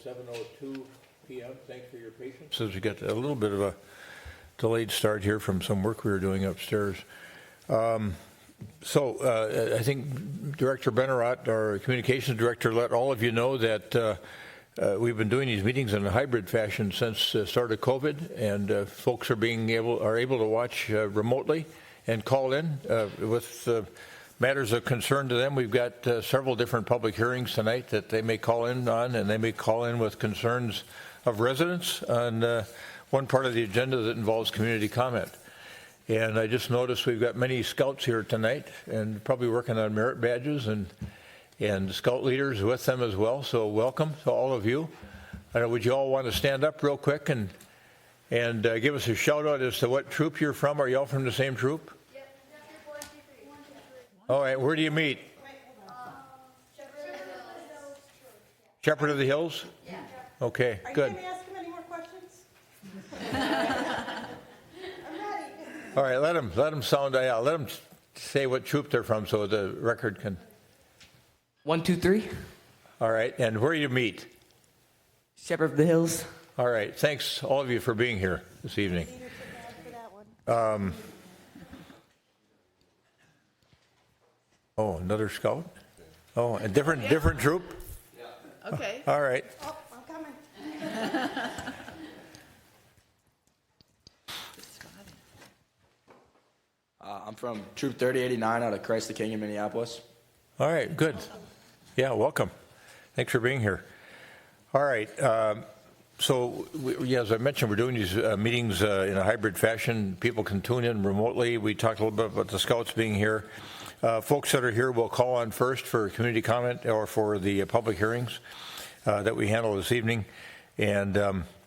7:02 p.m. Thanks for your patience. As we get a little bit of a delayed start here from some work we were doing upstairs. I think Director Bennerat, our communications director, let all of you know that we've been doing these meetings in a hybrid fashion since the start of COVID, and folks are able to watch remotely and call in with matters of concern to them. We've got several different public hearings tonight that they may call in on, and they may call in with concerns of residents on one part of the agenda that involves community comment. And I just noticed we've got many scouts here tonight and probably working on merit badges and scout leaders with them as well. So welcome to all of you. Would you all want to stand up real quick and give us a shout out as to what troop you're from? Are you all from the same troop? All right, where do you meet? Shepherd of the Hills? Yeah. Okay, good. Are you going to ask him any more questions? I'm ready. All right, let him sound out. Let him say what troop they're from so the record can. 1, 2, 3. All right, and where do you meet? Shepherd of the Hills. All right, thanks all of you for being here this evening. Oh, another scout? Oh, a different troop? Yeah. Okay. All right. Oh, I'm coming. I'm from Troop 3089 out of Christ the King in Minneapolis. All right, good. Yeah, welcome. Thanks for being here. All right. As I mentioned, we're doing these meetings in a hybrid fashion. People can tune in remotely. We talked a little bit about the scouts being here. Folks that are here will call on first for community comment or for the public hearings that we handle this evening. And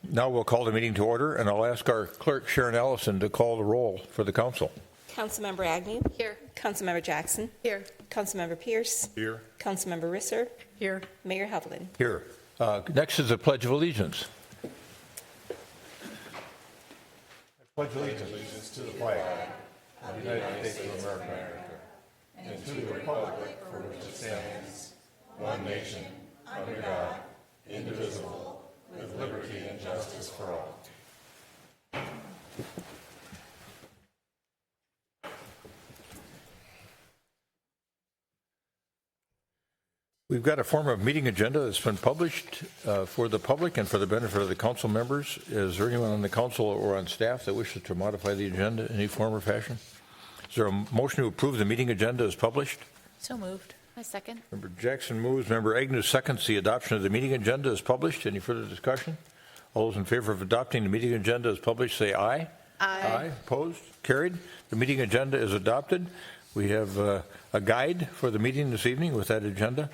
now we'll call the meeting to order, and I'll ask our clerk, Sharon Allison, to call the roll for the council. Councilmember Agnew. Here. Councilmember Jackson. Here. Councilmember Pierce. Here. Councilmember Risser. Here. Mayor Hovland. Here. Next is the Pledge of Allegiance. I pledge allegiance to the flag of the United States of America and to the republic for which it stands, one nation, under God, indivisible, with liberty and justice for all. We've got a form of meeting agenda that's been published for the public and for the benefit of the council members. Is there anyone on the council or on staff that wishes to modify the agenda in any form or fashion? Is there a motion to approve the meeting agenda as published? So moved. My second. Member Jackson moves. Member Agnew seconds the adoption of the meeting agenda as published. Any further discussion? All those in favor of adopting the meeting agenda as published say aye. Aye. Opposed? Carried. The meeting agenda is adopted. We have a guide for the meeting this evening with that agenda.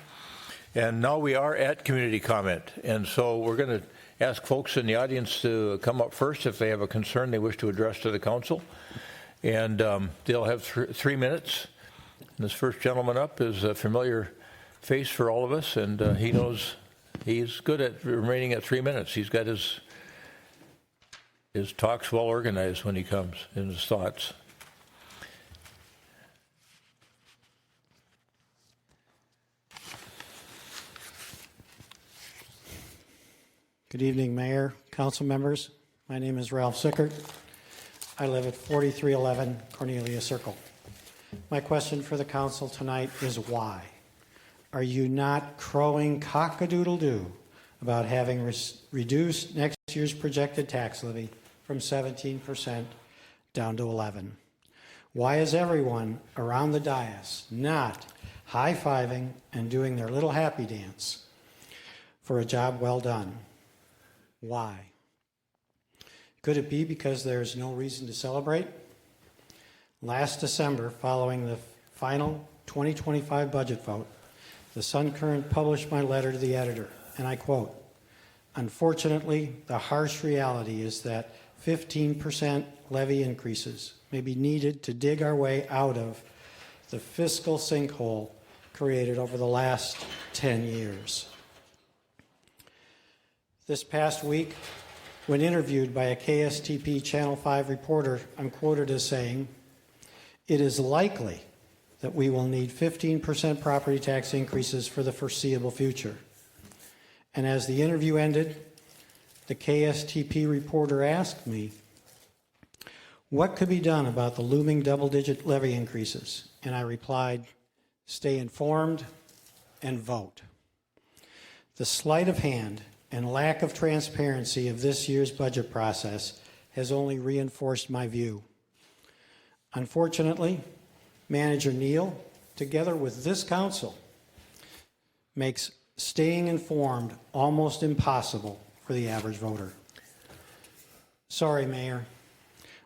And now we are at community comment. And so we're going to ask folks in the audience to come up first if they have a concern they wish to address to the council. And they'll have 3 minutes. And this first gentleman up is a familiar face for all of us, and he knows he's good at remaining at 3 minutes. He's got his talks well organized when he comes in his thoughts. Good evening, Mayor, council members. My name is Ralph Sickert. I live at 4311 Cornelia Circle. My question for the council tonight is why? Are you not crowing cock-a-doodle-doo about having reduced next year's projected tax levy from 17% down to 11%? Why is everyone around the dais not high-fiving and doing their little happy dance for a job well done? Why? Could it be because there's no reason to celebrate? Last December, following the final 2025 budget vote, the Sun-Current published my letter to the editor, and I quote, "Unfortunately, the harsh reality is that 15% levy increases may be needed to dig our way out of the fiscal sinkhole created over the last 10 years. This past week, when interviewed by a KSTP Channel 5 reporter, I'm quoted as saying, "It is likely that we will need 15% property tax increases for the foreseeable future." And as the interview ended, the KSTP reporter asked me what could be done about the looming double-digit levy increases. And I replied, stay informed and vote. The sleight of hand and lack of transparency of this year's budget process has only reinforced my view. Unfortunately, Manager Neal, together with this council, makes staying informed almost impossible for the average voter. Sorry, Mayor.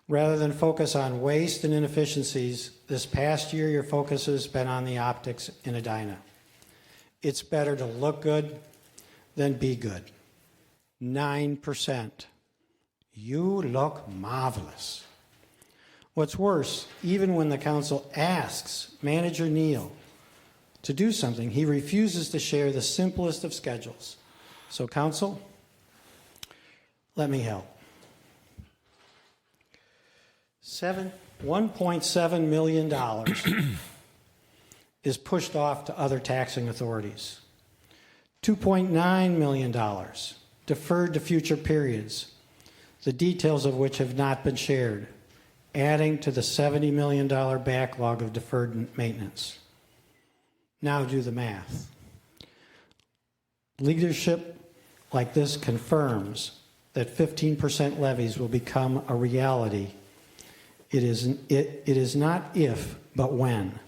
Rather than focus on waste and inefficiencies, this past year your focus has been on the optics in Edina. It's better to look good than be good. 9%. You look marvelous. What's worse, even when the council asks Manager Neal to do something, he refuses to share the simplest of schedules. So, council, let me help. $1.7 million is pushed off to other taxing authorities. $2.9 million deferred to future periods, the details of which have not been shared, adding to the $70 million backlog of deferred maintenance. Now do the math. Leadership like this confirms that 15% levies will become a reality. It is not if, but when.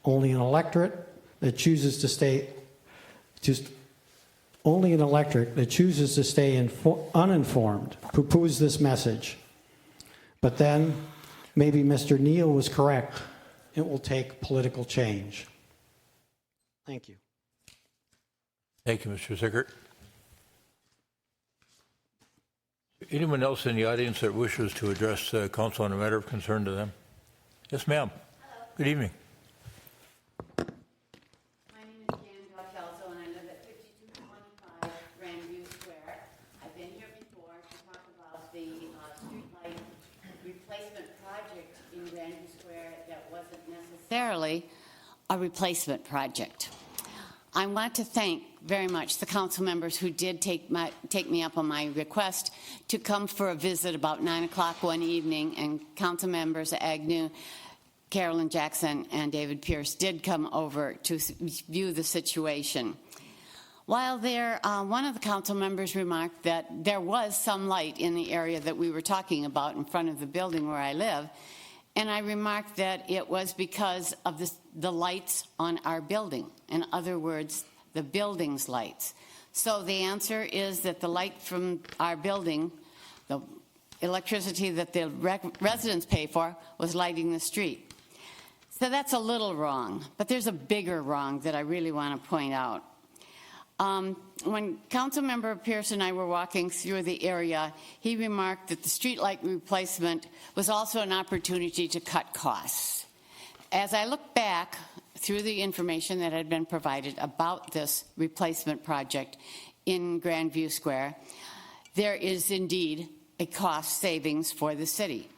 Only an electorate that chooses to stay uninformed poo-poos this message. But then, maybe Mr. Neal was correct. It will take political change. Thank you. Thank you, Mr. Sickert. Anyone else in the audience that wishes to address council on a matter of concern to them? Yes, ma'am. Good evening. My name is Jan Galtelso, and I live at 5225 Grandview Square. I've been here before to talk about the streetlight replacement project in Grandview Square that wasn't necessarily a replacement project. I want to thank very much the council members who did take me up on my request to come for a visit about 9 o'clock one evening, and council members Agnew, Carolyn Jackson, and David Pierce did come over to view the situation. While there, one of the council members remarked that there was some light in the area that we were talking about in front of the building where I live, and I remarked that it was because of the lights on our building. In other words, the building's lights. So the answer is that the light from our building, the electricity that the residents pay for, was lighting the street. So that's a little wrong, but there's a bigger wrong that I really want to point out. When Councilmember Pierce and I were walking through the area, he remarked that the streetlight replacement was also an opportunity to cut costs. As I look back through the information that had been provided about this replacement project in Grandview Square, there is indeed a cost savings for the city.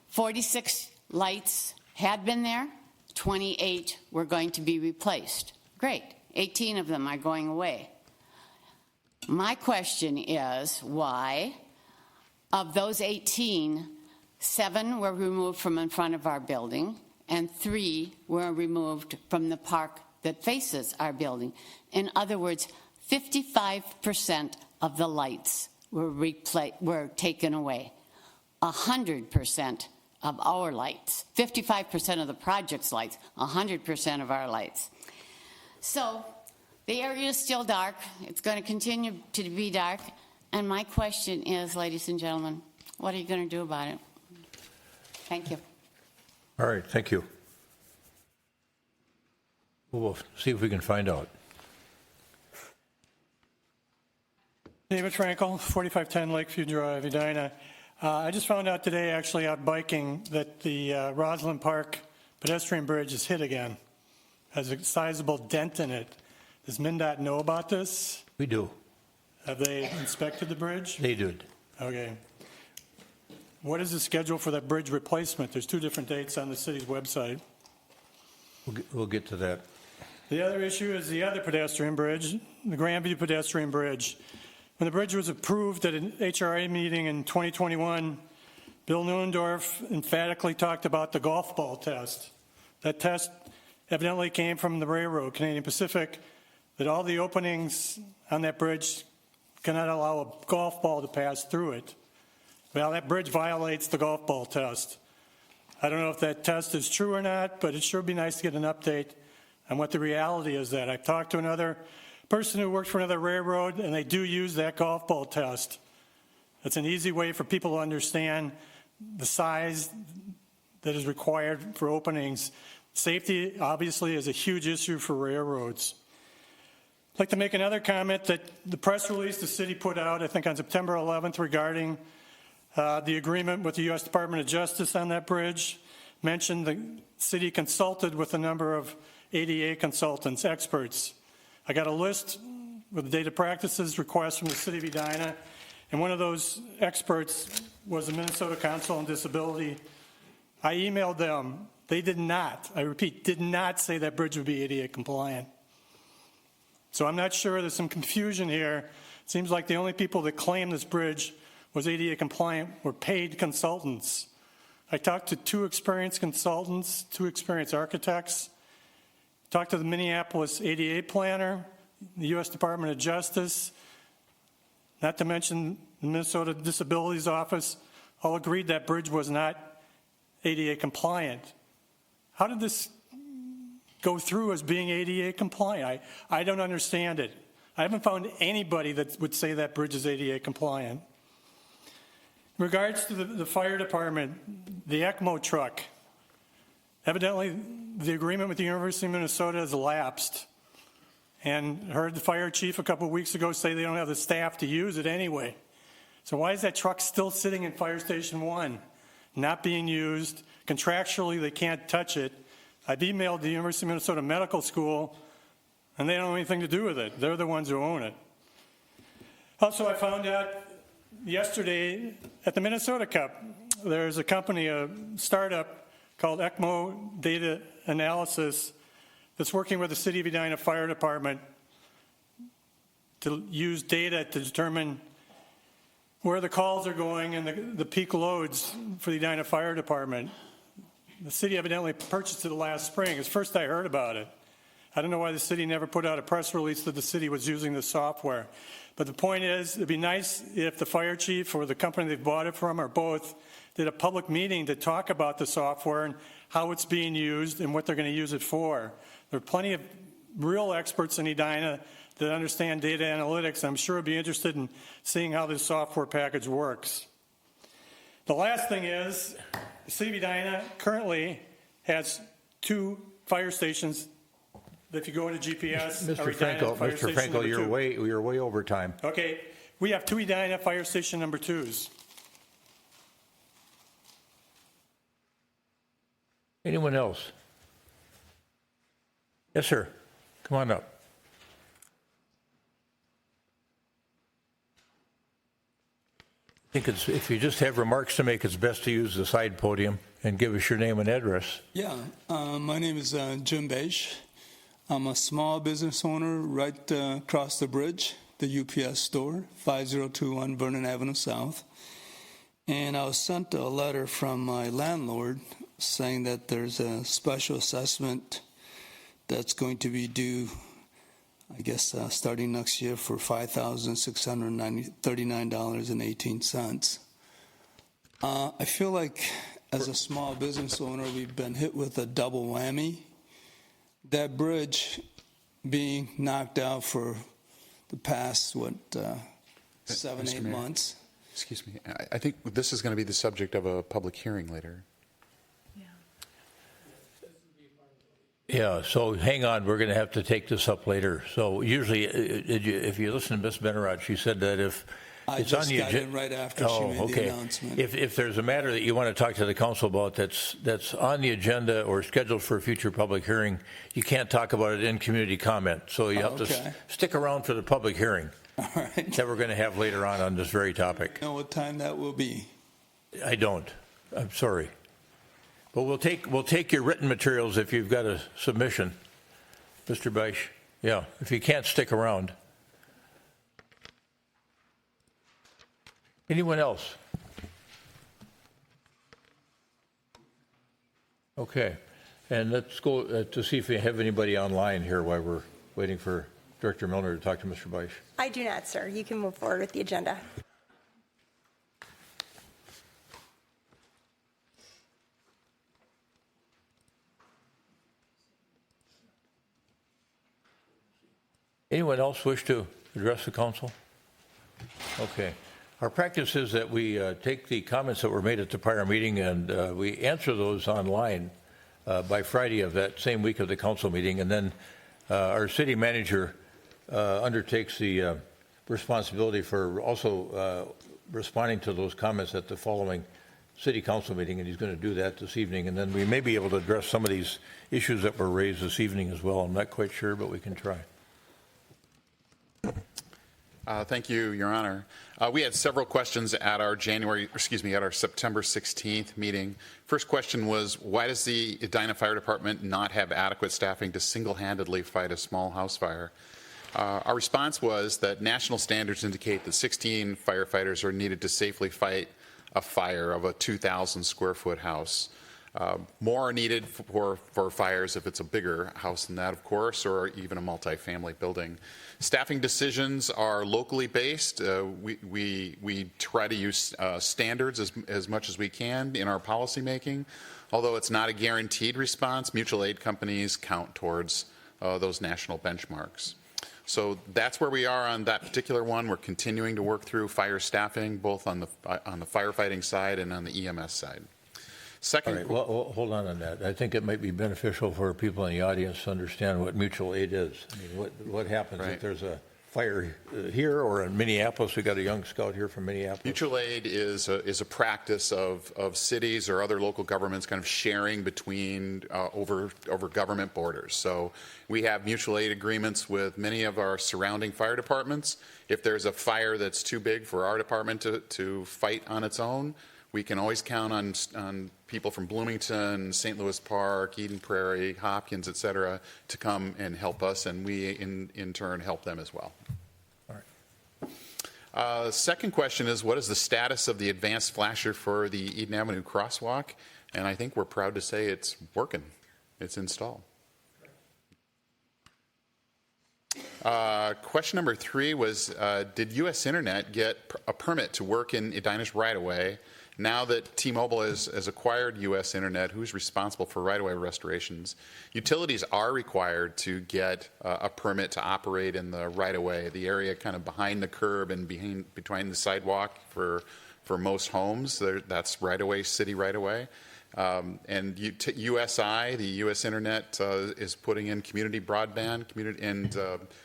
46 lights had been there, 28 were going to be replaced. Great. 18 of them are going away. My question is why, of those 18, 7 were removed from in front of our building and 3 were removed from the park that faces our building. In other words, 55% of the lights were taken away. 100% of our lights, 55% of the project's lights, 100% of our lights. So the area is still dark. It's going to continue to be dark. And my question is, ladies and gentlemen, what are you going to do about it? Thank you. All right, thank you. We'll see if we can find out. David Frankel, 4510 Lakeview Drive, Edina. I just found out today, actually out biking, that the Roslyn Park pedestrian bridge is hit again. Has a sizable dent in it. Does MnDOT know about this? We do. Have they inspected the bridge? They did. Okay. What is the schedule for that bridge replacement? There's 2 different dates on the city's website. We'll get to that. The other issue is the other pedestrian bridge, the Grandview pedestrian bridge. When the bridge was approved at an HRA meeting in 2021, Bill Neuendorf emphatically talked about the golf ball test. That test evidently came from the railroad, Canadian Pacific, that all the openings on that bridge cannot allow a golf ball to pass through it. Well, that bridge violates the golf ball test. I don't know if that test is true or not, but it sure would be nice to get an update on what the reality is that. I've talked to another person who works for another railroad, and they do use that golf ball test. It's an easy way for people to understand the size that is required for openings. Safety, obviously, is a huge issue for railroads. I'd like to make another comment that the press release the city put out, I think on September 11th, regarding the agreement with the U.S. Department of Justice on that bridge, mentioned the city consulted with a number of ADA consultants, experts. I got a list with data practices requests from the city of Edina, and one of those experts was the Minnesota Council on Disability. I emailed them. They did not, I repeat, did not say that bridge would be ADA compliant. So I'm not sure, there's some confusion here. It seems like the only people that claim this bridge was ADA compliant were paid consultants. I talked to 2 experienced consultants, 2 experienced architects, talked to the Minneapolis ADA planner, the U.S. Department of Justice, not to mention the Minnesota Disabilities Office, all agreed that bridge was not ADA compliant. How did this go through as being ADA compliant? I don't understand it. I haven't found anybody that would say that bridge is ADA compliant. In regards to the fire department, the ECMO truck, evidently the agreement with the University of Minnesota has lapsed, and heard the fire chief a couple of weeks ago say they don't have the staff to use it anyway. So why is that truck still sitting in Fire Station 1, not being used? Contractually, they can't touch it. I've emailed the University of Minnesota Medical School, and they don't have anything to do with it. They're the ones who own it. Also, I found out yesterday at the Minnesota Cup, there's a company, a startup called ECMO Data Analysis, that's working with the City of Edina Fire Department to use data to determine where the calls are going and the peak loads for the Edina Fire Department. The city evidently purchased it last spring. It's first I heard about it. I don't know why the city never put out a press release that the city was using the software. But the point is, it'd be nice if the fire chief or the company they bought it from or both did a public meeting to talk about the software and how it's being used and what they're going to use it for. There are plenty of real experts in Edina that understand data analytics. I'm sure would be interested in seeing how this software package works. The last thing is, the City of Edina currently has 2 fire stations. If you go into GPS, Mr. Frankel, you're way over time. Okay, we have 2 Edina Fire Station number 2s. Anyone else? Yes, sir. Come on up. I think if you just have remarks to make, it's best to use the side podium and give us your name and address. Yeah, my name is Jim Beige. I'm a small business owner right across the bridge, the UPS store, 5021 Vernon Avenue South. And I was sent a letter from my landlord saying that there's a special assessment that's going to be due, I guess, starting next year for $5,639.18. I feel like as a small business owner, we've been hit with a double whammy. That bridge being knocked out for the past, 7, 8 months. Excuse me. I think this is going to be the subject of a public hearing later. Yeah, so hang on, we're going to have to take this up later. So usually, if you listen to Ms. Benarad, she said that if it's on the agenda right after she made the announcement. If there's a matter that you want to talk to the council about that's on the agenda or scheduled for a future public hearing, you can't talk about it in community comment. So you have to stick around for the public hearing All right. that we're going to have later on this very topic. Know what time that will be? I don't. I'm sorry. But we'll take your written materials if you've got a submission. Mr. Beisch? Yeah, if you can't stick around. Anyone else? Okay, and let's go to see if we have anybody online here while we're waiting for Director Milner to talk to Mr. Beisch. I do not, sir. You can move forward with the agenda. Anyone else wish to address the council? Okay. Our practice is that we take the comments that were made at the prior meeting and we answer those online by Friday of that same week of the council meeting. And then our city manager undertakes the responsibility for also responding to those comments at the following city council meeting. And he's going to do that this evening. And then we may be able to address some of these issues that were raised this evening as well. I'm not quite sure, but we can try. Thank you, Your Honor. We had several questions at our September 16th meeting. First question was, why does the Edina Fire Department not have adequate staffing to single-handedly fight a small house fire? Our response was that national standards indicate that 16 firefighters are needed to safely fight a fire of a 2,000 square foot house. More are needed for fires if it's a bigger house than that, of course, or even a multifamily building. Staffing decisions are locally based. We try to use standards as much as we can in our policy making. Although it's not a guaranteed response, mutual aid companies count towards those national benchmarks. So that's where we are on that particular one. We're continuing to work through fire staffing, both on the firefighting side and on the EMS side. Second, all right, well, hold on that. I think it might be beneficial for people in the audience to understand what mutual aid is. I mean, what happens if there's a fire here or in Minneapolis? We got a young scout here from Minneapolis. Mutual aid is a practice of cities or other local governments kind of sharing between over government borders. So we have mutual aid agreements with many of our surrounding fire departments. If there's a fire that's too big for our department to fight on its own, we can always count on people from Bloomington, St. Louis Park, Eden Prairie, Hopkins, et cetera, to come and help us, and we in turn help them as well. All right. Second question is, what is the status of the advanced flasher for the Eden Avenue crosswalk? And I think we're proud to say it's working. It's installed. Question number 3 was, did U.S. Internet get a permit to work in Edina's right-of-way? Now that T-Mobile has acquired U.S. Internet, who's responsible for right-of-way restorations? Utilities are required to get a permit to operate in the right-of-way, the area kind of behind the curb and between the sidewalk for most homes. That's right-of-way, city right-of-way. And USI, the U.S. Internet, is putting in community broadband,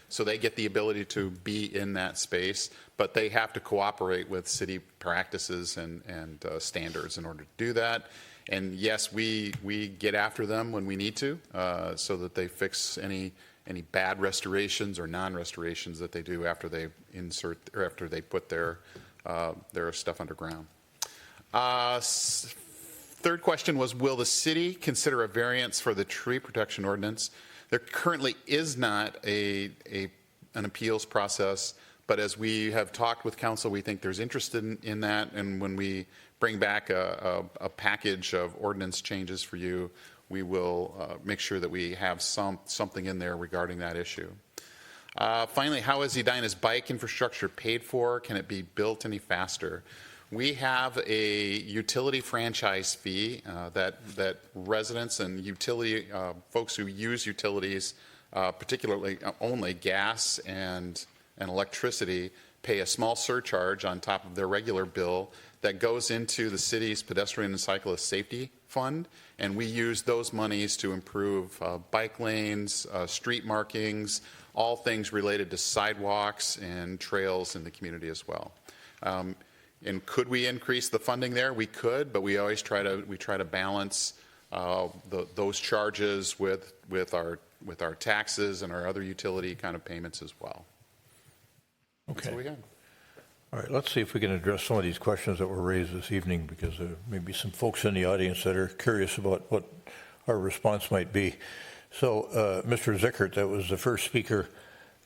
so they get the ability to be in that space, but they have to cooperate with city practices and standards in order to do that. And yes, we get after them when we need to, so that they fix any bad restorations or non-restorations that they do after they after they put their stuff underground. Third question was, will the city consider a variance for the tree protection ordinance? There currently is not an appeals process, but as we have talked with council, we think there's interest in that, and when we bring back a package of ordinance changes for you, we will make sure that we have something in there regarding that issue. Finally, how is Edina's bike infrastructure paid for? Can it be built any faster? We have a utility franchise fee that residents and utility folks who use utilities, particularly only gas and electricity, pay a small surcharge on top of their regular bill that goes into the city's pedestrian and cyclist safety fund, and we use those monies to improve bike lanes, street markings, all things related to sidewalks and trails in the community as well. And could we increase the funding there? We could, but we always try to balance those charges with our taxes and our other utility kind of payments as well. Okay. That's what we got. All right, let's see if we can address some of these questions that were raised this evening, because there may be some folks in the audience that are curious about what our response might be. So, Mr. Zickert, that was the first speaker,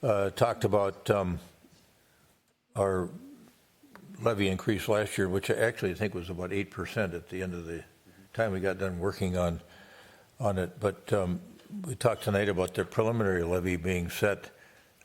talked about our levy increase last year, which I actually think was about 8% at the end of the time we got done working on it. But we talked tonight about the preliminary levy being set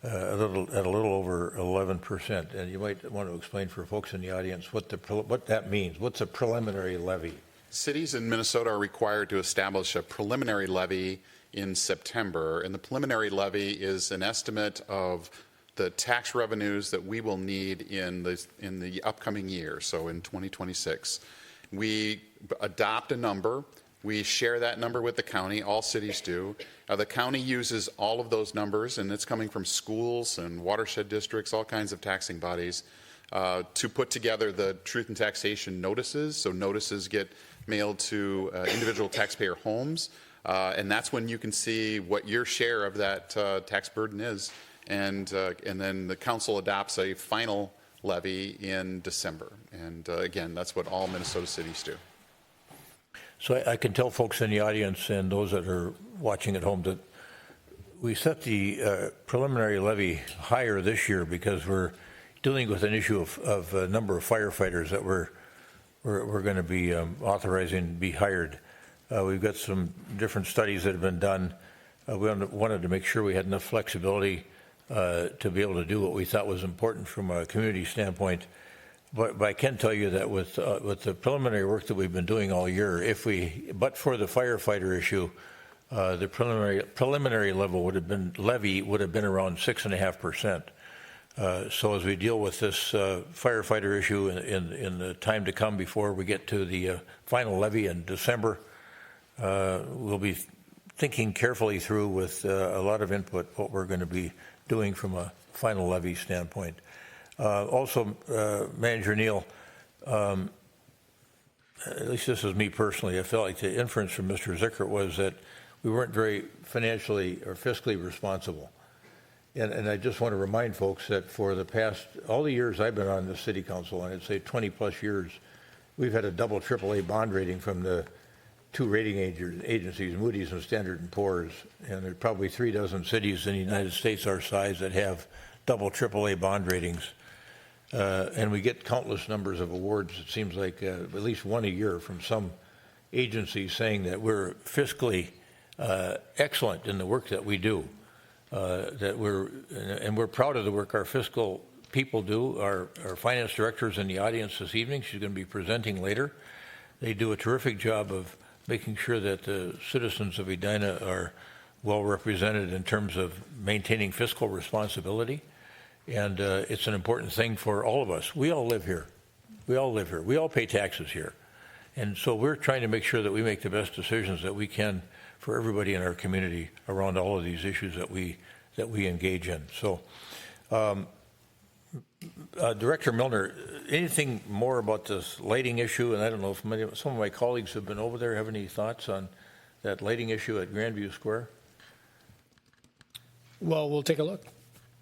at a little over 11%. And you might want to explain for folks in the audience what that means. What's a preliminary levy? Cities in Minnesota are required to establish a preliminary levy in September, and the preliminary levy is an estimate of the tax revenues that we will need in the upcoming year, so in 2026. We adopt a number. We share that number with the county. All cities do. The county uses all of those numbers, and it's coming from schools and watershed districts, all kinds of taxing bodies, to put together the truth in taxation notices. So notices get mailed to individual taxpayer homes, and that's when you can see what your share of that tax burden is. And then the council adopts a final levy in December. And again, that's what all Minnesota cities do. So I can tell folks in the audience and those that are watching at home that we set the preliminary levy higher this year because we're dealing with an issue of a number of firefighters that we're going to be authorizing to be hired. We've got some different studies that have been done. We wanted to make sure we had enough flexibility to be able to do what we thought was important from a community standpoint. But I can tell you that with the preliminary work that we've been doing all year, but for the firefighter issue, the preliminary levy would have been around 6.5%. So as we deal with this firefighter issue in the time to come before we get to the final levy in December, we'll be thinking carefully through with a lot of input what we're going to be doing from a final levy standpoint. Also, Manager Neal, at least this is me personally, I felt like the inference from Mr. Zickert was that we weren't very financially or fiscally responsible. And I just want to remind folks that for the past, all the years I've been on the city council, and I'd say 20 plus years, we've had a double AAA bond rating from the two rating agencies, Moody's and Standard & Poor's. And there's probably 3 dozen cities in the United States our size that have double AAA bond ratings. And we get countless numbers of awards. It seems like at least one a year from some agencies saying that we're fiscally excellent in the work that we do. We're proud of the work our fiscal people do. Our finance director is in the audience this evening. She's going to be presenting later. They do a terrific job of making sure that the citizens of Edina are well represented in terms of maintaining fiscal responsibility. And it's an important thing for all of us. We all live here. We all pay taxes here. And so we're trying to make sure that we make the best decisions that we can for everybody in our community around all of these issues that we engage in. So, Director Milner, anything more about this lighting issue? And I don't know if some of my colleagues have been over there. Have any thoughts on that lighting issue at Grandview Square? Well, we'll take a look.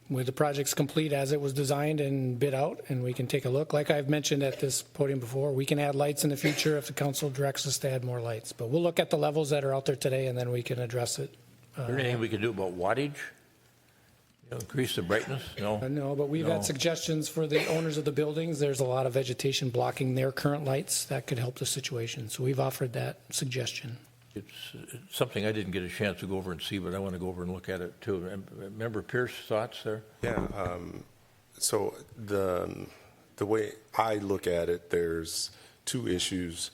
When the project's complete as it was designed and bid out, and we can take a look. Like I've mentioned at this podium before, we can add lights in the future if the council directs us to add more lights. But we'll look at the levels that are out there today, and then we can address it. Is there anything we can do about wattage? Increase the brightness? No. No, but we've had suggestions for the owners of the buildings. There's a lot of vegetation blocking their current lights. That could help the situation. So we've offered that suggestion. It's something I didn't get a chance to go over and see, but I want to go over and look at it too. Member Pierce, thoughts there? Yeah. So the way I look at it, there's two issues.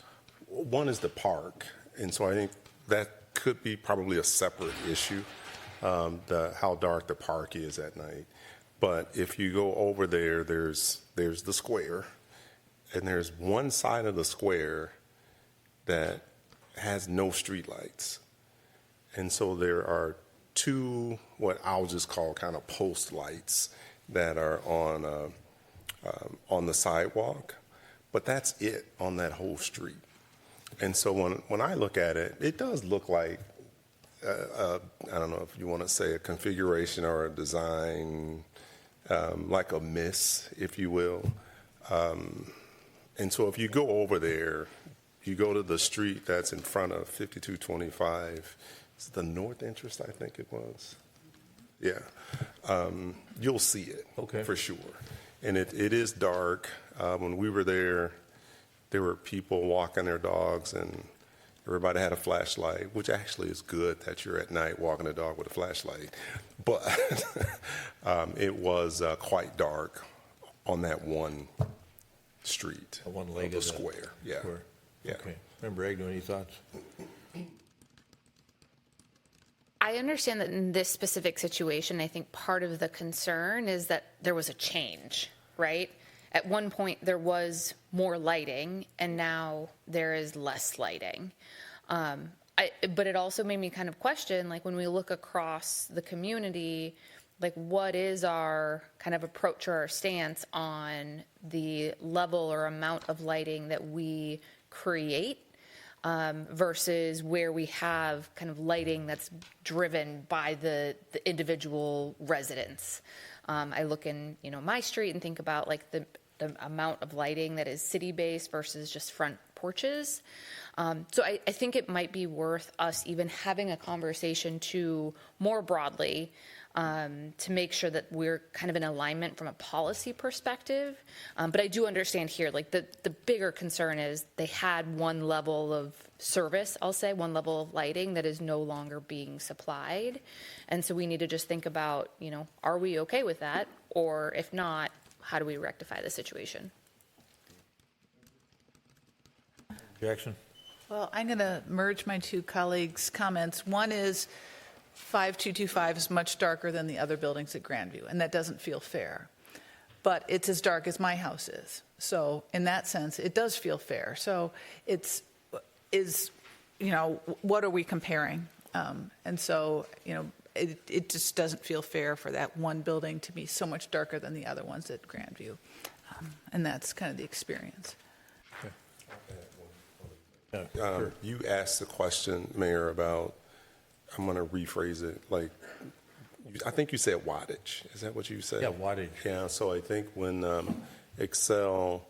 One is the park, and so I think that could be probably a separate issue, how dark the park is at night. But if you go over there, there's the square, and there's one side of the square that has no street lights. And so there are two, what I'll just call kind of post lights that are on the sidewalk, but that's it on that whole street. And so when I look at it, it does look like, I don't know if you want to say a configuration or a design, like a miss, if you will. And so if you go over there, you go to the street that's in front of 5225 it's the north entrance, I think it was. Yeah. You'll see it, Okay. for sure. And it is dark. When we were there were people walking their dogs, and everybody had a flashlight, which actually is good that you're at night walking a dog with a flashlight. But it was quite dark on that one street, One leg of the of the square. Yeah. square. Yeah. Okay. Member Agnew, any thoughts? I understand that in this specific situation, I think part of the concern is that there was a change, right? At one point, there was more lighting, and now there is less lighting. But it also made me kind of question, like, when we look across the community, like, what is our kind of approach or our stance on the level or amount of lighting that we create versus where we have kind of lighting that's driven by the individual residents. I look in, my street and think about like the amount of lighting that is city-based versus just front porches. So I think it might be worth us even having a conversation to more broadly to make sure that we're kind of in alignment from a policy perspective. But I do understand here, like the bigger concern is they had one level of service, I'll say, one level of lighting that is no longer being supplied. And so we need to just think about, are we okay with that? Or if not, how do we rectify the situation? Jackson? Well, I'm going to merge my two colleagues' comments. One is 5225 is much darker than the other buildings at Grandview, and that doesn't feel fair. But it's as dark as my house is. So in that sense, it does feel fair. So what are we comparing? And so, it just doesn't feel fair for that one building to be so much darker than the other ones at Grandview. And that's kind of the experience. Sure. You asked the question, Mayor, about, I'm going to rephrase it, like, I think you said wattage. Is that what you said? Yeah, wattage. Yeah, so I think when Excel,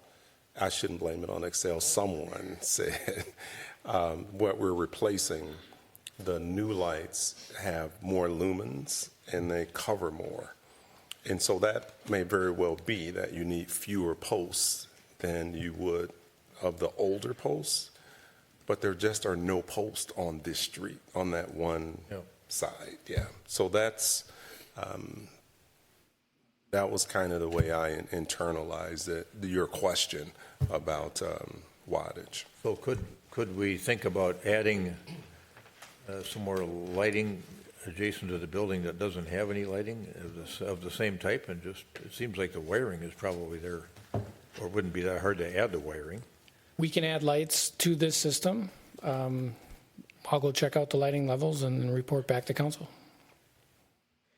I shouldn't blame it on Excel, someone said what we're replacing, the new lights have more lumens and they cover more. And so that may very well be that you need fewer posts than you would of the older posts. But there just are no posts on this street, on that one side. Yeah. So that was kind of the way I internalized it, your question about wattage. So could we think about adding some more lighting adjacent to the building that doesn't have any lighting of the same type? And just, it seems like the wiring is probably there, or it wouldn't be that hard to add the wiring. We can add lights to this system. I'll go check out the lighting levels and report back to council.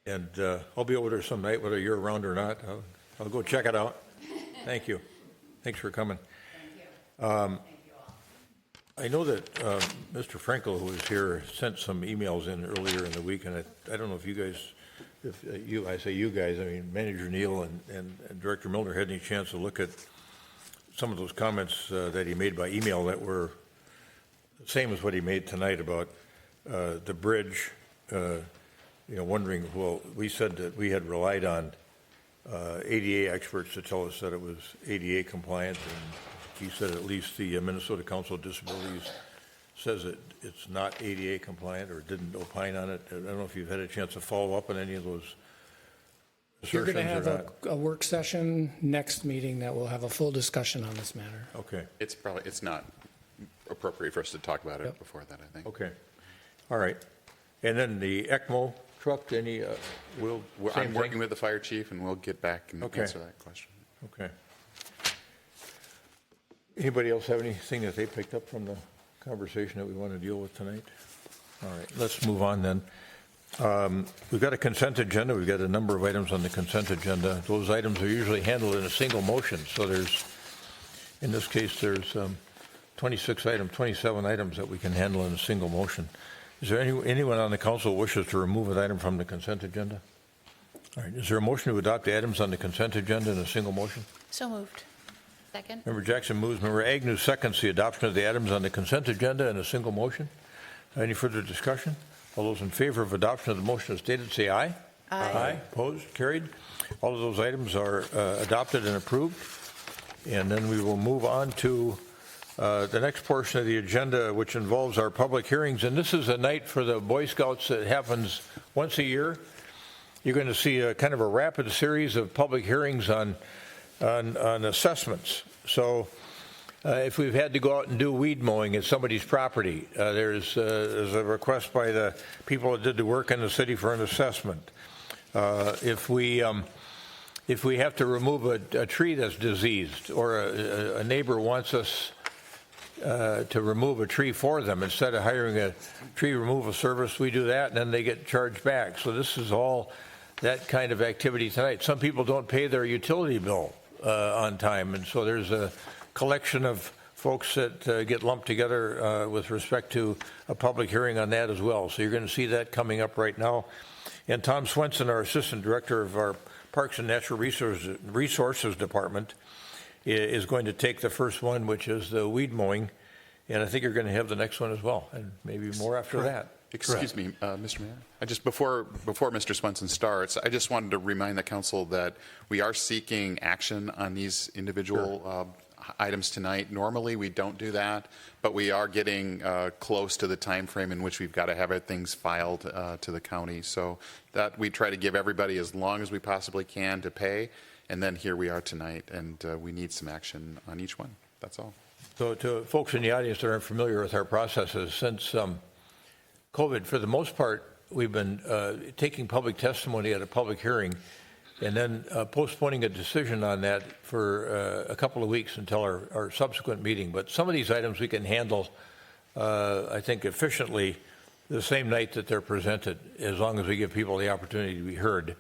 And I'll be over there some night, whether you're around or not. I'll go check it out. Thank you. Thanks for coming. Thank you all. I know that Mr. Frankel, who was here, sent some emails in earlier in the week, and I don't know if you guys, I say you guys, I mean Manager Neal and Director Milner had any chance to look at some of those comments that he made by email that were the same as what he made tonight about the bridge, wondering, well, we said that we had relied on ADA experts to tell us that it was ADA compliant, and he said at least the Minnesota Council of Disabilities says it's not ADA compliant or didn't opine on it. I don't know if you've had a chance to follow up on any of those You're assertions going to or have not. a work session next meeting that will have a full discussion on this matter. Okay. It's not appropriate for us to talk about it before that, I think. Okay. All right. And then the ECMO truck, I'm working with the fire chief, and we'll get back and answer that question. Okay. Anybody else have anything that they picked up from the conversation that we want to deal with tonight? All right, let's move on then. We've got a consent agenda. We've got a number of items on the consent agenda. Those items are usually handled in a single motion. So in this case, there's 27 items that we can handle in a single motion. Is there anyone on the council who wishes to remove an item from the consent agenda? All right, is there a motion to adopt the items on the consent agenda in a single motion? So moved. Second. Member Jackson moves. Member Agnew seconds the adoption of the items on the consent agenda in a single motion. Any further discussion? All those in favor of adoption of the motion as stated, say aye. Aye. Opposed? Carried. All of those items are adopted and approved. And then we will move on to the next portion of the agenda, which involves our public hearings. And this is a night for the Boy Scouts that happens once a year. You're going to see a kind of a rapid series of public hearings on assessments. So if we've had to go out and do weed mowing at somebody's property, there's a request by the people that did the work in the city for an assessment. If we have to remove a tree that's diseased, or a neighbor wants us to remove a tree for them, instead of hiring a tree removal service, we do that, and then they get charged back. So this is all that kind of activity tonight. Some people don't pay their utility bill on time, and so there's a collection of folks that get lumped together with respect to a public hearing on that as well. So you're going to see that coming up right now. And Tom Swenson, our Assistant Director of our Parks and Natural Resources Department, is going to take the first one, which is the weed mowing. And I think you're going to have the next one as well, and maybe more after that. Excuse me, Mr. Mayor. Before Mr. Swenson starts, I just wanted to remind the council that we are seeking action on these individual items tonight. Normally, we don't do that, but we are getting close to the time frame in which we've got to have things filed to the county. So that we try to give everybody as long as we possibly can to pay, and then here we are tonight, and we need some action on each one. That's all. So to folks in the audience that aren't familiar with our processes, since COVID, for the most part, we've been taking public testimony at a public hearing and then postponing a decision on that for a couple of weeks until our subsequent meeting. But some of these items we can handle, I think, efficiently the same night that they're presented, as long as we give people the opportunity to be heard.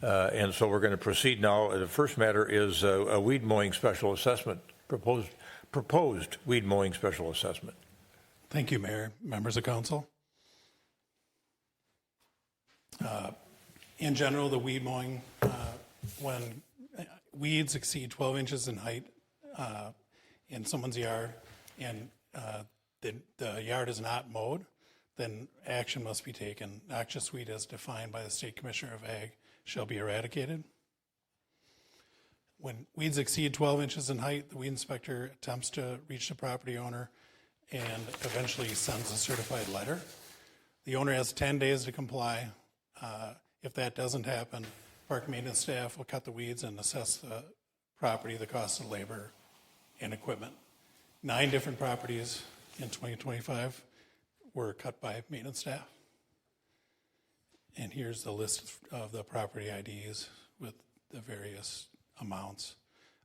And so we're going to proceed now. The first matter is a weed mowing special assessment, proposed weed mowing special assessment. Thank you, Mayor, members of council. In general, the weed mowing, when weeds exceed 12 inches in height in someone's yard and the yard is not mowed, then action must be taken. Noxious weed as defined by the State Commissioner of Ag shall be eradicated. When weeds exceed 12 inches in height, the weed inspector attempts to reach the property owner and eventually sends a certified letter. The owner has 10 days to comply. If that doesn't happen, park maintenance staff will cut the weeds and assess the property, the cost of labor and equipment. 9 different properties in 2025 were cut by maintenance staff. And here's the list of the property IDs with the various amounts.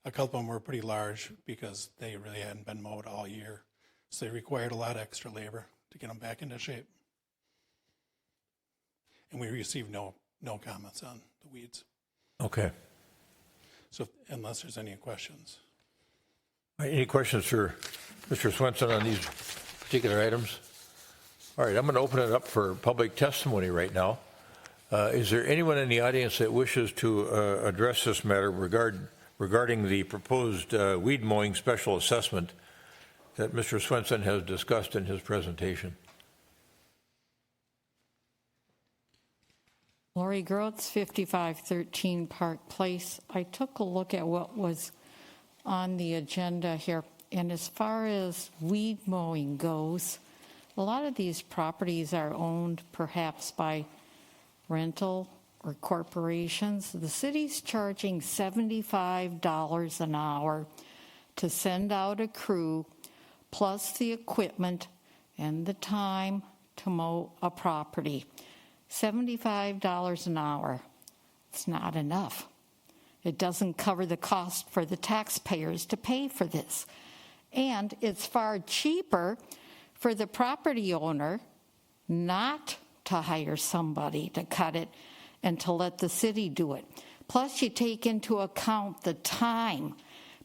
A couple of them were pretty large because they really hadn't been mowed all year. So they required a lot of extra labor to get them back into shape. And we received no comments on the weeds. Okay. So unless there's any questions. Any questions for Mr. Swenson on these particular items? All right, I'm going to open it up for public testimony right now. Is there anyone in the audience that wishes to address this matter regarding the proposed weed mowing special assessment that Mr. Swenson has discussed in his presentation? Lori Groats, 5513 Park Place. I took a look at what was on the agenda here, and as far as weed mowing goes, a lot of these properties are owned perhaps by rental or corporations. The city's charging $75 an hour to send out a crew, plus the equipment and the time to mow a property. $75 an hour. It's not enough. It doesn't cover the cost for the taxpayers to pay for this. And it's far cheaper for the property owner not to hire somebody to cut it and to let the city do it. Plus, you take into account the time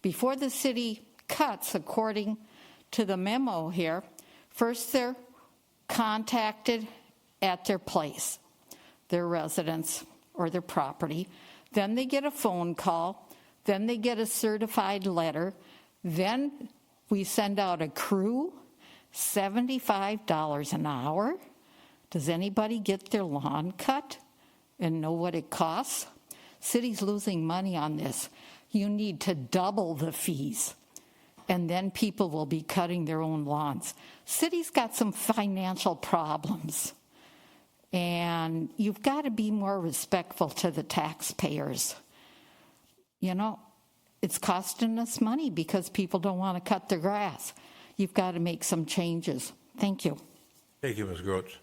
before the city cuts, according to the memo here. First, they're contacted at their place, their residence or their property. Then they get a phone call. Then they get a certified letter. Then we send out a crew, $75 an hour Does anybody get their lawn cut and know what it costs? City's losing money on this. You need to double the fees, and then people will be cutting their own lawns. City's got some financial problems, and you've got to be more respectful to the taxpayers. You know, it's costing us money because people don't want to cut their grass. You've got to make some changes. Thank you. Thank you, Ms. Groats.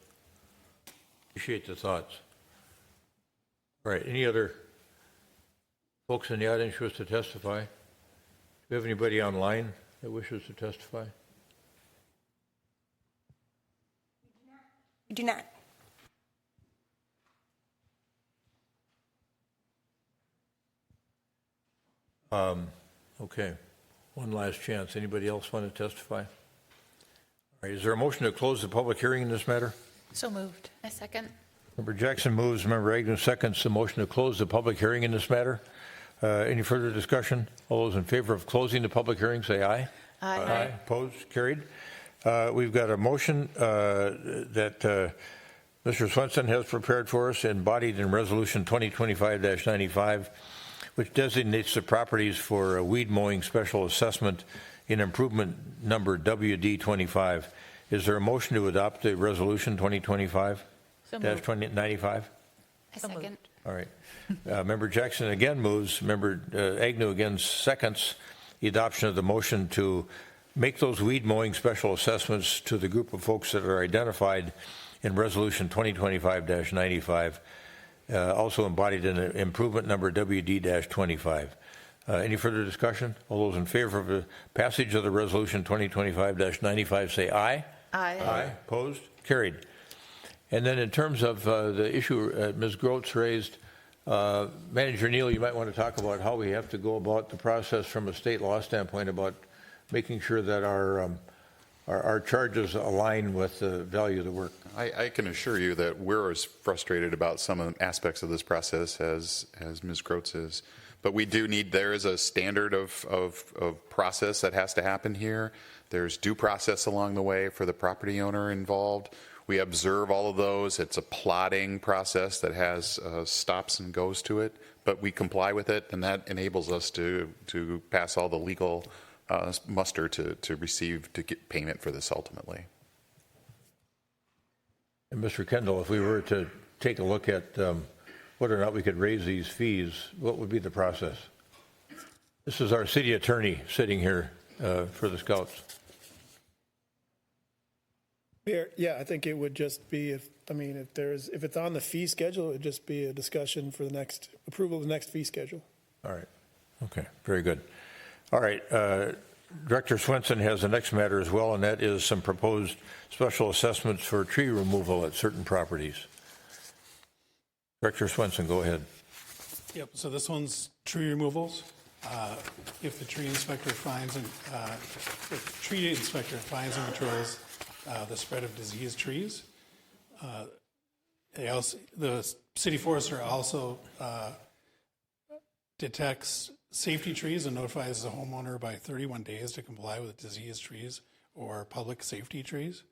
Appreciate the thoughts. All right, any other folks in the audience who wish to testify? Do we have anybody online that wishes to testify? We do not. Okay, one last chance. Anybody else want to testify? All right, is there a motion to close the public hearing in this matter? So moved. A second. Member Jackson moves, Member Agnew seconds the motion to close the public hearing in this matter. Any further discussion? All those in favor of closing the public hearing say aye. Aye. Opposed? Carried. We've got a motion that Mr. Swenson has prepared for us, embodied in Resolution 2025-95, which designates the properties for a weed mowing special assessment in improvement number WD25. Is there a motion to adopt the resolution 2025-95? A second. All right. Member Jackson again moves. Member Agnew again seconds the adoption of the motion to make those weed mowing special assessments to the group of folks that are identified in resolution 2025-95. Also embodied in improvement number WD-25. Any further discussion? All those in favor of the passage of the resolution 2025-95 say aye. Aye. Aye. Opposed? Carried. And then in terms of the issue Ms. Groats raised, Manager Neal, you might want to talk about how we have to go about the process from a state law standpoint about making sure that our charges align with the value of the work. I can assure you that we're as frustrated about some of the aspects of this process as Ms. Groats is. But we do need, there is a standard of process that has to happen here. There's due process along the way for the property owner involved. We observe all of those. It's a plotting process that has stops and goes to it, but we comply with it, and that enables us to pass all the legal muster to get payment for this ultimately. And Mr. Kendall, if we were to take a look at whether or not we could raise these fees, what would be the process? This is our city attorney sitting here for the Scouts. Yeah, I think it would just be if it's on the fee schedule, it would just be a discussion for the next approval of the next fee schedule. All right. Okay. Very good. All right. Director Swenson has the next matter as well, and that is some proposed special assessments for tree removal at certain properties. Director Swenson, go ahead. Yep. So this one's tree removals. If the tree inspector finds and controls the spread of diseased trees, the city forester also detects safety trees and notifies the homeowner by 31 days to comply with diseased trees or public safety trees.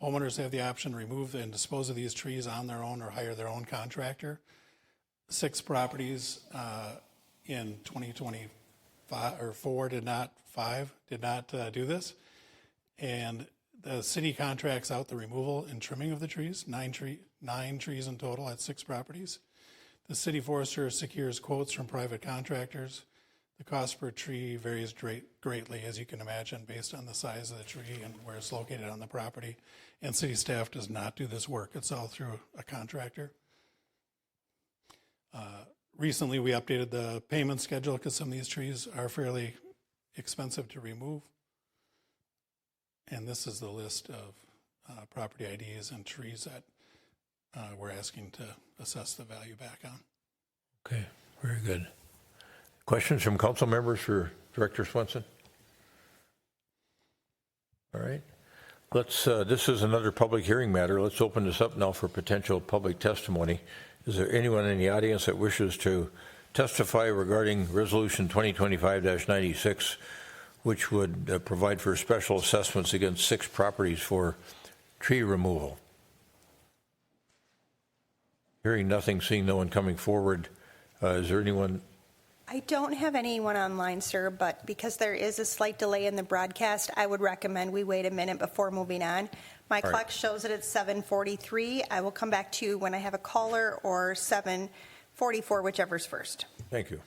Homeowners have the option to remove and dispose of these trees on their own or hire their own contractor. 6 properties in 2025 or 4 did not do this, and the city contracts out the removal and trimming of the trees, 9 trees in total at 6 properties. The city forester secures quotes from private contractors. The cost per tree varies greatly, as you can imagine, based on the size of the tree and where it's located on the property. And city staff does not do this work. It's all through a contractor. Recently, we updated the payment schedule because some of these trees are fairly expensive to remove. And this is the list of property IDs and trees that we're asking to assess the value back on. Okay, very good. Questions from council members for Director Swenson? All right. This is another public hearing matter. Let's open this up now for potential public testimony. Is there anyone in the audience that wishes to testify regarding Resolution 2025-96, which would provide for special assessments against 6 properties for tree removal? Hearing nothing, seeing no one coming forward, is there anyone? I don't have anyone online, sir, but because there is a slight delay in the broadcast, I would recommend we wait a minute before moving on. My All clock right. shows it at 7:43. I will come back to you when I have a caller, or 7:44, whichever's first. Thank you.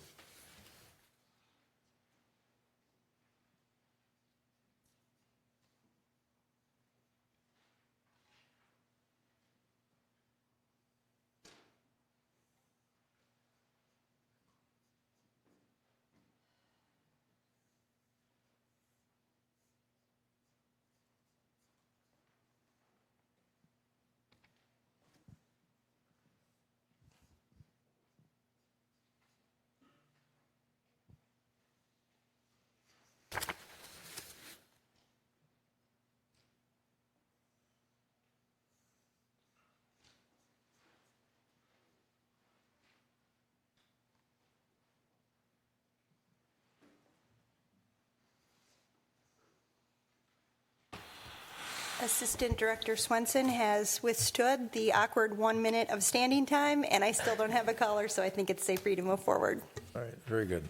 Assistant Director Swenson has withstood the awkward 1 minute of standing time, and I still don't have a caller, so I think it's safe for you to move forward. All right, very good.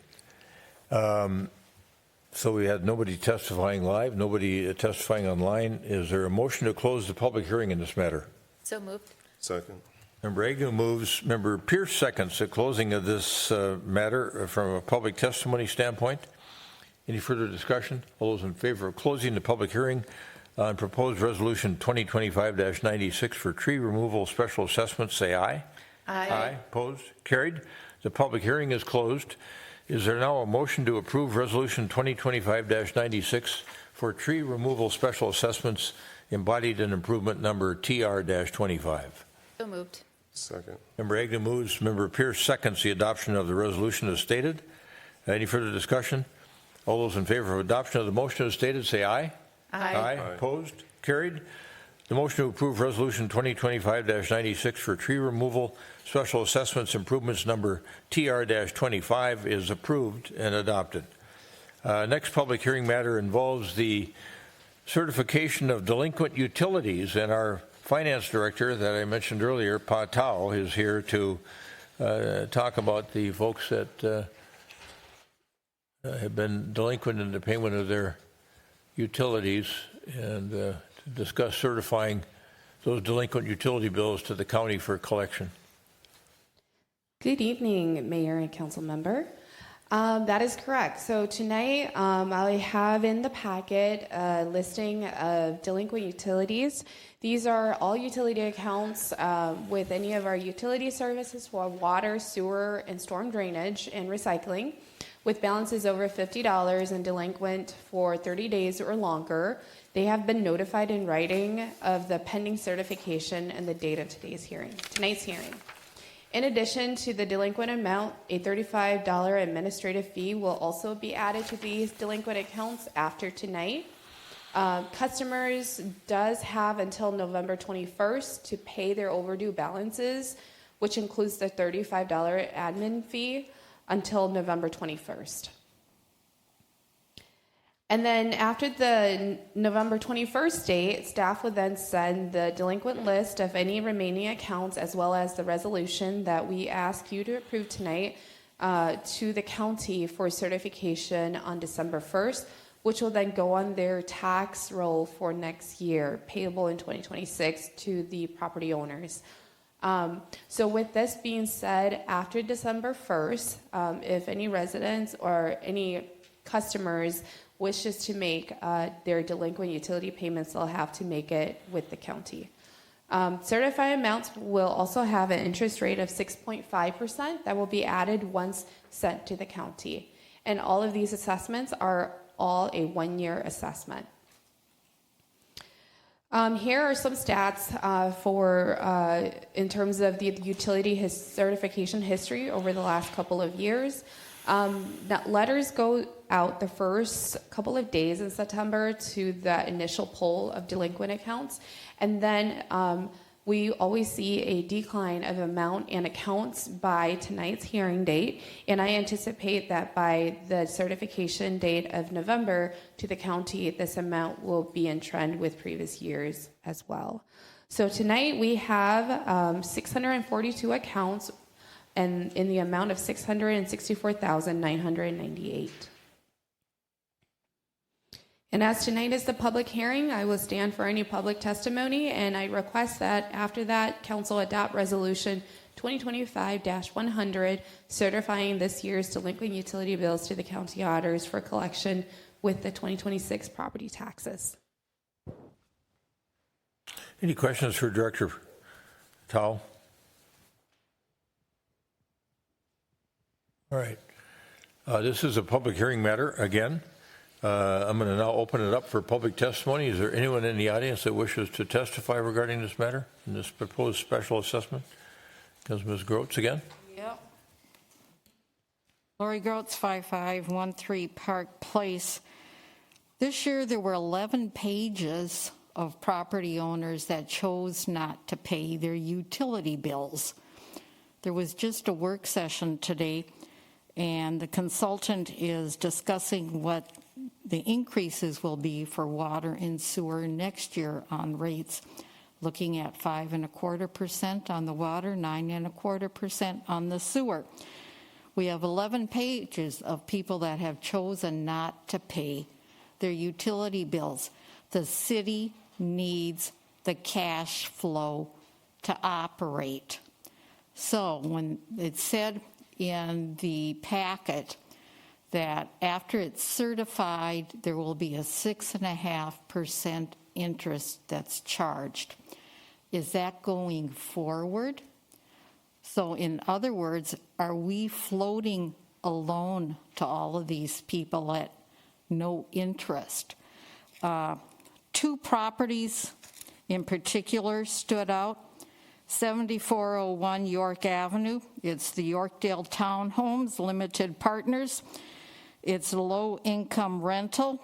So we had nobody testifying live, nobody testifying online. Is there a motion to close the public hearing in this matter? So moved. Second. Member Agnew moves. Member Pierce seconds the closing of this matter from a public testimony standpoint. Any further discussion? All those in favor of closing the public hearing on proposed resolution 2025-96 for tree removal special assessments, say aye. Aye. Aye. Opposed? Carried. The public hearing is closed. Is there now a motion to approve resolution 2025-96 for tree removal special assessments embodied in improvement number TR-25? So moved. Second. Member Agnew moves. Member Pierce seconds the adoption of the resolution as stated. Any further discussion? All those in favor of adoption of the motion as stated, say aye. Aye. Aye. Opposed? Carried. The motion to approve resolution 2025-96 for tree removal special assessments improvements number TR-25 is approved and adopted. Next public hearing matter involves the certification of delinquent utilities, and our finance director that I mentioned earlier, Pa Tao, is here to talk about the folks that have been delinquent in the payment of their utilities, and to discuss certifying those delinquent utility bills to the county for collection. Good evening, Mayor and Council Member. That is correct. So tonight, I have in the packet a listing of delinquent utilities. These are all utility accounts with any of our utility services for water, sewer, and storm drainage and recycling, with balances over $50 and delinquent for 30 days or longer. They have been notified in writing of the pending certification and the date of tonight's hearing. In addition to the delinquent amount, a $35 administrative fee will also be added to these delinquent accounts after tonight. Customers does have until November 21st to pay their overdue balances, which includes the $35 admin fee, until November 21st. And then after the November 21st date, staff would then send the delinquent list of any remaining accounts, as well as the resolution that we ask you to approve tonight, to the county for certification on December 1st, which will then go on their tax roll for next year, payable in 2026 to the property owners. So with this being said, after December 1st, if any residents or any customers wishes to make their delinquent utility payments, they'll have to make it with the county. Certified amounts will also have an interest rate of 6.5% that will be added once sent to the county. And all of these assessments are all a one-year assessment. Here are some stats for in terms of the utility certification history over the last couple of years. Letters go out the first couple of days in September to the initial poll of delinquent accounts, and then we always see a decline of amount and accounts by tonight's hearing date, and I anticipate that by the certification date of November to the county, this amount will be in trend with previous years as well. So tonight we have 642 accounts and in the amount of $664,998. And as tonight is the public hearing, I will stand for any public testimony, and I request that after that, council adopt resolution 2025-100, certifying this year's delinquent utility bills to the county auditors for collection with the 2026 property taxes. Any questions for Director Tao? All right. This is a public hearing matter again. I'm going to now open it up for public testimony. Is there anyone in the audience that wishes to testify regarding this matter in this proposed special assessment? Because Ms. Groats again. Yep. Lori Groats, 5513 Park Place. This year there were 11 pages of property owners that chose not to pay their utility bills. There was just a work session today, and the consultant is discussing what the increases will be for water and sewer next year on rates, looking at 5.25% on the water, 9.25% on the sewer. We have 11 pages of people that have chosen not to pay their utility bills. The city needs the cash flow to operate. So when it said in the packet that after it's certified, there will be a 6.5% interest that's charged. Is that going forward? So in other words, are we floating a loan to all of these people at no interest? Two properties in particular stood out. 7401 York Avenue. It's the Yorkdale Townhomes Limited Partners. It's a low-income rental.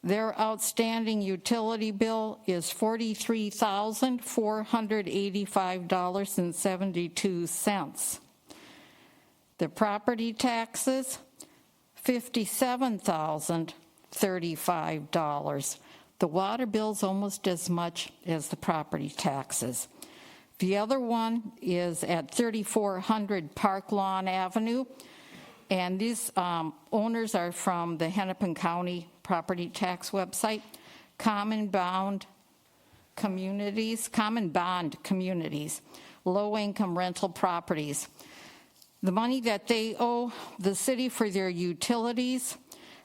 Their outstanding utility bill is $43,485.72. The property taxes, $57,035. The water bill's almost as much as the property taxes. The other one is at 3400 Park Lawn Avenue, and these owners are from the Hennepin County Property Tax website, Common Bond Communities, low-income rental properties. The money that they owe the city for their utilities,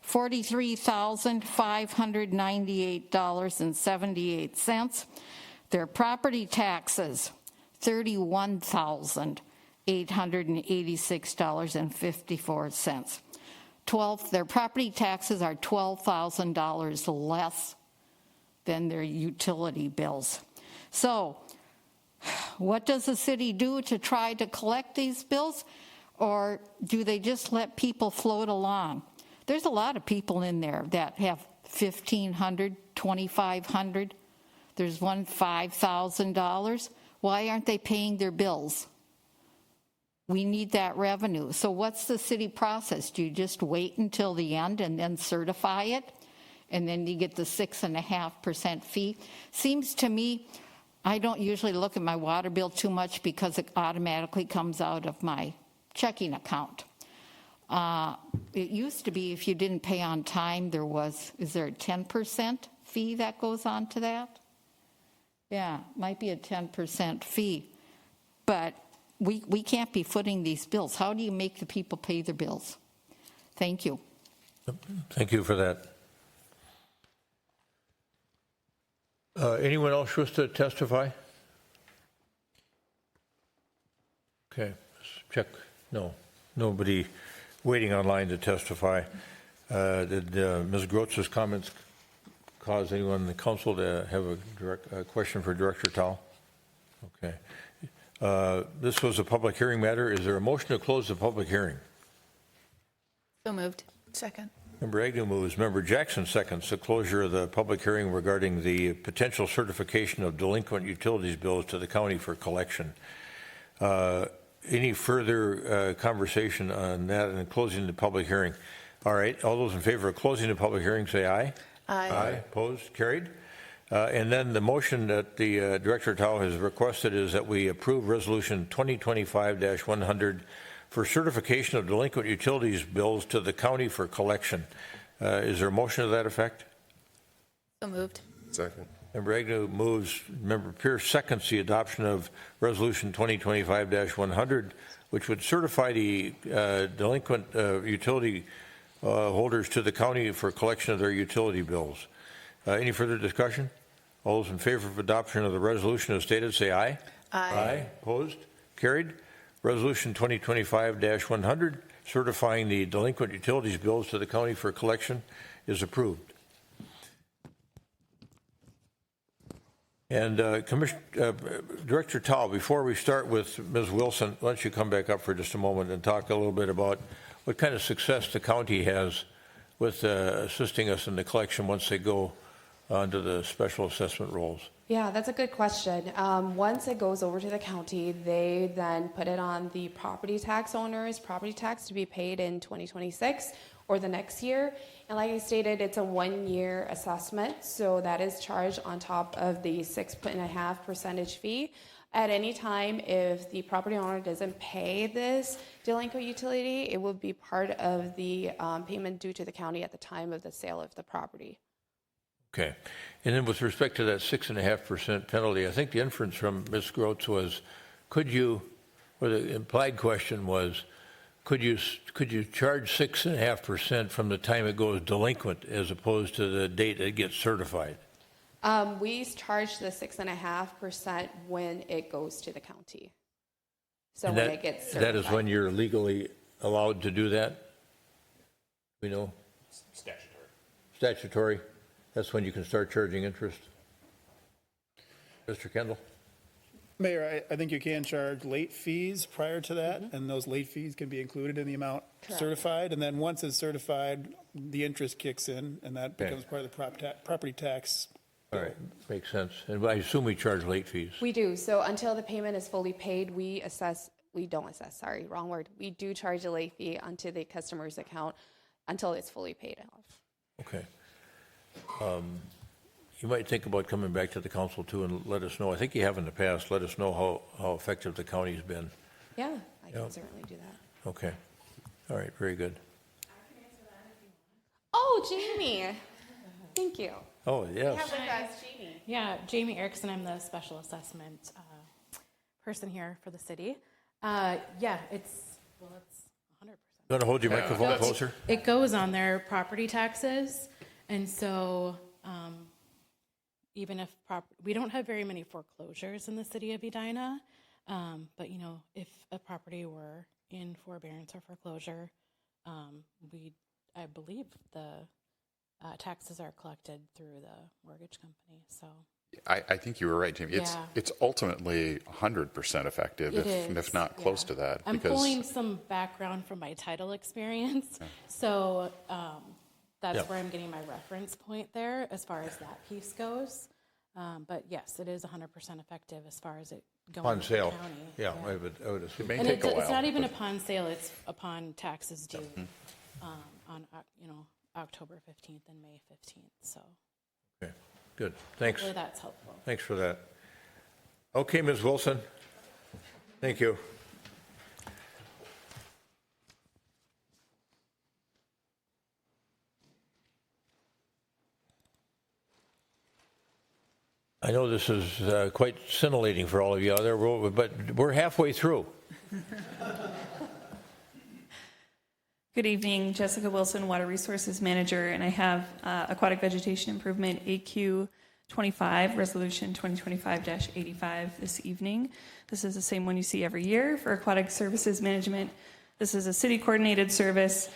$43,598.78. Their property taxes, $31,886.54. Their property taxes are $12,000 less than their utility bills. So what does the city do to try to collect these bills? Or do they just let people float along? There's a lot of people in there that have $1,500, $2,500. There's one $5,000. Why aren't they paying their bills? We need that revenue. So what's the city process? Do you just wait until the end and then certify it? And then you get the 6.5% fee? Seems to me, I don't usually look at my water bill too much because it automatically comes out of my checking account. It used to be if you didn't pay on time, is there a 10% fee that goes on to that? Yeah, might be a 10% fee. But we can't be footing these bills. How do you make the people pay their bills? Thank you. Thank you for that. Anyone else wish to testify? Okay, let's check. No, nobody waiting online to testify. Did Ms. Grotz's comments cause anyone in the council to have a question for Director Tao? Okay. This was a public hearing matter. Is there a motion to close the public hearing? So moved. Second. Member Agnew moves. Member Jackson seconds the closure of the public hearing regarding the potential certification of delinquent utilities bills to the county for collection. Any further conversation on that and closing the public hearing? All right. All those in favor of closing the public hearing say aye. Aye. Aye. Opposed? Carried. And then the motion that the Director Tao has requested is that we approve Resolution 2025-100 for certification of delinquent utilities bills to the county for collection. Is there a motion to that effect? So moved. Second. Member Agnew moves. Member Pierce seconds the adoption of Resolution 2025-100, which would certify the delinquent utility holders to the county for collection of their utility bills. Any further discussion? All those in favor of adoption of the resolution as stated, say aye. Aye. Opposed? Carried. Resolution 2025-100, certifying the delinquent utilities bills to the county for collection, is approved. And Director Tao, before we start with Ms. Wilson, why don't you come back up for just a moment and talk a little bit about what kind of success the county has with assisting us in the collection once they go onto the special assessment rolls? Yeah, that's a good question. Once it goes over to the county, they then put it on the property tax owner's property tax to be paid in 2026 or the next year. And like I stated, it's a 1-year assessment, so that is charged on top of the 6.5% fee. At any time, if the property owner doesn't pay this delinquent utility, it will be part of the payment due to the county at the time of the sale of the property. Okay. And then with respect to that 6.5% penalty, I think the inference from Ms. Groats was, could you, or the implied question was, could you charge 6.5% from the time it goes delinquent as opposed to the date it gets certified? We charge the 6.5% when it goes to the county. So when it gets certified. That is when you're legally allowed to do that? We know? Statutory. Statutory. That's when you can start charging interest. Mr. Kendall? Mayor, I think you can charge late fees prior to that, and those late fees can be included in the amount certified. And then once it's certified, the interest kicks in, and that becomes part of the property tax. All right, makes sense. And I assume we charge late fees. We do. So until the payment is fully paid, we don't assess, sorry, wrong word. We do charge a late fee onto the customer's account until it's fully paid off. Okay. You might think about coming back to the council too and let us know. I think you have in the past. Let us know how effective the county's been. Yeah, I can certainly do that. Okay. All right, very good. Oh, Jamie. Thank you. Oh, yes. We have with us Jamie. Yeah, Jamie Erickson. I'm the special assessment person here for the city. Yeah, it's 100%. Want to hold your microphone closer? It goes on their property taxes, and so even if we don't have very many foreclosures in the city of Edina, but you know, if a property were in forbearance or foreclosure, I believe the taxes are collected through the mortgage company. So I think you were right, Jamie. It's ultimately 100% effective, if not close to that. I'm pulling some background from my title experience, so that's where I'm getting my reference point there as far as that piece goes. But yes, it is 100% effective as far as it going upon sale. To the county. Yeah, I would assume. It may take a while. It's not even upon sale; it's upon taxes due on October 15th and May 15th. So. Okay, good. Thanks. Hopefully that's helpful. Thanks for that. Okay, Ms. Wilson. Thank you. I know this is quite scintillating for all of you out there, but we're halfway through. Good evening, Jessica Wilson, Water Resources Manager, and I have Aquatic Vegetation Improvement AQ 25, Resolution 2025-85 this evening. This is the same one you see every year for Aquatic Services Management. This is a city-coordinated service,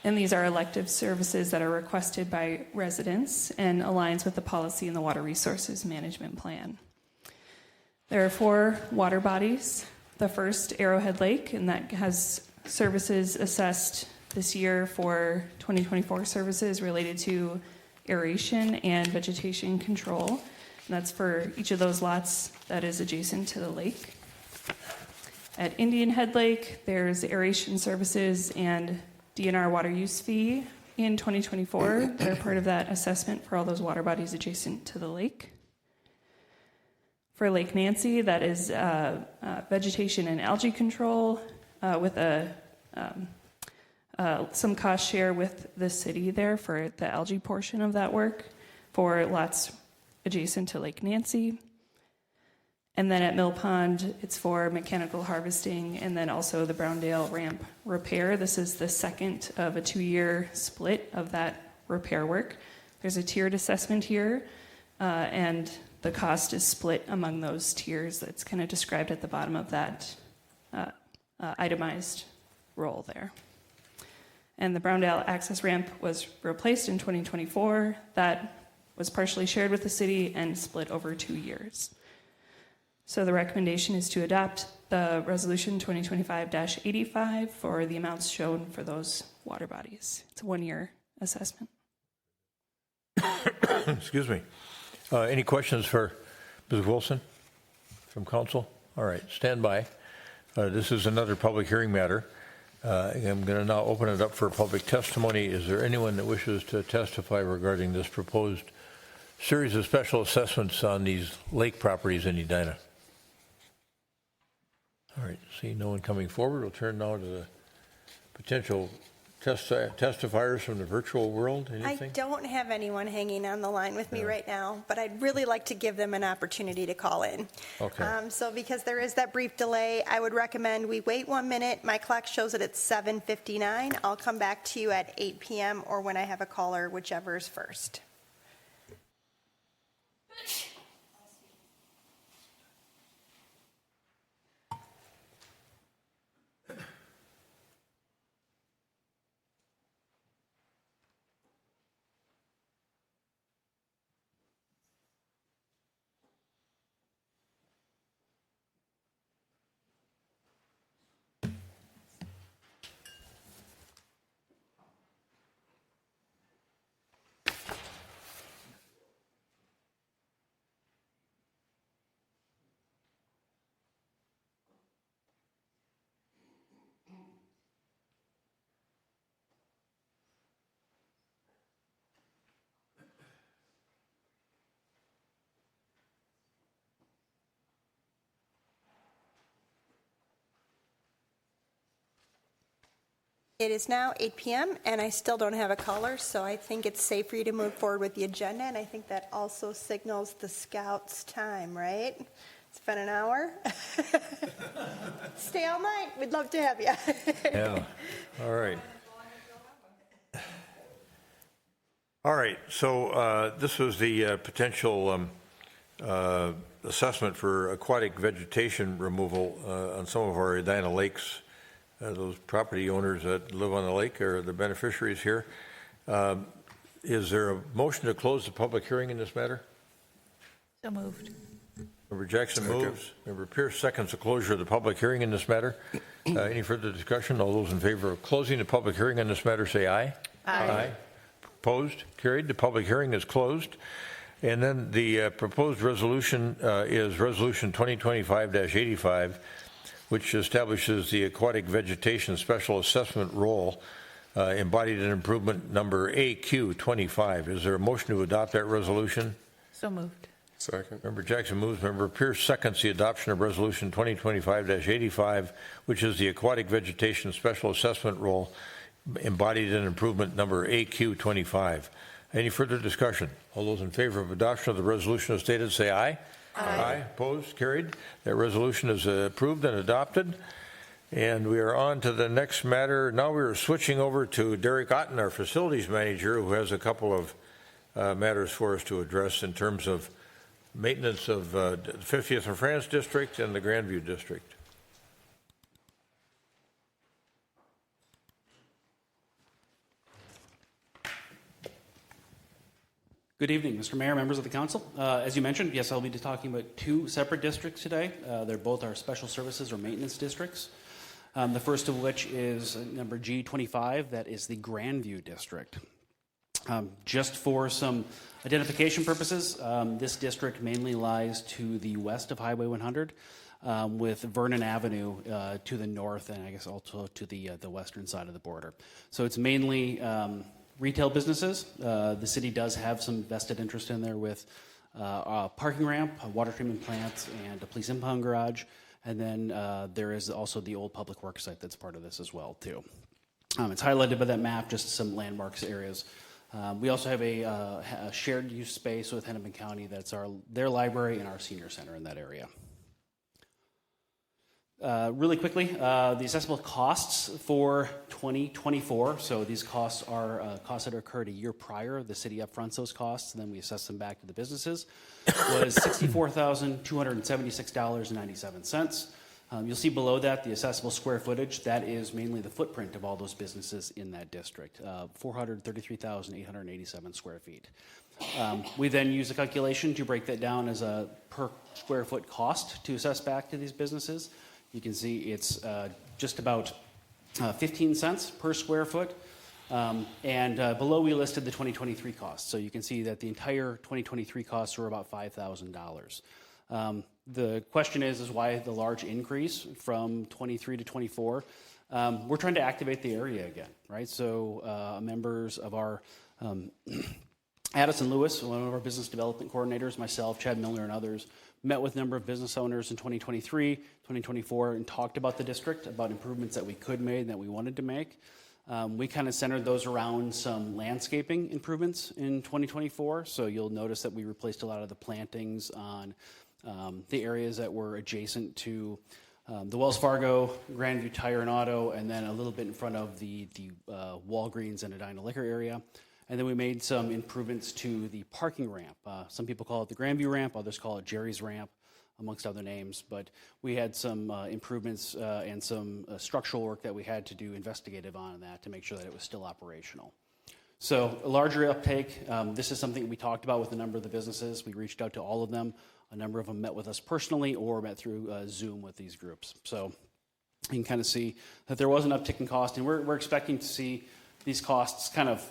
and these are elective services that are requested by residents and aligns with the policy in the Water Resources Management Plan. There are 4 water bodies. The first, Arrowhead Lake, and that has services assessed this year for 2024 services related to aeration and vegetation control. And that's for each of those lots that is adjacent to the lake. At Indian Head Lake, there's aeration services and DNR water use fee in 2024. They're part of that assessment for all those water bodies adjacent to the lake. For Lake Nancy, that is vegetation and algae control with some cost share with the city there for the algae portion of that work for lots adjacent to Lake Nancy. And then at Mill Pond, it's for mechanical harvesting and then also the Browndale ramp repair. This is the second of a 2-year split of that repair work. There's a tiered assessment here, and the cost is split among those tiers. That's kind of described at the bottom of that itemized roll there. And the Browndale access ramp was replaced in 2024. That was partially shared with the city and split over 2 years. So the recommendation is to adopt the resolution 2025-85 for the amounts shown for those water bodies. It's a 1-year assessment. Excuse me. Any questions for Ms. Wilson from council? All right, stand by. This is another public hearing matter. I'm going to now open it up for public testimony. Is there anyone that wishes to testify regarding this proposed series of special assessments on these lake properties in Edina? All right, see no one coming forward. We'll turn now to the potential testifiers from the virtual world. Anything? I don't have anyone hanging on the line with me right now, but I'd really like to give them an opportunity to call in. Okay. So because there is that brief delay, I would recommend we wait 1 minute. My clock shows it at 7:59. I'll come back to you at 8 p.m. or when I have a caller, whichever is first. It is now 8 p.m. and I still don't have a caller, so I think it's safe for you to move forward with the agenda, and I think that also signals the scouts' time, right? It's been an hour. Stay all night. We'd love to have you. Yeah. All right. All right. So this was the potential assessment for aquatic vegetation removal on some of our Edina lakes. Those property owners that live on the lake are the beneficiaries here. Is there a motion to close the public hearing in this matter? So moved. Member Jackson moves. Member Pierce seconds the closure of the public hearing in this matter. Any further discussion? All those in favor of closing the public hearing on this matter say aye. Aye. Opposed? Carried. The public hearing is closed. And then the proposed resolution is Resolution 2025-85, which establishes the aquatic vegetation special assessment role embodied in improvement number AQ25. Is there a motion to adopt that resolution? So moved. Second. Member Jackson moves. Member Pierce seconds the adoption of Resolution 2025-85, which is the aquatic vegetation special assessment role embodied in improvement number AQ25. Any further discussion? All those in favor of adoption of the resolution as stated say aye. Aye. Opposed? Carried. That resolution is approved and adopted. And we are on to the next matter. Now we are switching over to Derek Otten, our facilities manager, who has a couple of matters for us to address in terms of maintenance of the 50th and France District and the Grandview District. Good evening, Mr. Mayor, members of the council. As you mentioned, yes, I'll be talking about two separate districts today. They're both our special services or maintenance districts. The first of which is number G25, that is the Grandview District. Just for some identification purposes, this district mainly lies to the west of Highway 100, with Vernon Avenue to the north, and I guess also to the western side of the border. So it's mainly retail businesses. The city does have some vested interest in there with a parking ramp, a water treatment plant, and a police impound garage. And then there is also the old public works site that's part of this as well, too. It's highlighted by that map, just some landmarks areas. We also have a shared use space with Hennepin County. That's their library and our senior center in that area. Really quickly, the assessable costs for 2024. So these costs are costs that occurred a year prior. The city upfronts those costs, and then we assess them back to the businesses. Was $64,276.97. You'll see below that the assessable square footage. That is mainly the footprint of all those businesses in that district, 433,887 square feet. We then use a calculation to break that down as a per square foot cost to assess back to these businesses. You can see it's just about 15 cents per square foot. And below we listed the 2023 costs. So you can see that the entire 2023 costs were about $5,000. The question is why the large increase from 23 to 24? We're trying to activate the area again, right? So members of our Addison Lewis, one of our business development coordinators, myself, Chad Miller, and others, met with a number of business owners in 2023, 2024, and talked about the district, about improvements that we could make and that we wanted to make. We kind of centered those around some landscaping improvements in 2024. So you'll notice that we replaced a lot of the plantings on the areas that were adjacent to the Wells Fargo, Grandview Tire and Auto, and then a little bit in front of the Walgreens and Edina Liquor area. And then we made some improvements to the parking ramp. Some people call it the Grandview ramp, others call it Jerry's ramp, amongst other names. But we had some improvements and some structural work that we had to do investigative on that to make sure that it was still operational. So a larger uptake. This is something we talked about with a number of the businesses. We reached out to all of them. A number of them met with us personally or met through Zoom with these groups. So you can kind of see that there was an uptick in cost, and we're expecting to see these costs kind of,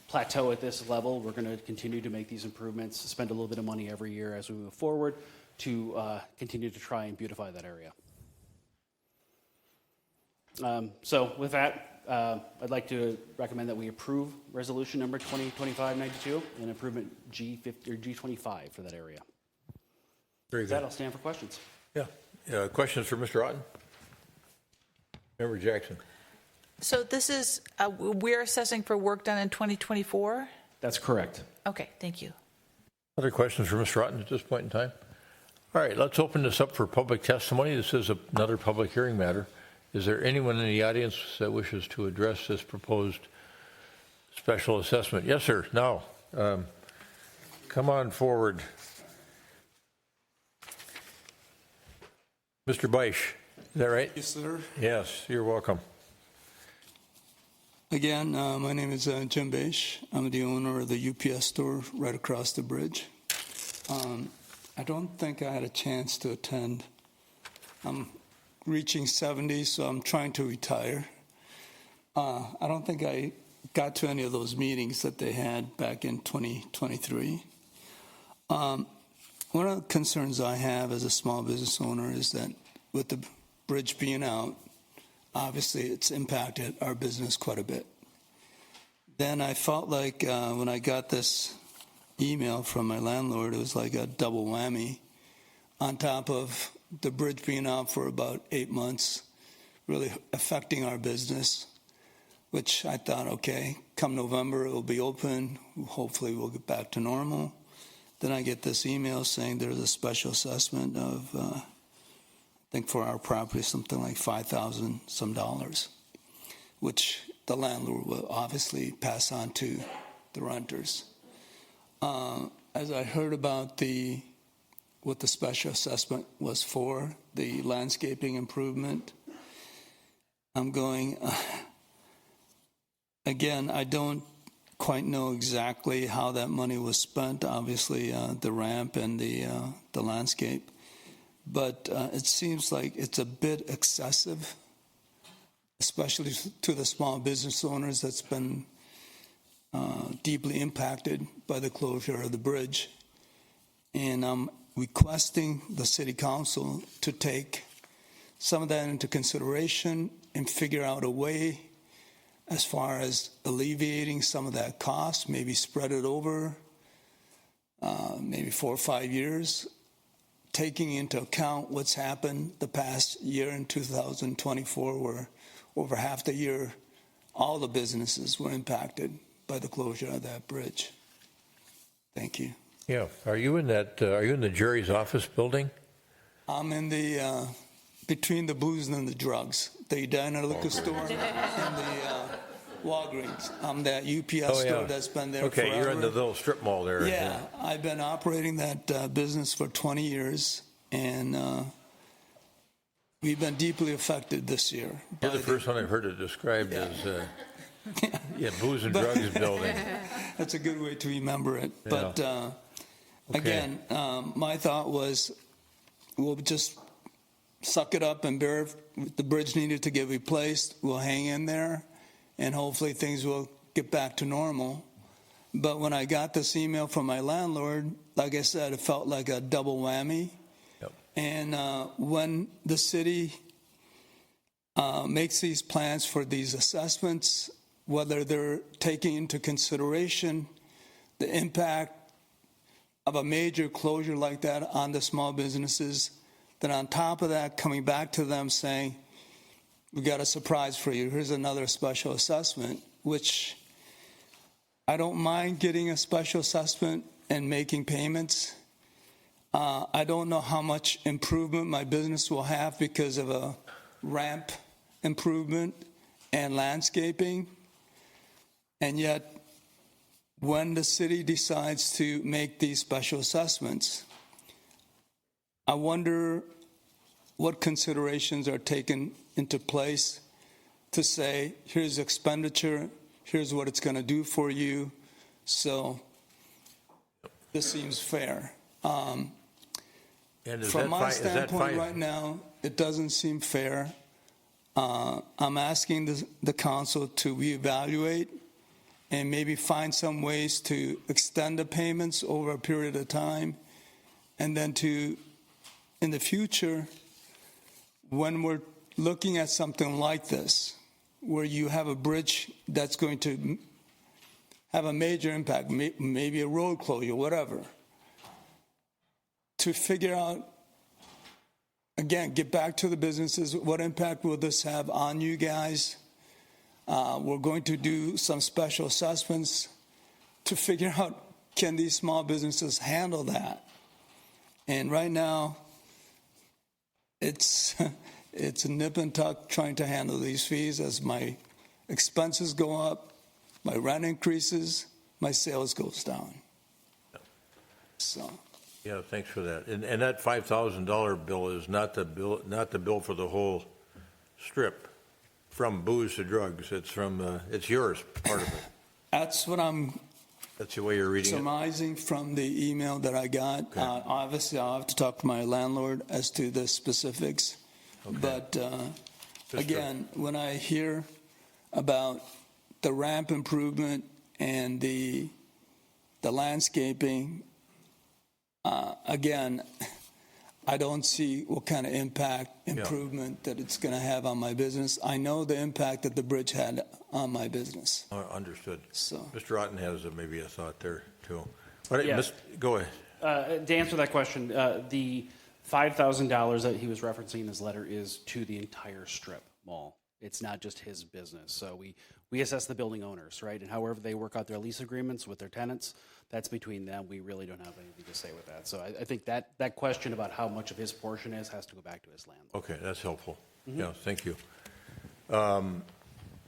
plateau at this level. We're going to continue to make these improvements, spend a little bit of money every year as we move forward to continue to try and beautify that area. So with that, I'd like to recommend that we approve resolution number 2025-92 and improvement G50 or G25 for that area. Very With good. that, I'll stand for questions. Yeah. Questions for Mr. Otten? Member Jackson. So this is, we're assessing for work done in 2024? That's correct. Okay, thank you. Other questions for Mr. Otten at this point in time? All right, let's open this up for public testimony. This is another public hearing matter. Is there anyone in the audience that wishes to address this proposed special assessment? Yes, sir. Now, come on forward. Mr. Beisch, is that right? Yes, sir. Yes, you're welcome. Again, my name is Jim Beisch. I'm the owner of the UPS store right across the bridge. I don't think I had a chance to attend. I'm reaching 70, so I'm trying to retire. I don't think I got to any of those meetings that they had back in 2023. One of the concerns I have as a small business owner is that with the bridge being out, obviously it's impacted our business quite a bit. Then I felt like when I got this email from my landlord, it was like a double whammy on top of the bridge being out for about 8 months, really affecting our business, which I thought, okay, come November, it will be open. Hopefully we'll get back to normal. Then I get this email saying there's a special assessment of, I think for our property, something like $5,000 some, which the landlord will obviously pass on to the renters. As I heard about what the special assessment was for, the landscaping improvement, I'm going, again, I don't quite know exactly how that money was spent, obviously the ramp and the landscape, but it seems like it's a bit excessive, especially to the small business owners that's been deeply impacted by the closure of the bridge. And I'm requesting the city council to take some of that into consideration and figure out a way as far as alleviating some of that cost, maybe spread it over maybe 4 or 5 years, taking into account what's happened the past year in 2024, where over half the year, all the businesses were impacted by the closure of that bridge. Thank you. Yeah. Are you in the jury's office building? I'm in the, between the booze and the drugs, the Edina liquor store and the Walgreens. I'm that UPS store that's been there forever. Okay, you're in the little strip mall there. Yeah, I've been operating that business for 20 years, and we've been deeply affected this year. You're the first one I've heard it described as booze and drugs building. That's a good way to remember it. Yeah. But again, my thought was we'll just suck it up and bear it. The bridge needed to get replaced. We'll hang in there, and hopefully things will get back to normal. But when I got this email from my landlord, like I said, it felt like a double whammy. Yep. And when the city makes these plans for these assessments, whether they're taking into consideration the impact of a major closure like that on the small businesses, then on top of that, coming back to them saying, we got a surprise for you. Here's another special assessment, which I don't mind getting a special assessment and making payments. I don't know how much improvement my business will have because of a ramp improvement and landscaping. And yet, when the city decides to make these special assessments, I wonder what considerations are taken into place to say, here's expenditure, here's what it's going to do for you. So this seems fair. And from my standpoint right now, it doesn't seem fair. I'm asking the council to reevaluate and maybe find some ways to extend the payments over a period of time, and then to, in the future, when we're looking at something like this, where you have a bridge that's going to have a major impact, maybe a road closure, whatever, to figure out, again, get back to the businesses, what impact will this have on you guys? We're going to do some special assessments to figure out, can these small businesses handle that? And right now, it's a nip and tuck trying to handle these fees. As my expenses go up, my rent increases, my sales goes down. So. Yeah, thanks for that. And that $5,000 bill is not the bill for the whole strip, from booze to drugs. It's it's yours, part of it. That's what I'm. That's the way you're reading surmising from the email that I got. Okay. Obviously, I'll have to talk to my landlord as to the specifics. Okay. But again, when I hear about the ramp improvement and the landscaping, again, I don't see what kind of improvement that it's going to have on my business. I know the impact that the bridge had on my business. Understood. So, Mr. Otten has maybe a thought there, too. Right, Yeah. Go ahead. To answer that question, the $5,000 that he was referencing in his letter is to the entire strip mall. It's not just his business. So we assess the building owners, right? And however they work out their lease agreements with their tenants, that's between them. We really don't have anything to say with that. So I think that question about how much of his portion is has to go back to his landlord. Okay, that's helpful. Yeah, thank you.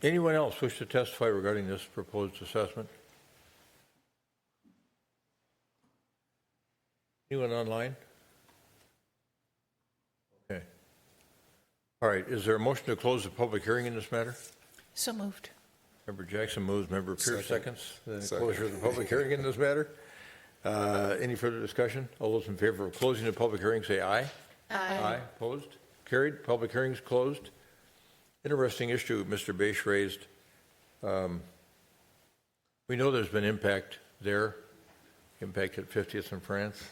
Anyone else wish to testify regarding this proposed assessment? Anyone online? Okay. All right, is there a motion to close the public hearing in this matter? So moved. Member Jackson moves, Member Pierce seconds. The Second. closure of the public hearing in this matter. Any further discussion? All those in favor of closing the public hearing say aye. Aye. Opposed? Carried. Public hearing is closed. Interesting issue Mr. Beisch raised. We know there's been impact there, impact at 50th and France.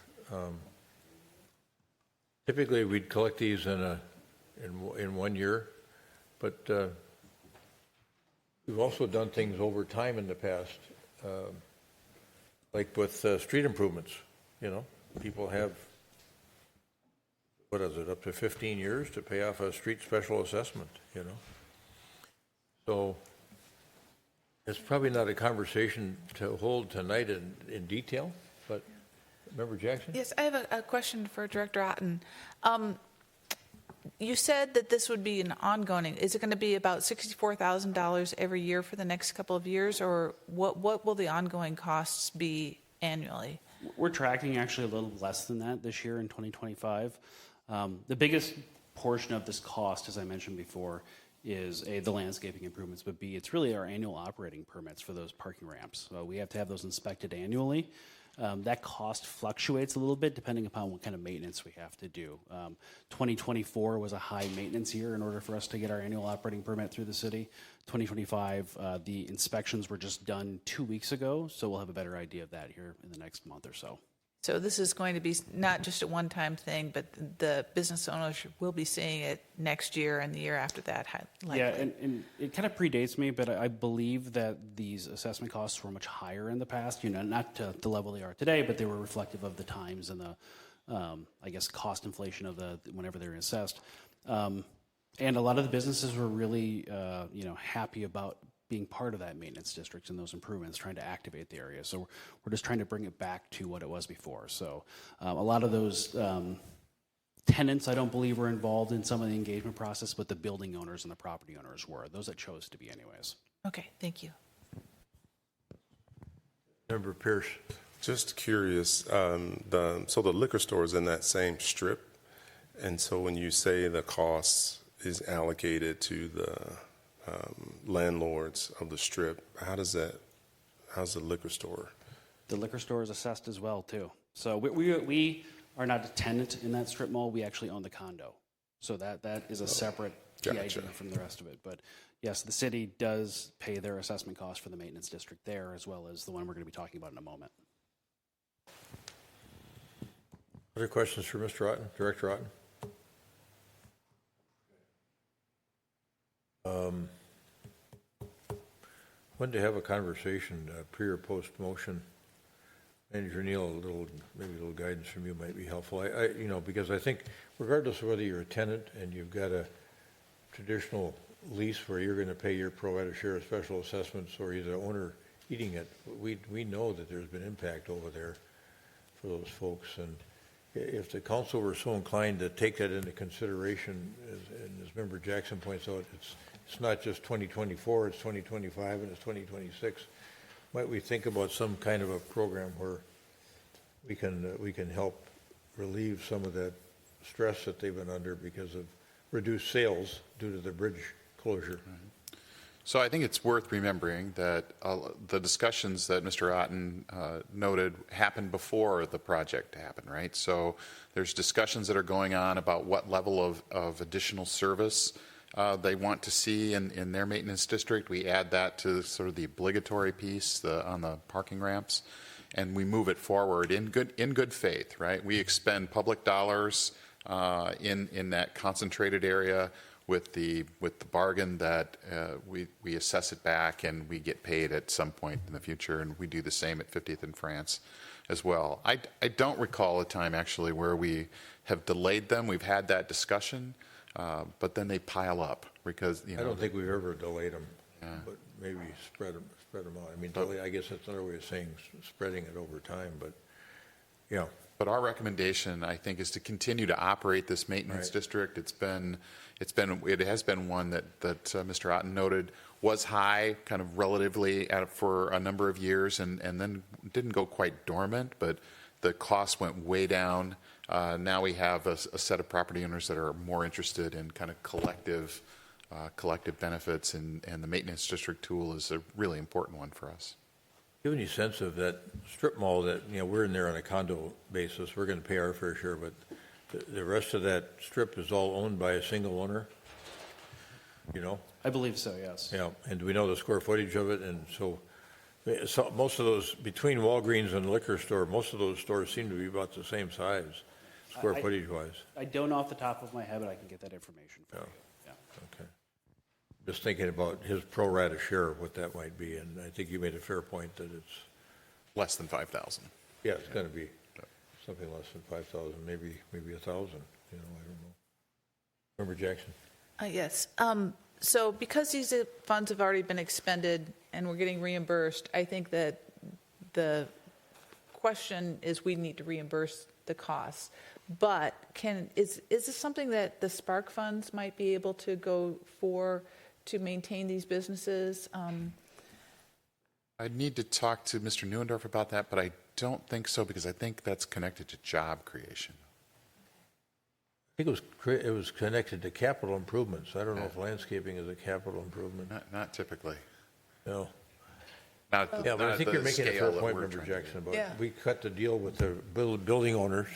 Typically, we'd collect these in 1 year, but We've also done things over time in the past, like with street improvements. You know, people have, what is it, up to 15 years to pay off a street special assessment, you know? So it's probably not a conversation to hold tonight in detail, but Member Jackson? Yes, I have a question for Director Otten. You said that this would be an ongoing. Is it going to be about $64,000 every year for the next couple of years, or what will the ongoing costs be annually? We're tracking actually a little less than that this year in 2025. The biggest portion of this cost, as I mentioned before, is A, the landscaping improvements, but B, it's really our annual operating permits for those parking ramps. So we have to have those inspected annually. That cost fluctuates a little bit depending upon what kind of maintenance we have to do. 2024 was a high maintenance year in order for us to get our annual operating permit through the city. 2025, the inspections were just done 2 weeks ago, so we'll have a better idea of that here in the next month or so. So this is going to be not just a one-time thing, but the business owners will be seeing it next year and the year after that, likely. Yeah, and it kind of predates me, but I believe that these assessment costs were much higher in the past. You know, not to the level they are today, but they were reflective of the times and the, I guess, cost inflation of whenever they were assessed. And a lot of the businesses were really, happy about being part of that maintenance district and those improvements, trying to activate the area. So we're just trying to bring it back to what it was before. So a lot of those tenants, I don't believe, were involved in some of the engagement process, but the building owners and the property owners were. Those that chose to be anyways. Okay, thank you. Member Pierce. Just curious, so the liquor store is in that same strip, and so when you say the cost is allocated to the landlords of the strip, how's the liquor store? The liquor store is assessed as well too. So we are not a tenant in that strip mall. We actually own the condo. So that is a separate idea from the rest of it. But yes, the city does pay their assessment cost for the maintenance district there, as well as the one we're going to be talking about in a moment. Other questions for Mr. Otten, Director Otten? Wanted to have a conversation, pre or post motion. Manager Neal, maybe a little guidance from you might be helpful. Because I think regardless of whether you're a tenant and you've got a traditional lease where you're going to pay your pro rata share of special assessments, or you're the owner eating it, we know that there's been impact over there for those folks. And if the council were so inclined to take that into consideration, as Member Jackson points out, it's not just 2024, it's 2025 and it's 2026. Might we think about some kind of a program where we can help relieve some of that stress that they've been under because of reduced sales due to the bridge closure? So I think it's worth remembering that the discussions that Mr. Otten noted happened before the project happened, right? So there's discussions that are going on about what level of additional service they want to see in their maintenance district. We add that to sort of the obligatory piece on the parking ramps, and we move it forward in good faith, right? We expend public dollars in that concentrated area with the bargain that we assess it back and we get paid at some point in the future, and we do the same at 50th and France as well. I don't recall a time actually where we have delayed them. We've had that discussion. But then they pile up because I don't think we've ever delayed them, but maybe spread them out. I mean, delay, I guess that's another way of saying spreading it over time. But yeah. But our recommendation, I think, is to continue to operate this maintenance district. It has been one that Mr. Otten noted was high, kind of relatively for a number of years, and then didn't go quite dormant, but the cost went way down. Now we have a set of property owners that are more interested in kind of collective benefits, and the maintenance district tool is a really important one for us. Do you have any sense of that strip mall that, we're in there on a condo basis, we're going to pay our fair share, but the rest of that strip is all owned by a single owner? I believe so, yes. Yeah, and do we know the square footage of it? And so most of those, between Walgreens and the liquor store, most of those stores seem to be about the same size, square footage wise. I don't know off the top of my head, but I can get that information for you. Yeah. Okay. just thinking about his pro rata share of what that might be, and I think you made a fair point that it's less than 5,000. Yeah, it's going to be something less than 5,000, maybe 1,000. I don't know. Member Jackson. Yes. So because these funds have already been expended and we're getting reimbursed, I think that the question is we need to reimburse the costs. But is this something that the Spark funds might be able to go for to maintain these businesses? I'd need to talk to Mr. Neuendorf about that, but I don't think so because I think that's connected to job creation. I think it was connected to capital improvements. I don't know if landscaping is a capital improvement. Not typically. No. Not, yeah, but I think you're making a fair point, Member Member Jackson, about we cut the deal with the building owners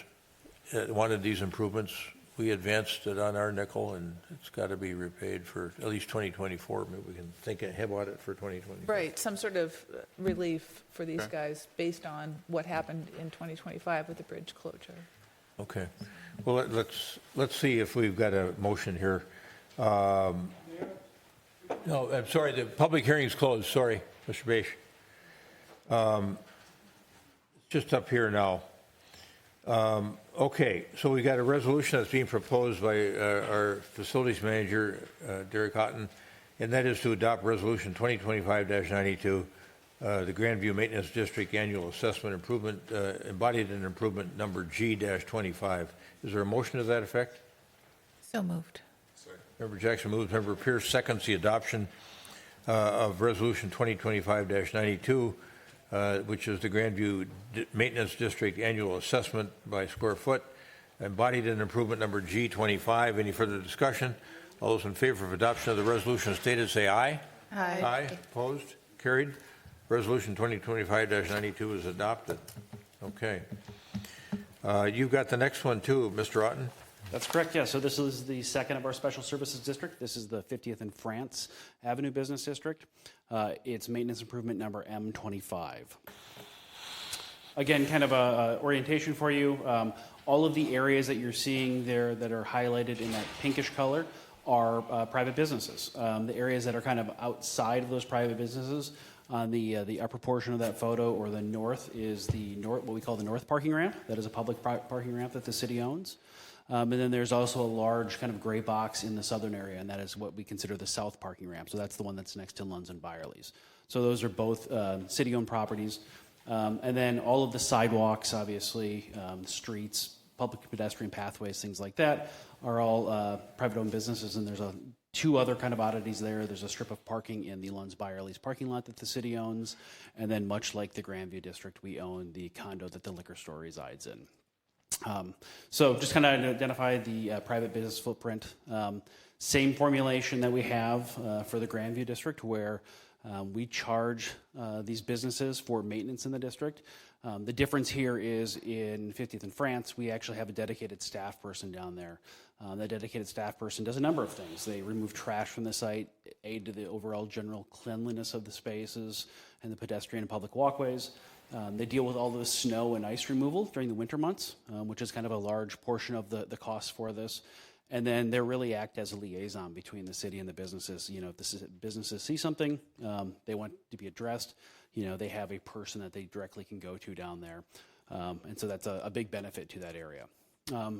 that wanted these improvements. We advanced it on our nickel, and it's got to be repaid for at least 2024. Maybe we can think ahead about it for 2025. Right, some sort of relief for these guys based on what happened in 2025 with the bridge closure. Okay. Well, let's see if we've got a motion here. No, I'm sorry. The public hearing is closed. Sorry, Mr. Beisch. Just up here now. Okay, so we got a resolution that's being proposed by our facilities manager, Derek Houghton, and that is to adopt resolution 2025-92, the Grandview Maintenance District Annual Assessment Improvement, embodied in improvement number G-25. Is there a motion to that effect? So moved. Member Jackson moves. Member Pierce seconds the adoption of resolution 2025-92. Which is the Grandview Maintenance District Annual Assessment by square foot, embodied in improvement number G25. Any further discussion? All those in favor of adoption of the resolution as stated say aye. Aye. Aye. Opposed? Carried. Resolution 2025-92 is adopted. Okay. You've got the next one too, Mr. Otten. That's correct, yeah. So this is the second of our special services district. This is the 50th and France Avenue Business District. It's maintenance improvement number M25. Again, kind of a orientation for you. All of the areas that you're seeing there that are highlighted in that pinkish color are private businesses. The areas that are kind of outside of those private businesses on the upper portion of that photo or the north is what we call the north parking ramp. That is a public parking ramp that the city owns. And then there's also a large kind of gray box in the southern area, and that is what we consider the south parking ramp. So that's the one that's next to Lunds and Byerly's. So those are both city-owned properties. And then all of the sidewalks, obviously, streets, public pedestrian pathways, things like that, are all private-owned businesses. And there's two other kind of oddities there. There's a strip of parking in the Lunds Byerly's parking lot that the city owns. And then much like the Grandview District, we own the condo that the liquor store resides in. So just kind of identify the private business footprint. Same formulation that we have for the Grandview District, where we charge these businesses for maintenance in the district. The difference here is in 50th and France, we actually have a dedicated staff person down there. That dedicated staff person does a number of things. They remove trash from the site, aid to the overall general cleanliness of the spaces and the pedestrian and public walkways. They deal with all the snow and ice removal during the winter months, which is kind of a large portion of the cost for this. And then they really act as a liaison between the city and the businesses. You know, if the businesses see something they want to be addressed, they have a person that they directly can go to down there. And so that's a big benefit to that area.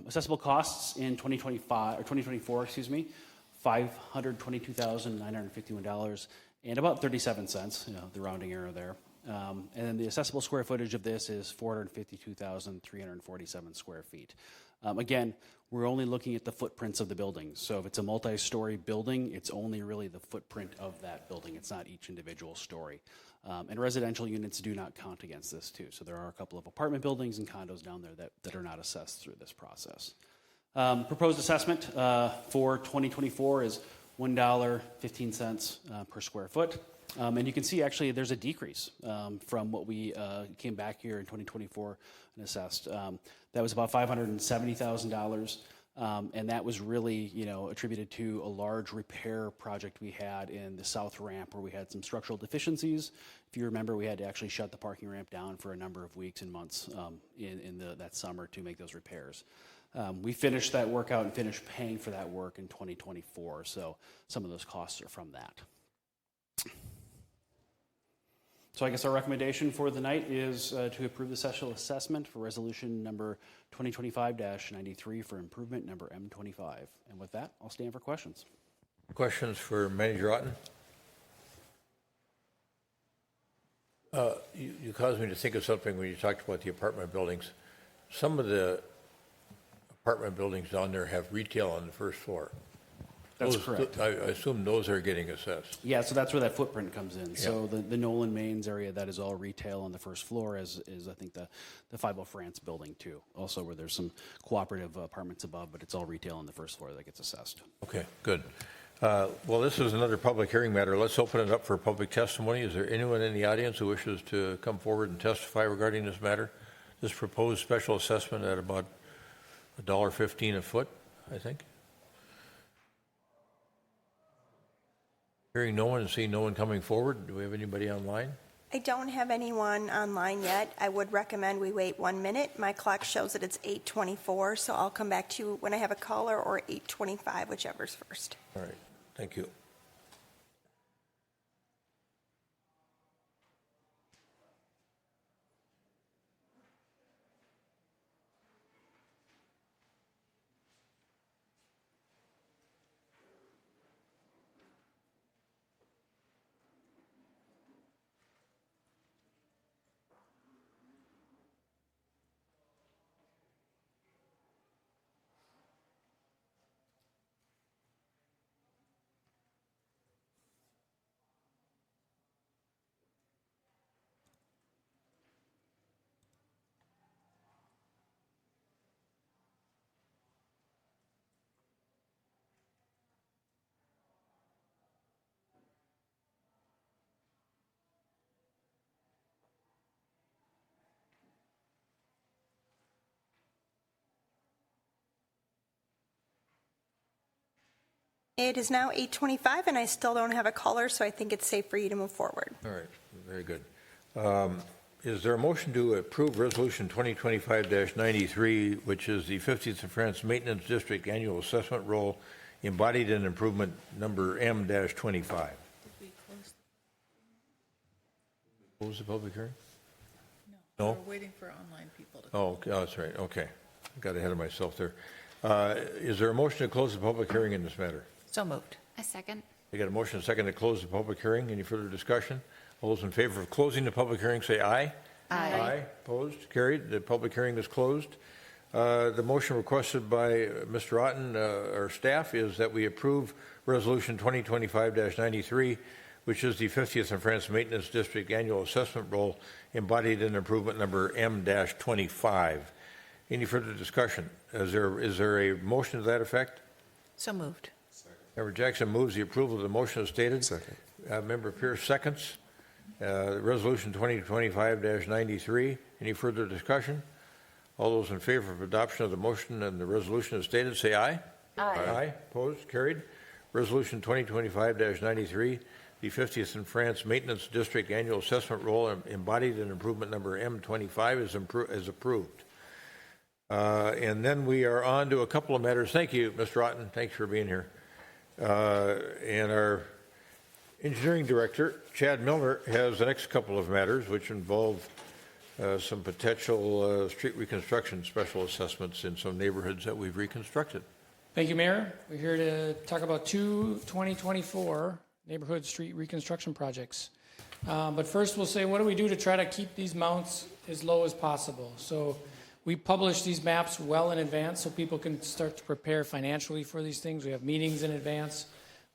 Accessible costs in 2024, $522,951 and about 37 cents, the rounding error there. And then the accessible square footage of this is 452,347 square feet. Again, we're only looking at the footprints of the buildings. So if it's a multi-story building, it's only really the footprint of that building. It's not each individual story. And residential units do not count against this too. So there are a couple of apartment buildings and condos down there that are not assessed through this process. Proposed assessment for 2024 is $1.15 per square foot. And you can see actually there's a decrease from what we came back here in 2024 and assessed. That was about $570,000. And that was really, attributed to a large repair project we had in the south ramp where we had some structural deficiencies. If you remember, we had to actually shut the parking ramp down for a number of weeks and months that summer to make those repairs. We finished that work out and finished paying for that work in 2024, so some of those costs are from that. So I guess our recommendation for the night is to approve the special assessment for resolution number 2025-93 for improvement number M25. And with that, I'll stand for questions. Questions for Manager Otten? You caused me to think of something when you talked about the apartment buildings. Some of the apartment buildings down there have retail on the first floor. That's correct. I assume those are getting assessed. Yeah, so that's where that footprint comes in. So the Nolan Mains area, that is all retail on the first floor, as is I think the 50 France building too. Also where there's some cooperative apartments above, but it's all retail on the first floor that gets assessed. Okay, good. Well, this is another public hearing matter. Let's open it up for public testimony. Is there anyone in the audience who wishes to come forward and testify regarding this matter? This proposed special assessment at about $1.15 a foot, I think. Hearing no one and seeing no one coming forward, do we have anybody online? I don't have anyone online yet. I would recommend we wait 1 minute. My clock shows that it's 8:24, so I'll come back to you when I have a caller, or 8:25, whichever's first. All right, thank you. It is now 8:25, and I still don't have a caller, so I think it's safe for you to move forward. All right, very good. Is there a motion to approve Resolution 2025-93, which is the 50th of France Maintenance District Annual Assessment Roll, embodied in improvement number M-25? Close the public hearing? No? We're waiting for online people to. Oh, that's right, okay. Got ahead of myself there. Is there a motion to close the public hearing in this matter? So moved. A second. I got a motion and a second to close the public hearing. Any further discussion? All those in favor of closing the public hearing say aye. Aye. Aye. Opposed? Carried. The public hearing is closed. The motion requested by Mr. Otten, our staff, is that we approve Resolution 2025-93, which is the 50th in France Maintenance District Annual Assessment Roll, embodied in improvement number M-25. Any further discussion? Is there a motion to that effect? So moved. Member Jackson moves the approval of the motion as stated. Second. Member Pierce seconds. Resolution 2025-93. Any further discussion? All those in favor of adoption of the motion and the resolution as stated, say aye. Aye. Aye. Opposed? Carried. Resolution 2025-93, the 50th in France Maintenance District Annual Assessment Roll, embodied in improvement number M25, is approved. And then we are on to a couple of matters. Thank you, Mr. Otten. Thanks for being here. And our engineering director, Chad Milner, has the next couple of matters which involve some potential street reconstruction special assessments in some neighborhoods that we've reconstructed. Thank you, Mayor. We're here to talk about two 2024 neighborhood street reconstruction projects. But first we'll say, what do we do to try to keep these mounts as low as possible? So we publish these maps well in advance so people can start to prepare financially for these things. We have meetings in advance.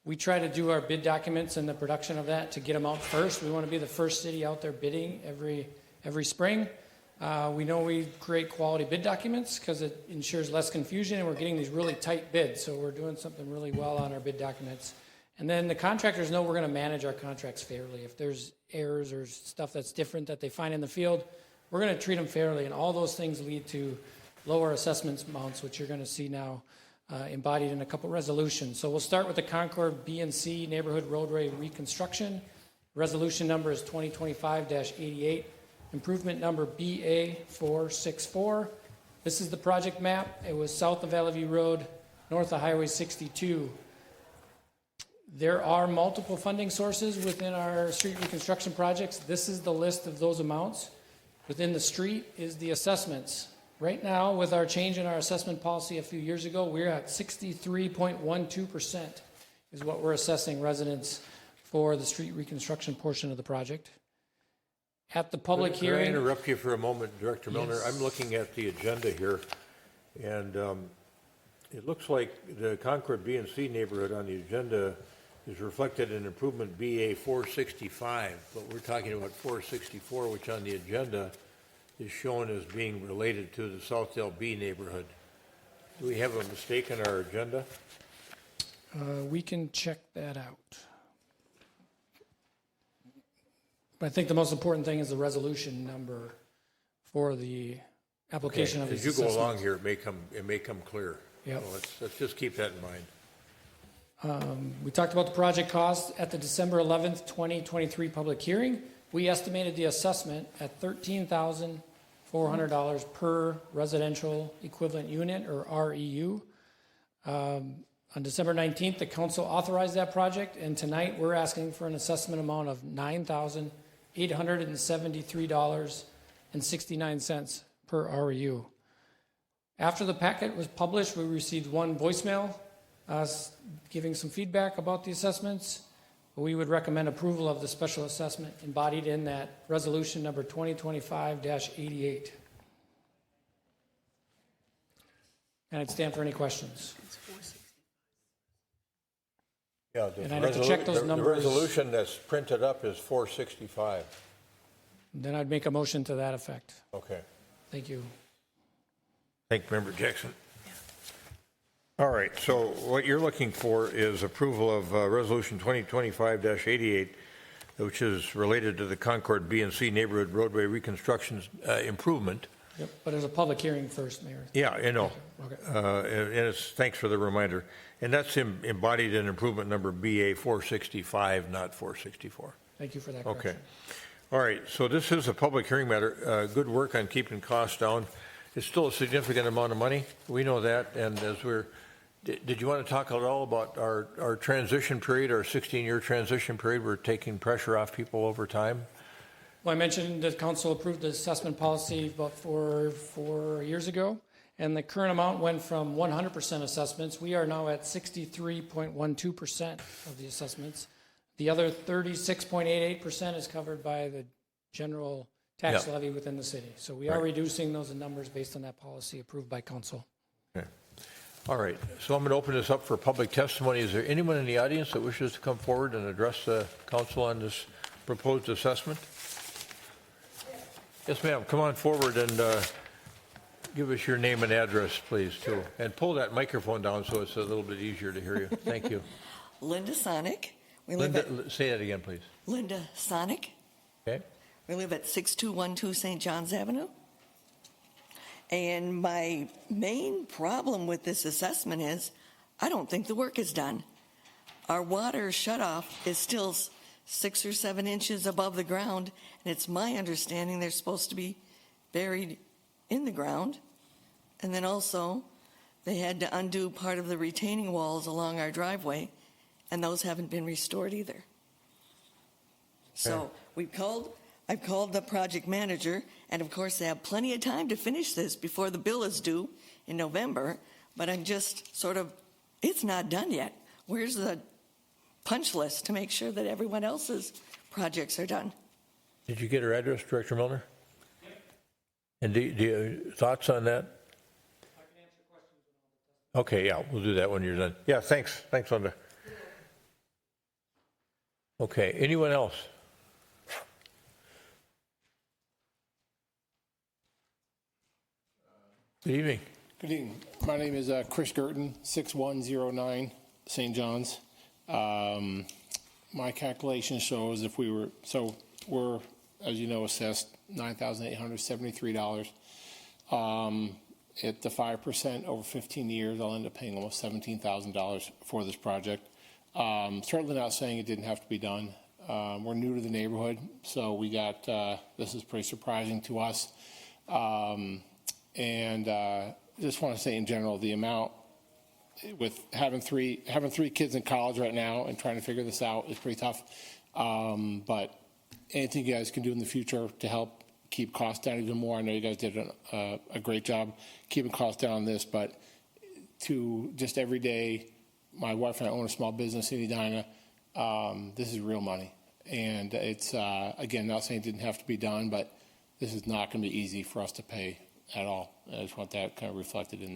We try to do our bid documents and the production of that to get them out first. We want to be the first city out there bidding every spring. We know we create quality bid documents because it ensures less confusion, and we're getting these really tight bids. So we're doing something really well on our bid documents. And then the contractors know we're going to manage our contracts fairly. If there's errors or stuff that's different that they find in the field, we're going to treat them fairly, and all those things lead to lower assessments amounts, which you're going to see now embodied in a couple resolutions. So we'll start with the Concord B&C Neighborhood Roadway Reconstruction. Resolution number is 2025-88. Improvement number BA464. This is the project map. It was south of Valley View Road, north of Highway 62. There are multiple funding sources within our street reconstruction projects. This is the list of those amounts. Within the street is the assessments. Right now, with our change in our assessment policy a few years ago, we're at 63.12% is what we're assessing residents for the street reconstruction portion of the project. At the public hearing... Can I interrupt you for a moment, Director Milner? Yes. I'm looking at the agenda here, and it looks like the Concord B&C neighborhood on the agenda is reflected in improvement BA 465, but we're talking about 464, which on the agenda is shown as being related to the Southdale B neighborhood. Do we have a mistake in our agenda? We can check that out. But I think the most important thing is the resolution number for the application of these As you go assessments. along here, it may come clear. Yep. So let's just keep that in mind. We talked about the project cost at the December 11th, 2023 public hearing. We estimated the assessment at $13,400 per residential equivalent unit, or REU. On December 19th, the council authorized that project, and tonight we're asking for an assessment amount of $9,873.69 per REU. After the packet was published, we received one voicemail giving some feedback about the assessments. We would recommend approval of the special assessment embodied in that resolution number 2025-88. And I'd stand for any questions. Yeah, And I'd have to check those numbers. The resolution that's printed up is 465. Then I'd make a motion to that effect. Okay. Thank you. Thank you, Member Jackson. All right, so what you're looking for is approval of Resolution 2025-88, which is related to the Concord B&C Neighborhood Roadway Reconstruction Improvement. Yep, but there's a public hearing first, Mayor. Yeah, I know. Okay. And it's, thanks for the reminder. And that's embodied in improvement number BA 465, not 464. Thank you for that Okay. correction. All right, so this is a public hearing matter. Good work on keeping costs down. It's still a significant amount of money. We know that. And as we're, did you want to talk at all about our transition period, our 16-year transition period? We're taking pressure off people over time. Well, I mentioned the council approved the assessment policy about four years ago, and the current amount went from 100% assessments. We are now at 63.12% of the assessments. The other 36.88% is covered by the general tax levy within the city. So we are reducing those numbers based on that policy approved by council. Okay. All right, so I'm going to open this up for public testimony. Is there anyone in the audience that wishes to come forward and address the council on this proposed assessment? Yes, ma'am. Come on forward and give us your name and address, please, too. And pull that microphone down so it's a little bit easier to hear you. Thank you. Linda Sonic. Say that again, please. Linda Sonic. Okay. We live at 6212 St. John's Avenue. And my main problem with this assessment is I don't think the work is done. Our water shutoff is still 6 or 7 inches above the ground, and it's my understanding they're supposed to be buried in the ground. And then also, they had to undo part of the retaining walls along our driveway, and those haven't been restored either. So I've called the project manager, and of course they have plenty of time to finish this before the bill is due in November, but I'm just sort of, it's not done yet. Where's the punch list to make sure that everyone else's projects are done? Did you get her address, Director Milner? Yep. And do you thoughts on that? I can answer questions. Okay, yeah, we'll do that when you're done. Yeah, thanks. Thanks, Linda. Okay, anyone else? Good evening. Good evening. My name is Chris Gerton, 6109 St. John's. My calculation shows if we're, as you know, assessed $9,873. At the 5% over 15 years, I'll end up paying almost $17,000 for this project. Certainly not saying it didn't have to be done. We're new to the neighborhood, so we got, this is pretty surprising to us. Just want to say in general, the amount, with having three kids in college right now and trying to figure this out is pretty tough. But anything you guys can do in the future to help keep costs down even more. I know you guys did a great job keeping costs down on this, but to just every day, my wife and I own a small business in Edina. This is real money. And it's, again, not saying it didn't have to be done, but this is not going to be easy for us to pay at all. I just want that kind of reflected in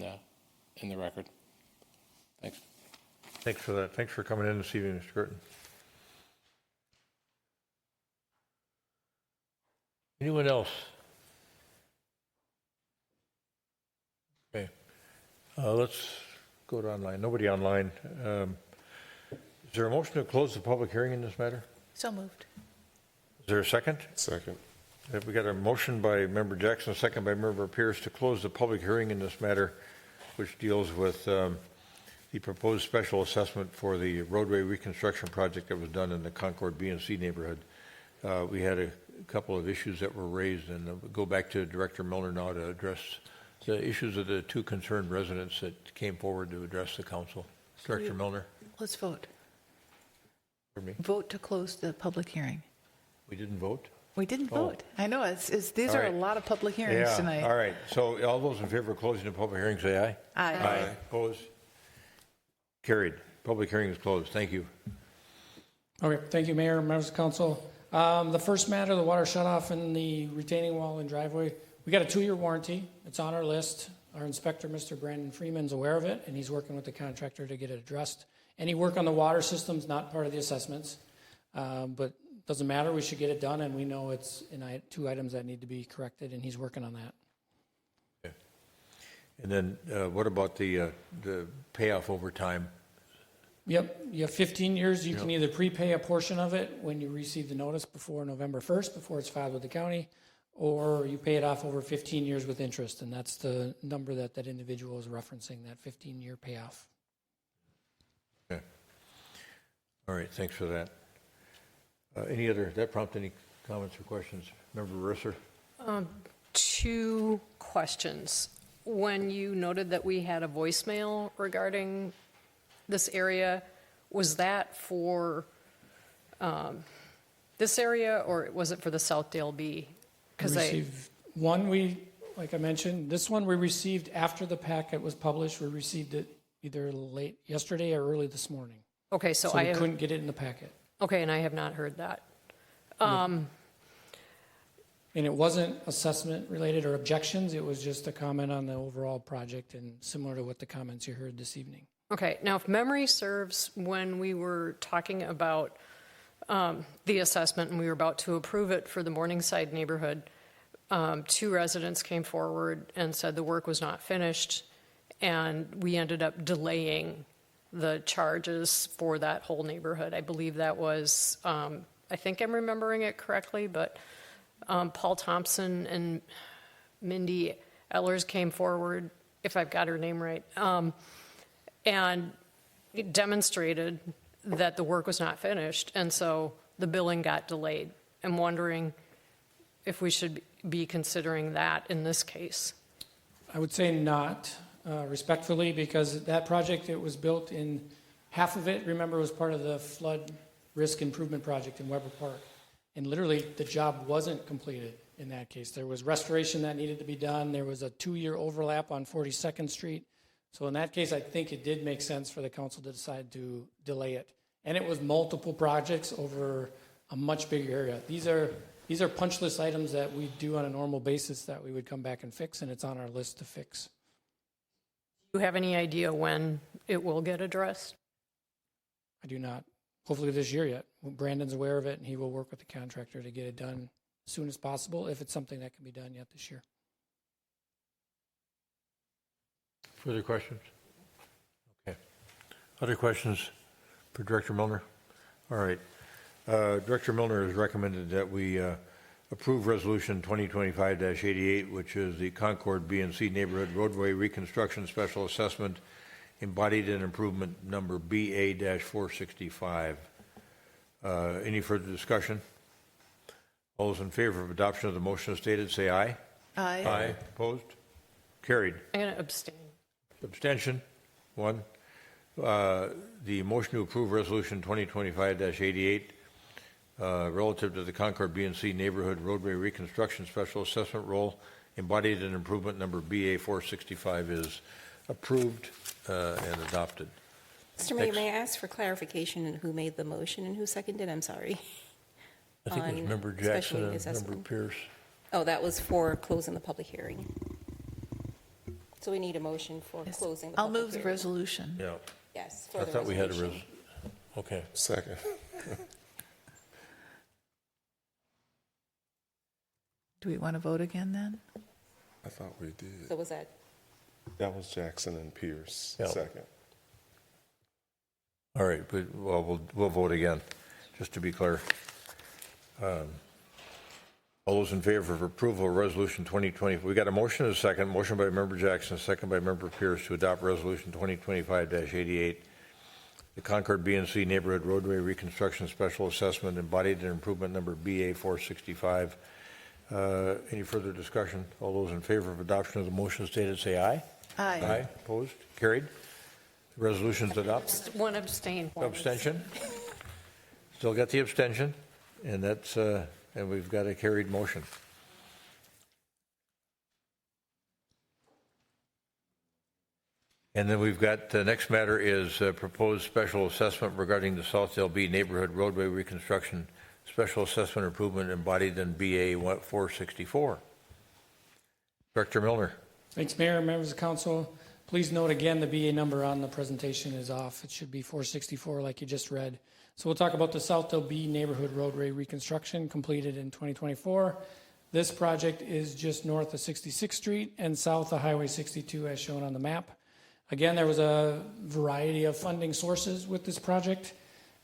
the record. Thanks. Thanks for that. Thanks for coming in this evening, Mr. Curtin. Anyone else? Okay. Let's go to online. Nobody online. Is there a motion to close the public hearing in this matter? So moved. Is there a second? Second. We got a motion by Member Jackson, a second by Member Pierce to close the public hearing in this matter, which deals with the proposed special assessment for the roadway reconstruction project that was done in the Concord B and C neighborhood. We had a couple of issues that were raised, and we'll go back to Director Milner now to address the issues of the two concerned residents that came forward to address the council. Director Milner. Let's vote. Pardon me? Vote to close the public hearing. We didn't vote? We didn't vote. I know, these All are right. a lot of public hearings Yeah. tonight. All right. So all those in favor of closing the public hearing, say aye. Aye. Opposed? Carried. Public hearing is closed. Thank you. Okay, thank you, Mayor, members of council. The first matter, the water shutoff in the retaining wall and driveway, we got a 2-year warranty. It's on our list. Our inspector, Mr. Brandon Freeman's aware of it, and he's working with the contractor to get it addressed. Any work on the water system's not part of the assessments, but doesn't matter. We should get it done, and we know it's in 2 items that need to be corrected, and he's working on that. Okay. And then what about the payoff over time? Yep, you have 15 years. You can either prepay a portion of it when you receive the notice before November 1st, before it's filed with the county, or you pay it off over 15 years with interest, and that's the number that that individual is referencing, that 15-year payoff. Okay. All right, thanks for that. That prompt any comments or questions? Member Risser? 2 questions. When you noted that we had a voicemail regarding this area, was that for this area, or was it for the Southdale B? Because like I mentioned, this one we received after the packet was published. We received it either late yesterday or early this morning. Okay, so we couldn't get it in the packet. Okay, and I have not heard that. And it wasn't assessment related or objections. It was just a comment on the overall project, and similar to what the comments you heard this evening. Okay, now if memory serves, when we were talking about the assessment and we were about to approve it for the Morningside neighborhood, 2 residents came forward and said the work was not finished, and we ended up delaying the charges for that whole neighborhood. I believe that was, I think I'm remembering it correctly, but Paul Thompson and Mindy Ellers came forward, if I've got her name right, and it demonstrated that the work was not finished, and so the billing got delayed. I'm wondering if we should be considering that in this case. I would say not, respectfully, because that project, it was built in, half of it, remember, was part of the flood risk improvement project in Weber Park. And literally, the job wasn't completed in that case. There was restoration that needed to be done. There was a 2-year overlap on 42nd Street. So in that case, I think it did make sense for the council to decide to delay it. And it was multiple projects over a much bigger area. These are punch list items that we do on a normal basis that we would come back and fix, and it's on our list to fix. Do you have any idea when it will get addressed? I do not. Hopefully this year yet. Brandon's aware of it, and he will work with the contractor to get it done as soon as possible, if it's something that can be done yet this year. Further questions? Okay. Other questions for Director Milner? All right. Director Milner has recommended that we approve Resolution 2025-88, which is the Concord B and C Neighborhood Roadway Reconstruction Special Assessment embodied in improvement number BA-465. Any further discussion? All those in favor of adoption of the motion as stated, say aye. Aye. Aye. Opposed? Carried. I'm going to abstain. Abstention? One. The motion to approve Resolution 2025-88 relative to the Concord B and C Neighborhood Roadway Reconstruction Special Assessment Role embodied in improvement number BA-465 is approved and adopted. Mr. Mayor, may I ask for clarification on who made the motion and who seconded? I'm sorry. I think it was Member Jackson and Member Pierce. Oh, that was for closing the public hearing. So we need a motion for closing the I'll public move the hearing. resolution. Yeah. Yes, for I the thought we had a resolution. okay. Second. Do we want to vote again then? I thought we did. So was that? That was Jackson and Pierce. Yeah. Second. All right, but well, we'll vote again, just to be clear. All those in favor of approval of Resolution 2020, we got a motion and a second. Motion by Member Jackson, second by Member Pierce to adopt Resolution 2025-88, the Concord B and C Neighborhood Roadway Reconstruction Special Assessment embodied in improvement number BA-465. Any further discussion? All those in favor of adoption of the motion stated, say aye. Aye. Aye. Opposed? Carried. Resolution's adopted. One abstain. Abstention? Still got the abstention, and that's, and we've got a carried motion. And then we've got, the next matter is proposed special assessment regarding the Southdale B neighborhood roadway reconstruction special assessment improvement embodied in BA 464. Director Milner. Thanks, Mayor, members of council. Please note again, the BA number on the presentation is off. It should be 464 like you just read. So we'll talk about the Southdale B neighborhood roadway reconstruction completed in 2024. This project is just north of 66th Street and south of Highway 62 as shown on the map. Again, there was a variety of funding sources with this project.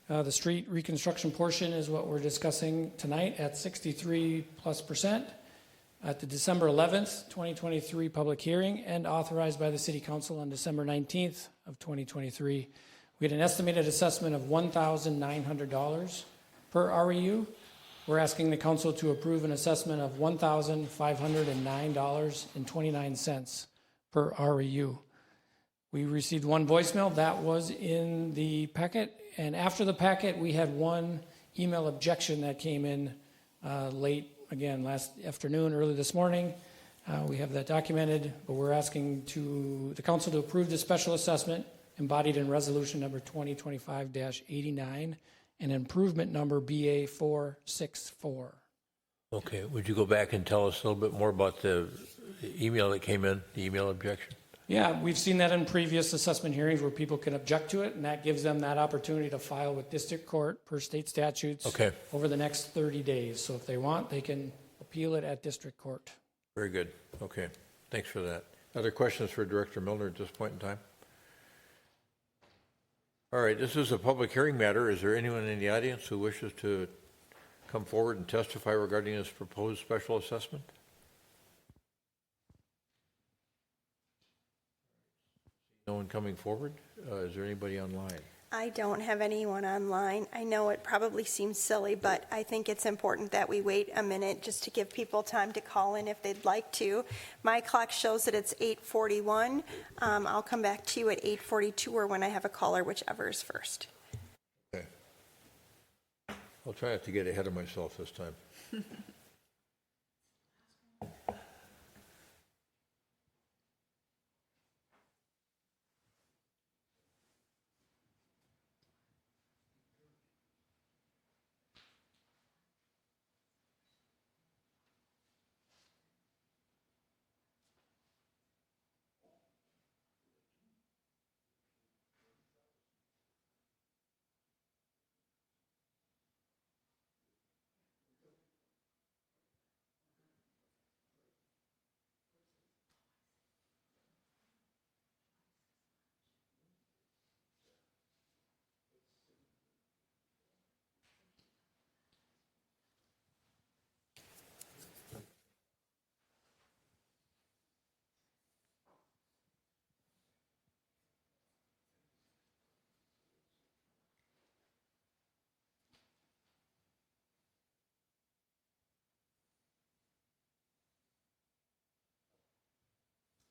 The street reconstruction portion is what we're discussing tonight at 63+%. At the December 11th, 2023 public hearing and authorized by the City Council on December 19th of 2023, we had an estimated assessment of $1,900 per REU. We're asking the council to approve an assessment of $1,509.29 per REU. We received one voicemail that was in the packet, and after the packet, we had one email objection that came in late. Again, last afternoon, early this morning, we have that documented, but we're asking the council to approve the special assessment embodied in resolution number 2025-89 and improvement number BA 464. Okay, would you go back and tell us a little bit more about the email that came in, the email objection? Yeah, we've seen that in previous assessment hearings where people can object to it, and that gives them that opportunity to file with district court per state statutes over the next 30 days. So if they want, they can appeal it at district court. Very good. Okay, thanks for that. Other questions for Director Milner at this point in time? All right, this is a public hearing matter. Is there anyone in the audience who wishes to come forward and testify regarding this proposed special assessment? No one coming forward? Is there anybody online? I don't have anyone online. I know it probably seems silly, but I think it's important that we wait a minute just to give people time to call in if they'd like to. My clock shows that it's 8:41. I'll come back to you at 8:42 or when I have a caller, whichever is first. Okay. I'll try not to get ahead of myself this time.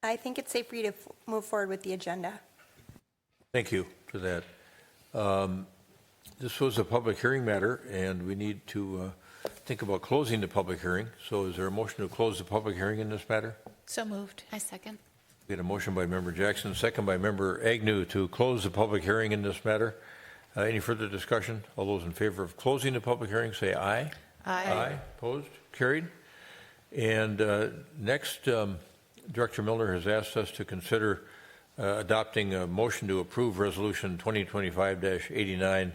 I think it's safe for you to move forward with the agenda. Thank you for that. This was a public hearing matter, and we need to think about closing the public hearing. So is there a motion to close the public hearing in this matter? So moved. I second. We had a motion by Member Jackson, second by Member Agnew to close the public hearing in this matter. Any further discussion? All those in favor of closing the public hearing say aye. Aye. Opposed? Carried. And next, Director Milner has asked us to consider adopting a motion to approve Resolution 2025-89,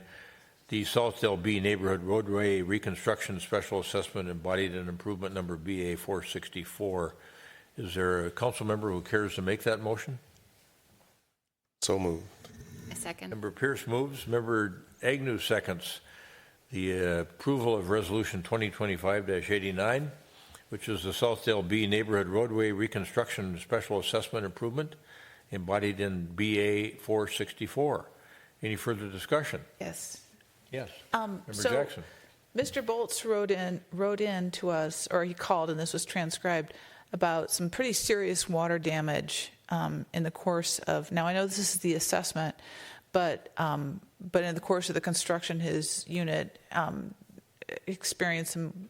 the Southdale B Neighborhood Roadway Reconstruction Special Assessment embodied in improvement number BA 464. Is there a council member who cares to make that motion? So moved. A second. Member Pierce moves. Member Agnew seconds the approval of Resolution 2025-89, which is the Southdale B Neighborhood Roadway Reconstruction Special Assessment Improvement embodied in BA 464. Any further discussion? Yes. Yes. Member So Jackson. Mr. Bolts wrote in to us, or he called, and this was transcribed, about some pretty serious water damage in the course of, now I know this is the assessment, but in the course of the construction, his unit experienced some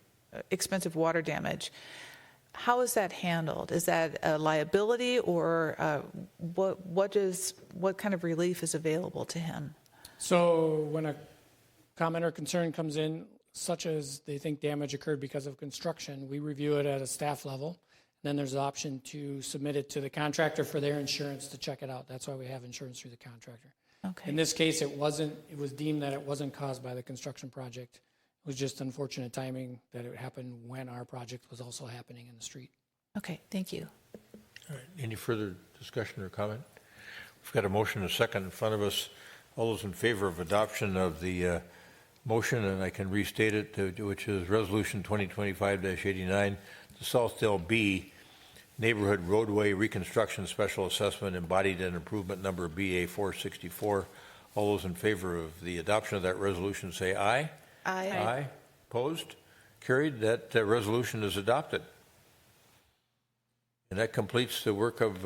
expensive water damage. How is that handled? Is that a liability, or what kind of relief is available to him? So when a comment or concern comes in, such as they think damage occurred because of construction, we review it at a staff level. Then there's the option to submit it to the contractor for their insurance to check it out. That's why we have insurance through the contractor. Okay. In this case, it was deemed that it wasn't caused by the construction project. It was just unfortunate timing that it happened when our project was also happening in the street. Okay, thank you. All right. Any further discussion or comment? We've got a motion and a second in front of us. All those in favor of adoption of the motion, and I can restate it, which is Resolution 2025-89, the Southdale B Neighborhood Roadway Reconstruction Special Assessment embodied in improvement number BA 464. All those in favor of the adoption of that resolution say aye. Aye. Aye. Opposed? Carried. That resolution is adopted. And that completes the work of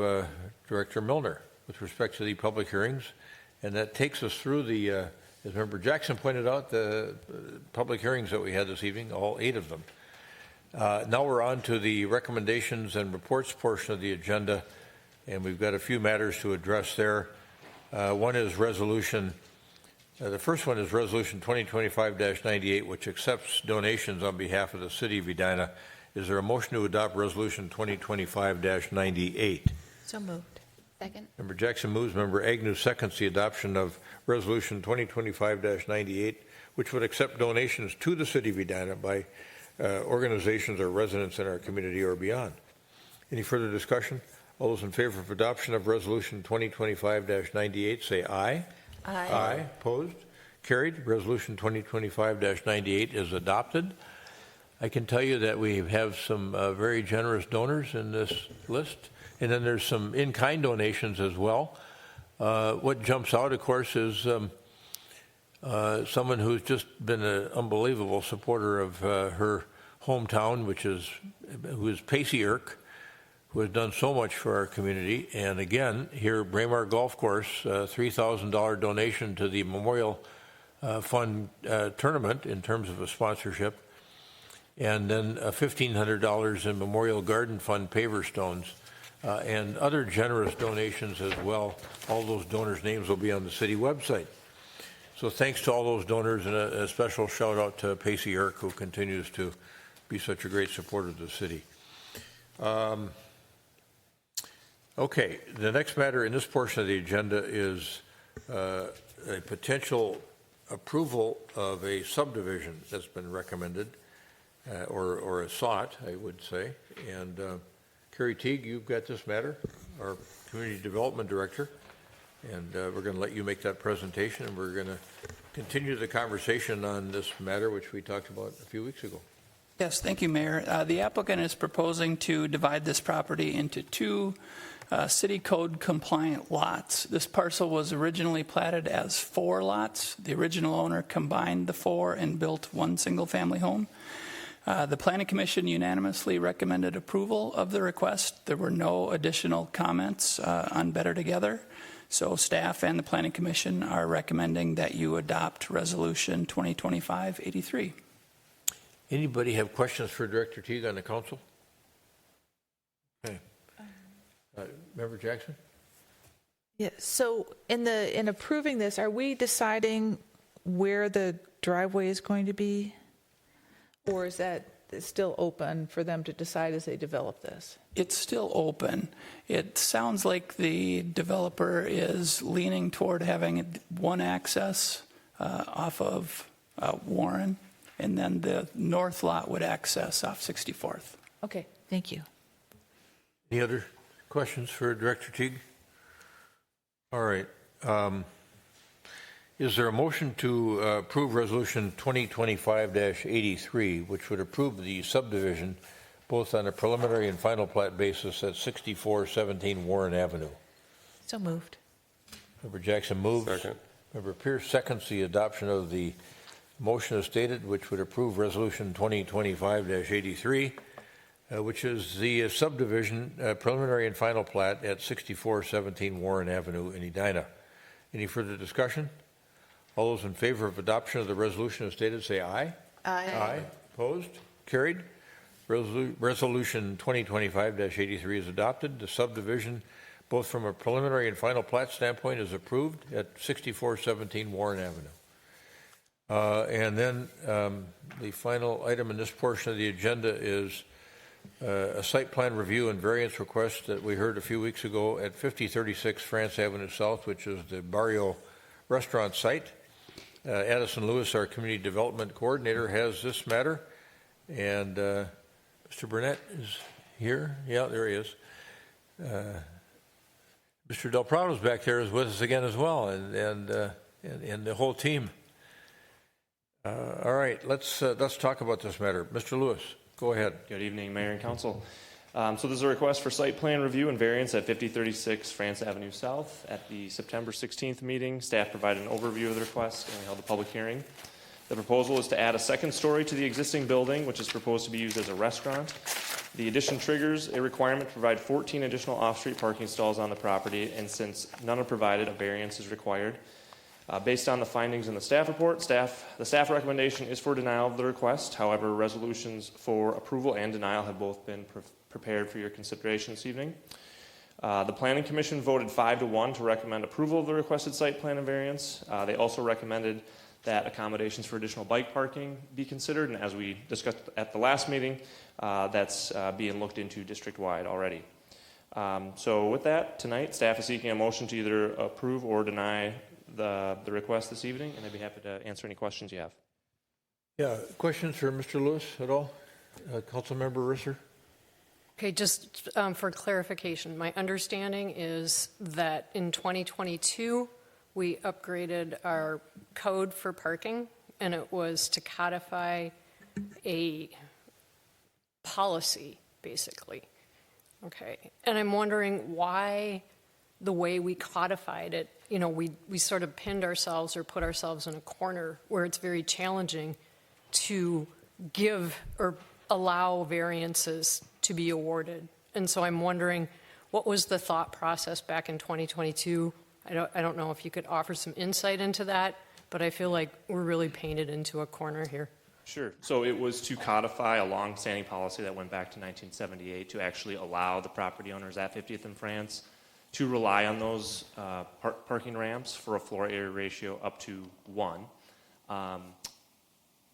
Director Milner with respect to the public hearings. And that takes us through the, as Member Jackson pointed out, the public hearings that we had this evening, all 8 of them. Now we're on to the recommendations and reports portion of the agenda, and we've got a few matters to address there. One is resolution, the first one is Resolution 2025-98, which accepts donations on behalf of the City of Edina. Is there a motion to adopt Resolution 2025-98? So moved. Second. Member Jackson moves. Member Agnew seconds the adoption of Resolution 2025-98, which would accept donations to the City of Edina by organizations or residents in our community or beyond. Any further discussion? All those in favor of adoption of Resolution 2025-98 say aye. Aye. Aye. Opposed? Carried. Resolution 2025-98 is adopted. I can tell you that we have some very generous donors in this list, and then there's some in-kind donations as well. What jumps out, of course, is someone who's just been an unbelievable supporter of her hometown, who is Pacey Irk, who has done so much for our community. And again, here, Braemar Golf Course, $3,000 donation to the Memorial Fund tournament in terms of a sponsorship, and then $1,500 in Memorial Garden Fund paver stones, and other generous donations as well. All those donors' names will be on the city website. So thanks to all those donors, and a special shout out to Pacey Irk, who continues to be such a great supporter of the city. Okay, the next matter in this portion of the agenda is a potential approval of a subdivision that's been recommended, or sought, I would say. And Carrie Teague, you've got this matter, our Community Development Director. And we're going to let you make that presentation, and we're going to continue the conversation on this matter, which we talked about a few weeks ago. Yes, thank you, Mayor. The applicant is proposing to divide this property into 2 city code compliant lots. This parcel was originally platted as 4 lots. The original owner combined the 4 and built 1 single family home. The Planning Commission unanimously recommended approval of the request. There were no additional comments on Better Together. So staff and the Planning Commission are recommending that you adopt Resolution 2025-83. Anybody have questions for Director Teague on the council? Okay. Member Jackson? Yeah, so in approving this, are we deciding where the driveway is going to be? Or is that still open for them to decide as they develop this? It's still open. It sounds like the developer is leaning toward having one access off of Warren, and then the north lot would access off 64th. Okay, thank you. Any other questions for Director Teague? All right. Is there a motion to approve Resolution 2025-83, which would approve the subdivision both on a preliminary and final plat basis at 6417 Warren Avenue? So moved. Member Jackson moves. Second. Member Pierce seconds the adoption of the motion as stated, which would approve Resolution 2025-83, which is the subdivision preliminary and final plat at 6417 Warren Avenue in Edina. Any further discussion? All those in favor of adoption of the resolution as stated say aye. Aye. Opposed? Carried. Resolution 2025-83 is adopted. The subdivision, both from a preliminary and final plat standpoint, is approved at 6417 Warren Avenue. And then the final item in this portion of the agenda is a site plan review and variance request that we heard a few weeks ago at 5036 France Avenue South, which is the Barrio restaurant site. Addison Lewis, our community development coordinator, has this matter, and Mr. Burnett is here. Yeah, there he is. Mr. Del Prado's back there is with us again as well, and the whole team. All right, let's talk about this matter. Mr. Lewis, go ahead. Good evening, Mayor and Council. So there's a request for site plan review and variance at 5036 France Avenue South. At the September 16th meeting, staff provided an overview of the request and we held a public hearing. The proposal is to add a second story to the existing building, which is proposed to be used as a restaurant. The addition triggers a requirement to provide 14 additional off-street parking stalls on the property, and since none are provided, a variance is required. Based on the findings in the staff report, the staff recommendation is for denial of the request. However, resolutions for approval and denial have both been prepared for your consideration this evening. The Planning Commission voted 5-1 to recommend approval of the requested site plan and variance. They also recommended that accommodations for additional bike parking be considered, and as we discussed at the last meeting, that's being looked into district-wide already. So with that, tonight, staff is seeking a motion to either approve or deny the request this evening, and I'd be happy to answer any questions you have. Yeah, questions for Mr. Lewis at all? Councilmember Risser? Okay, just for clarification, my understanding is that in 2022, we upgraded our code for parking, and it was to codify a policy, basically. Okay, and I'm wondering why the way we codified it, you know, we sort of pinned ourselves or put ourselves in a corner where it's very challenging to give or allow variances to be awarded. And so I'm wondering, what was the thought process back in 2022? I don't know if you could offer some insight into that, but I feel like we're really painted into a corner here. Sure. So it was to codify a long-standing policy that went back to 1978 to actually allow the property owners at 50th and France to rely on those parking ramps for a floor area ratio up to 1.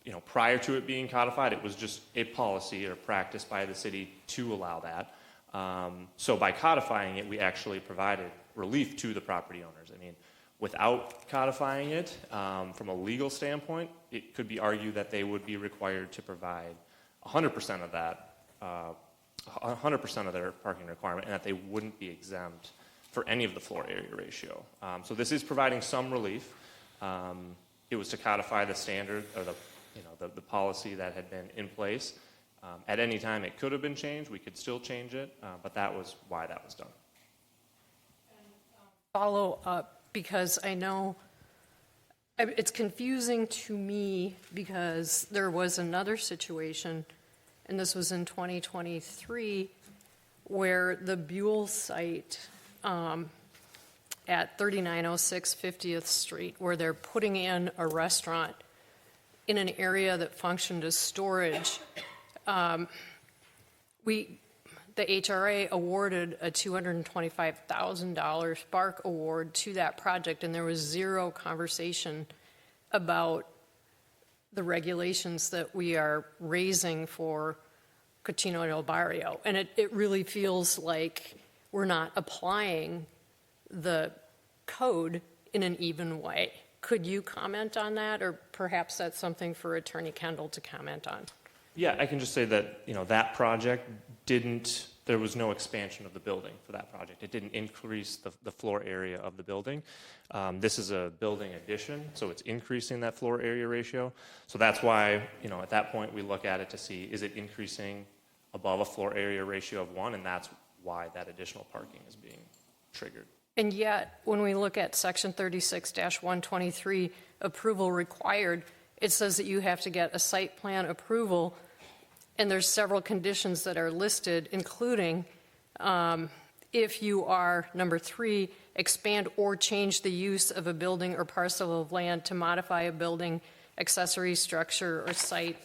You know, prior to it being codified, it was just a policy or practice by the city to allow that. So by codifying it, we actually provided relief to the property owners. I mean, without codifying it, from a legal standpoint, it could be argued that they would be required to provide 100% of that, 100% of their parking requirement, and that they wouldn't be exempt for any of the floor area ratio. So this is providing some relief. It was to codify the standard or the policy that had been in place. At any time, it could have been changed. We could still change it, but that was why that was done. Follow up, because I know It's confusing to me because there was another situation, and this was in 2023, where the Buell site at 3906 50th Street, where they're putting in a restaurant in an area that functioned as storage. The HRA awarded a $225,000 Spark award to that project, and there was zero conversation about the regulations that we are raising for Cucino del Barrio. And it really feels like we're not applying the code in an even way. Could you comment on that, or perhaps that's something for Attorney Kendall to comment on? Yeah, I can just say that, that project there was no expansion of the building for that project. It didn't increase the floor area of the building. This is a building addition, so it's increasing that floor area ratio. So that's why, at that point we look at it to see, is it increasing above a floor area ratio of 1, and that's why that additional parking is being triggered. And yet, when we look at Section 36-123, approval required, it says that you have to get a site plan approval, and there's several conditions that are listed, including if you are, number 3, expand or change the use of a building or parcel of land to modify a building, accessory structure, or site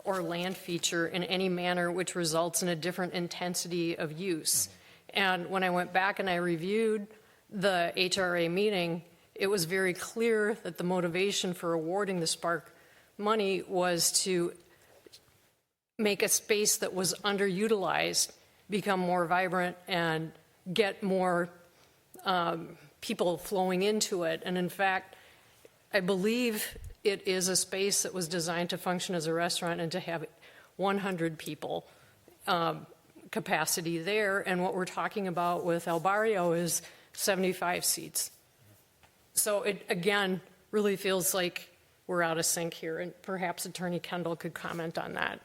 or land feature in any manner which results in a different intensity of use. And when I went back and I reviewed the HRA meeting, it was very clear that the motivation for awarding the Spark money was to make a space that was underutilized become more vibrant and get more people flowing into it. And in fact, I believe it is a space that was designed to function as a restaurant and to have 100 people capacity there. And what we're talking about with El Barrio is 75 seats. So it, again, really feels like we're out of sync here, and perhaps Attorney Kendall could comment on that.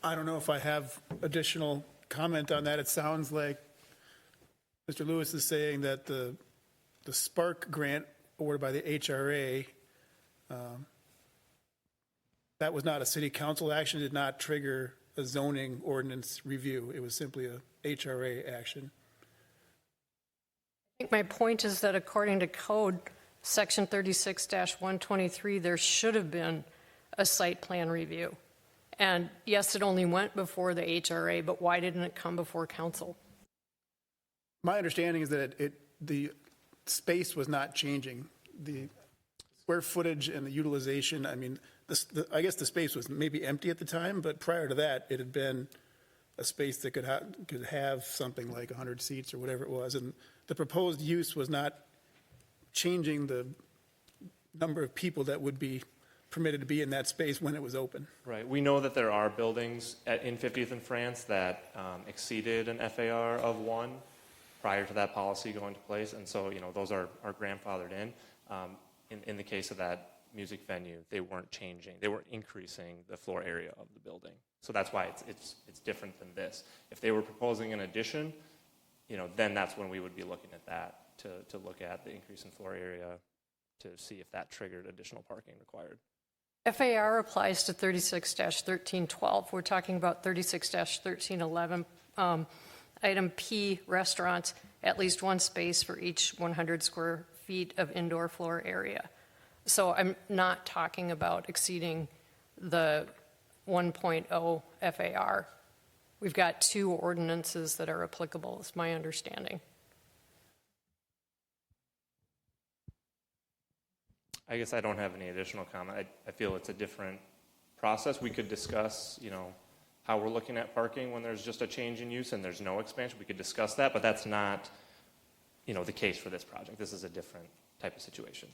I don't know if I have additional comment on that. It sounds like Mr. Lewis is saying that the Spark grant awarded by the HRA, that was not a city council action, did not trigger a zoning ordinance review. It was simply a HRA action. I think my point is that according to code, Section 36-123, there should have been a site plan review. And yes, it only went before the HRA, but why didn't it come before council? My understanding is that the space was not changing. The square footage and the utilization, I mean, I guess the space was maybe empty at the time, but prior to that, it had been a space that could have something like 100 seats or whatever it was. And the proposed use was not changing the number of people that would be permitted to be in that space when it was open. Right. We know that there are buildings in 50th and France that exceeded an FAR of 1 prior to that policy going into place, and so those are grandfathered in. In the case of that music venue, they weren't changing; they weren't increasing the floor area of the building. So that's why it's different than this. If they were proposing an addition, then that's when we would be looking at that to look at the increase in floor area to see if that triggered additional parking required. FAR applies to 36-1312. We're talking about 36-1311. Item P, restaurants, at least one space for each 100 square feet of indoor floor area. So I'm not talking about exceeding the 1.0 FAR. We've got 2 ordinances that are applicable, is my understanding. I guess I don't have any additional comment. I feel it's a different process. We could discuss, how we're looking at parking when there's just a change in use and there's no expansion. We could discuss that, but that's not, the case for this project. This is a different type of situation.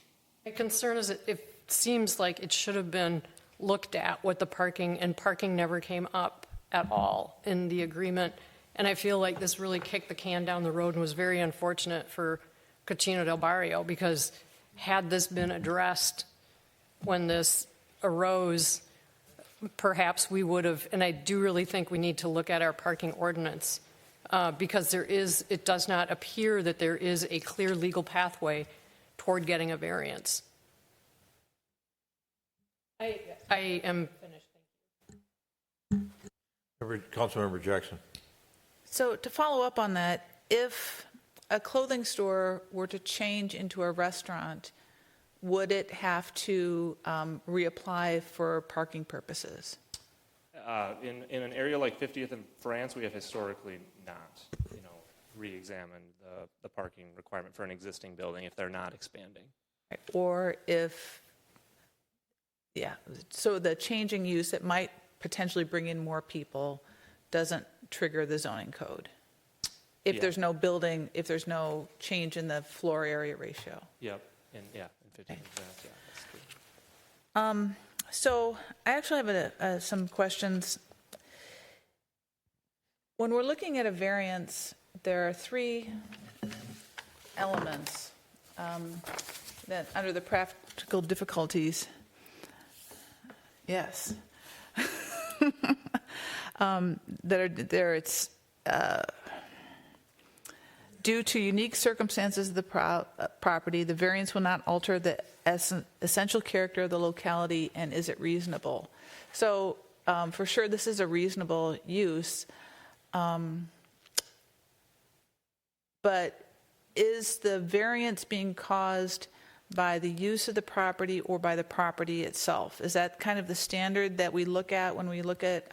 My concern is it seems like it should have been looked at what the parking, and parking never came up at all in the agreement. And I feel like this really kicked the can down the road and was very unfortunate for Cucino del Barrio, because had this been addressed when this arose, perhaps we would have, and I do really think we need to look at our parking ordinance because it does not appear that there is a clear legal pathway toward getting a variance. I am finished. Councilmember Jackson. So to follow up on that, if a clothing store were to change into a restaurant, would it have to reapply for parking purposes? In an area like 50th and France, we have historically not, re-examined the parking requirement for an existing building if they're not expanding. Or if, so the changing use that might potentially bring in more people doesn't trigger the zoning code. If there's no building, if there's no change in the floor area ratio. Yep, in 50th and France, that's true. So I actually have some questions. When we're looking at a variance, there are three elements that under the practical difficulties, yes, that are there. It's due to unique circumstances of the property, the variance will not alter the essential character of the locality, and is it reasonable? So for sure, this is a reasonable use. But is the variance being caused by the use of the property or by the property itself? Is that kind of the standard that we look at when we look at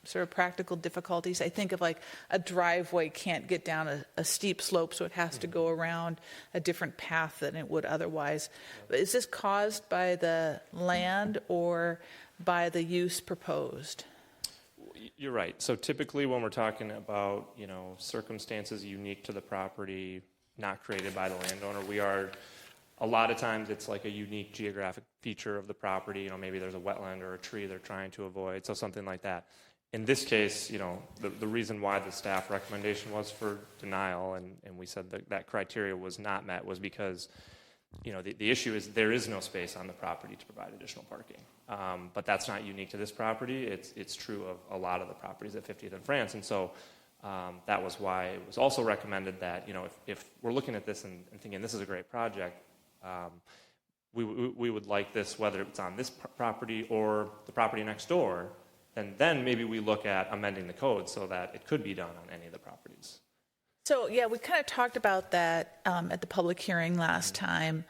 sort of practical difficulties? I think of like a driveway can't get down a steep slope, so it has to go around a different path than it would otherwise. But is this caused by the land or by the use proposed? You're right. So typically when we're talking about, circumstances unique to the property, not created by the landowner, a lot of times it's like a unique geographic feature of the property. Maybe there's a wetland or a tree they're trying to avoid, so something like that. In this case, the reason why the staff recommendation was for denial, and we said that criteria was not met, was because, the issue is there is no space on the property to provide additional parking. But that's not unique to this property. It's true of a lot of the properties at 50th and France. And so that was why it was also recommended that, if we're looking at this and thinking this is a great project, we would like this, whether it's on this property or the property next door, and then maybe we look at amending the code so that it could be done on any of the properties. So, we kind of talked about that at the public hearing last time.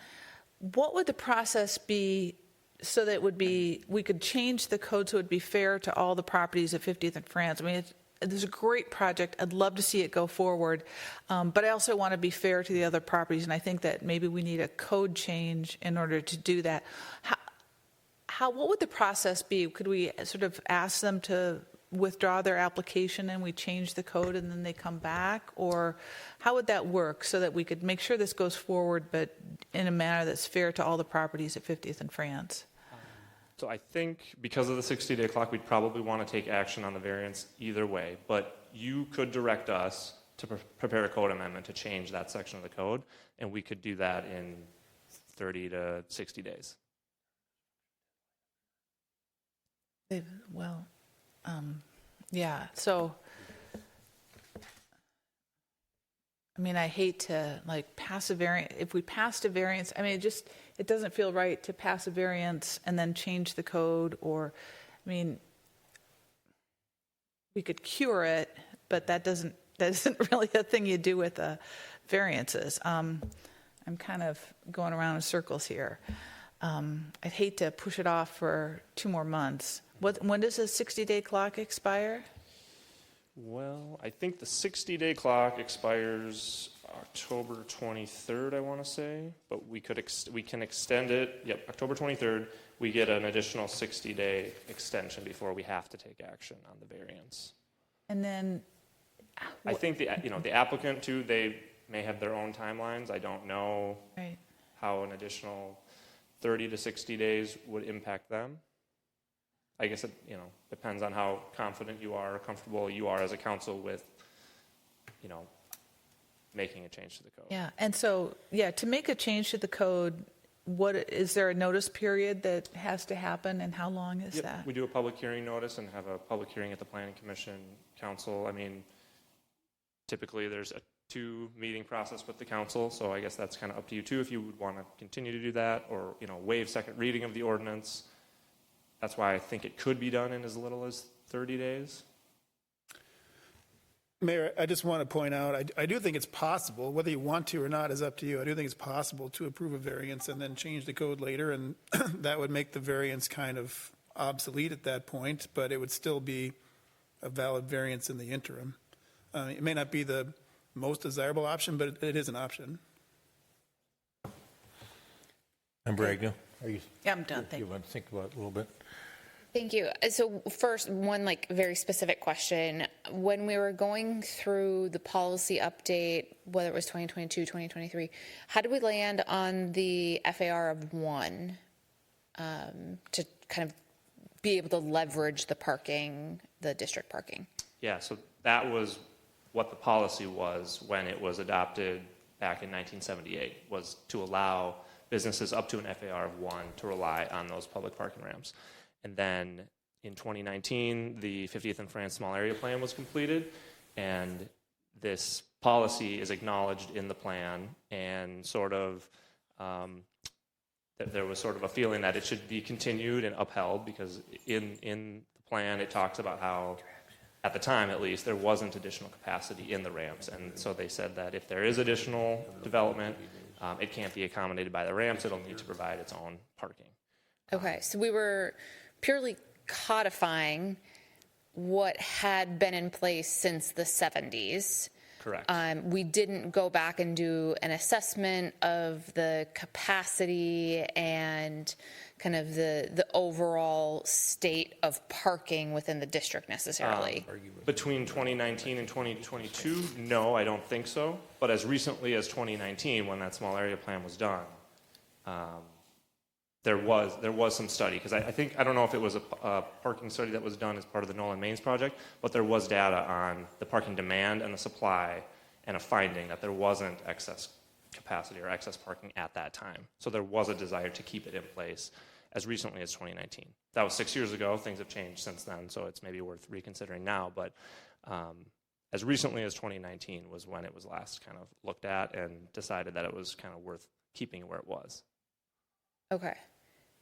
What would the process be so that we could change the code so it would be fair to all the properties at 50th and France? I mean, it's a great project. I'd love to see it go forward. But I also want to be fair to the other properties, and I think that maybe we need a code change in order to do that. What would the process be? Could we sort of ask them to withdraw their application and we change the code and then they come back? Or how would that work so that we could make sure this goes forward but in a manner that's fair to all the properties at 50th and France? So I think because of the 60-day clock, we'd probably want to take action on the variance either way. But you could direct us to prepare a code amendment to change that section of the code, and we could do that in 30 to 60 days. Well, so, I mean, I hate to pass a variance. If we passed a variance, I mean, it doesn't feel right to pass a variance and then change the code, or, I mean, we could cure it, but that isn't really a thing you do with variances. I'm kind of going around in circles here. I'd hate to push it off for 2 more months. When does the 60-day clock expire? Well, I think the 60-day clock expires October 23rd, I want to say, but we can extend it. Yep, October 23rd. We get an additional 60-day extension before we have to take action on the variance. And then, I think the applicant too, they may have their own timelines. I don't know how an additional 30 to 60 days would impact them. I guess it depends on how confident you are, comfortable you are as a council with, making a change to the code. Yeah, and so, to make a change to the code, is there a notice period that has to happen, and how long is that? We do a public hearing notice and have a public hearing at the Planning Commission Council. I mean, Typically, there's a 2-meeting process with the council, so I guess that's kind of up to you too if you would want to continue to do that or, waive second reading of the ordinance. That's why I think it could be done in as little as 30 days. Mayor, I just want to point out, I do think it's possible, whether you want to or not is up to you. I do think it's possible to approve a variance and then change the code later, and that would make the variance kind of obsolete at that point, but it would still be a valid variance in the interim. It may not be the most desirable option, but it is an option. Member Agnew, are you? Yeah, I'm done. Thank you. Want to think about it a little bit? Thank you. So first, one very specific question. When we were going through the policy update, whether it was 2022, 2023, how did we land on the FAR of 1 to kind of be able to leverage the parking, the district parking? Yeah, so that was what the policy was when it was adopted back in 1978, was to allow businesses up to an FAR of 1 to rely on those public parking ramps. And then in 2019, the 50th and France Small Area Plan was completed, and this policy is acknowledged in the plan, and sort of that there was sort of a feeling that it should be continued and upheld, because in the plan it talks about how, at the time at least, there wasn't additional capacity in the ramps, and so they said that if there is additional development, it can't be accommodated by the ramps, it'll need to provide its own parking. Okay, so we were purely codifying what had been in place since the 70s. Correct. We didn't go back and do an assessment of the capacity and kind of the overall state of parking within the district necessarily. Between 2019 and 2022, no, I don't think so. But as recently as 2019, when that small area plan was done, there was some study, because I don't know if it was a parking study that was done as part of the Nolan Mains project, but there was data on the parking demand and the supply, and a finding that there wasn't excess capacity or excess parking at that time. So there was a desire to keep it in place as recently as 2019. That was 6 years ago. Things have changed since then, so it's maybe worth reconsidering now. But as recently as 2019 was when it was last kind of looked at and decided that it was kind of worth keeping where it was. Okay.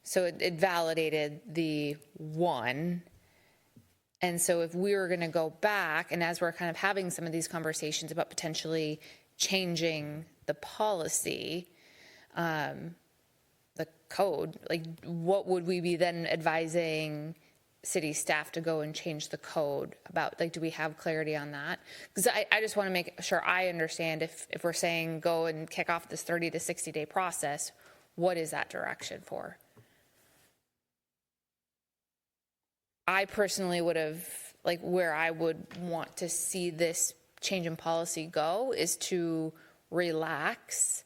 So it validated the 1. And so if we were going to go back, and as we're kind of having some of these conversations about potentially changing the policy, the code, what would we be then advising city staff to go and change the code about? Do we have clarity on that? Because I just want to make sure I understand if we're saying go and kick off this 30 to 60 day process, what is that direction for? I personally would have, where I would want to see this change in policy go is to relax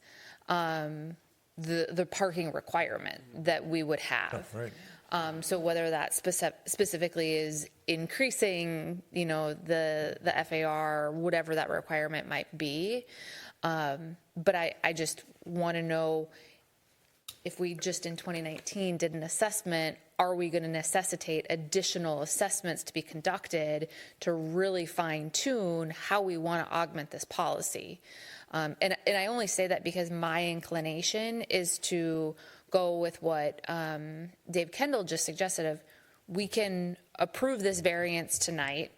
the parking requirement that we would have. Right. So whether that specifically is increasing, the FAR, whatever that requirement might be. But I just want to know, if we just in 2019 did an assessment, are we going to necessitate additional assessments to be conducted to really fine tune how we want to augment this policy? And I only say that because my inclination is to go with what Dave Kendall just suggested of, we can approve this variance tonight.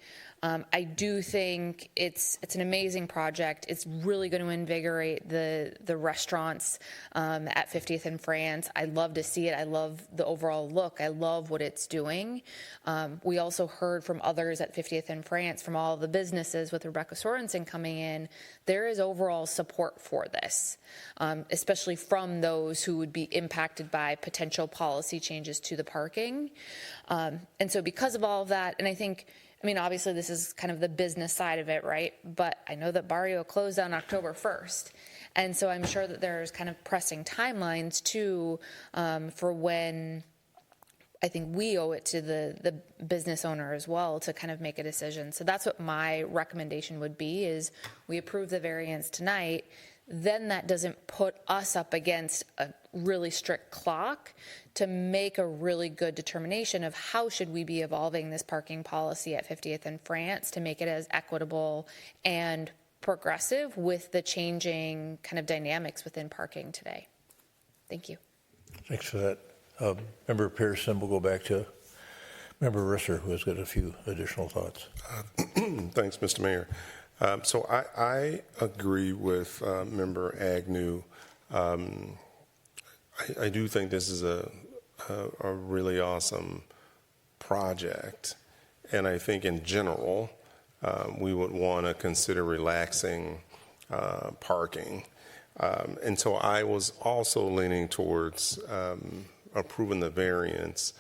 I do think it's an amazing project. It's really going to invigorate the restaurants at 50th and France. I love to see it. I love the overall look. I love what it's doing. We also heard from others at 50th and France, from all the businesses with Rebecca Sorensen coming in, there is overall support for this, especially from those who would be impacted by potential policy changes to the parking. And so because of all of that, and I think, obviously this is kind of the business side of it, right? But I know that Barrio closed on October 1st. And so I'm sure that there's kind of pressing timelines too, for when I think we owe it to the business owner as well to kind of make a decision. So that's what my recommendation would be, is we approve the variance tonight. Then that doesn't put us up against a really strict clock to make a really good determination of how should we be evolving this parking policy at 50th and France to make it as equitable and progressive with the changing kind of dynamics within parking today. Thank you. Thanks for that. Member Pearson, we'll go back to Member Risser, who has got a few additional thoughts. Thanks, Mr. Mayor. So I agree with Member Agnew. I do think this is a really awesome project, and I think in general we would want to consider relaxing parking. And so I was also leaning towards approving the variance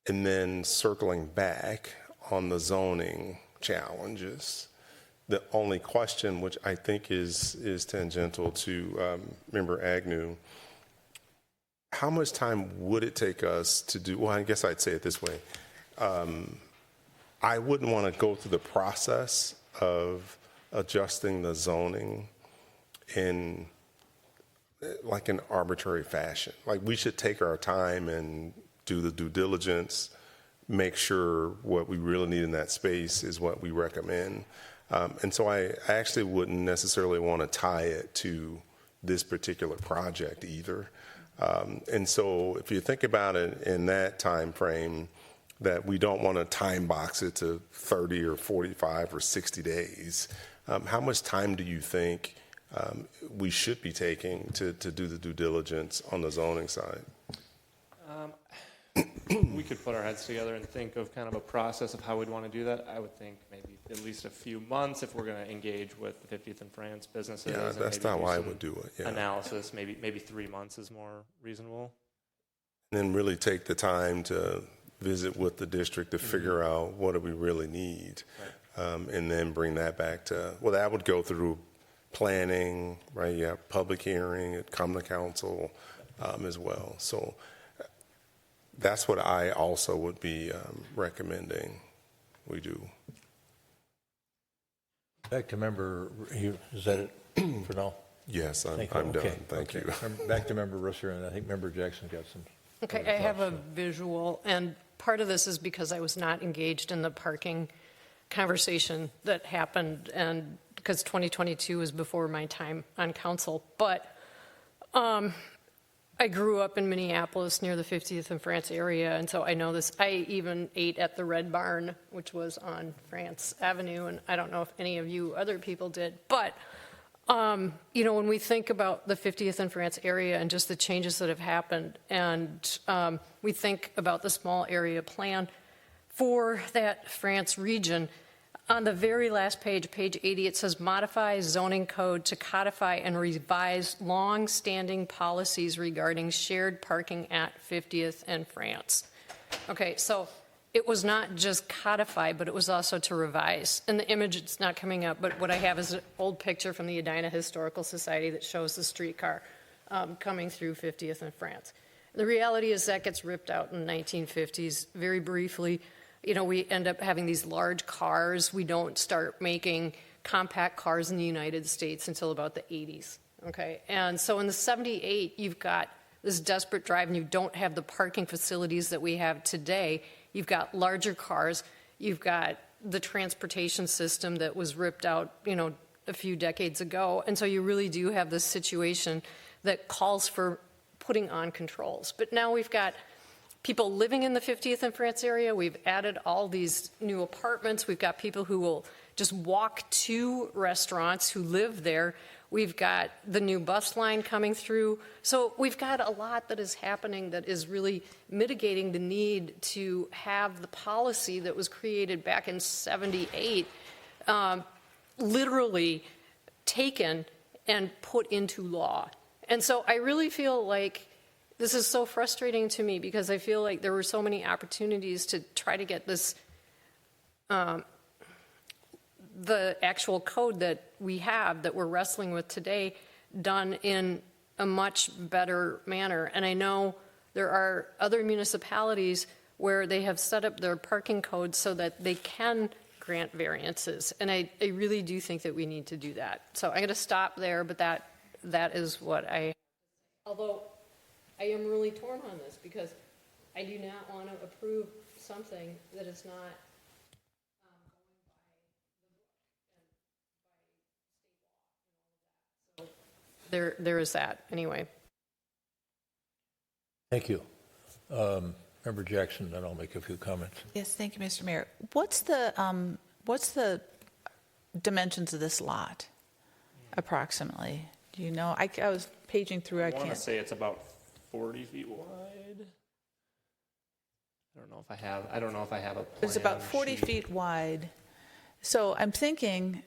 and then circling back on the zoning challenges. The only question, which I think is tangential to Member Agnew, how much time would it take us to do, well, I guess I'd say it this way. I wouldn't want to go through the process of adjusting the zoning in like an arbitrary fashion. Like, we should take our time and do the due diligence, make sure what we really need in that space is what we recommend. And so I actually wouldn't necessarily want to tie it to this particular project either. And so if you think about it in that time frame, that we don't want to time box it to 30 or 45 or 60 days, how much time do you think we should be taking to do the due diligence on the zoning side? We could put our heads together and think of kind of a process of how we'd want to do that. I would think maybe at least a few months if we're going to engage with the 50th and France businesses. Yeah, that's not why I would do it. Yeah. Analysis, maybe 3 months is more reasonable. And then really take the time to visit with the district to figure out what do we really need, and then bring that back to, well, that would go through planning, right? You have public hearing, it come to council as well. So that's what I also would be recommending we do. Back to Member, is that it for now? Yes, I'm Okay. done. Thank you. Back to Member Risser, and I think Member Jackson got some. Okay, I have a visual, and part of this is because I was not engaged in the parking conversation that happened, and because 2022 was before my time on council. But I grew up in Minneapolis near the 50th and France area, and so I know this. I even ate at the Red Barn, which was on France Avenue, and I don't know if any of you other people did. But, you know, when we think about the 50th and France area and just the changes that have happened, and we think about the small area plan for that France region, on the very last page, page 80, it says modify zoning code to codify and revise long-standing policies regarding shared parking at 50th and France. Okay, so it was not just codify, but it was also to revise. And the image, it's not coming up, but what I have is an old picture from the Edina Historical Society that shows the streetcar coming through 50th and France. The reality is that gets ripped out in the 1950s, very briefly. You know, we end up having these large cars. We don't start making compact cars in the United States until about the 80s, okay? And so in the 78, you've got this desperate drive, and you don't have the parking facilities that we have today. You've got larger cars. You've got the transportation system that was ripped out, you know, a few decades ago. And so you really do have this situation that calls for putting on controls. But now we've got people living in the 50th and France area. We've added all these new apartments. We've got people who will just walk to restaurants who live there. We've got the new bus line coming through. So we've got a lot that is happening that is really mitigating the need to have the policy that was created back in 78 literally taken and put into law. And so I really feel like this is so frustrating to me, because I feel like there were so many opportunities to try to get this, the actual code that we have that we're wrestling with today, done in a much better manner. And I know there are other municipalities where they have set up their parking codes so that they can grant variances. And I really do think that we need to do that. So I'm going to stop there, but that is what although I am really torn on this, because I do not want to approve something that is not going by the book and by there is that, anyway. Thank you. Member Jackson, then I'll make a few comments. Yes, thank you, Mr. Mayor. What's the dimensions of this lot, approximately? Do you know? I was paging through. I want to say it's about 40 feet wide. I don't know if I have a plan. It's about 40 feet wide. So I'm thinking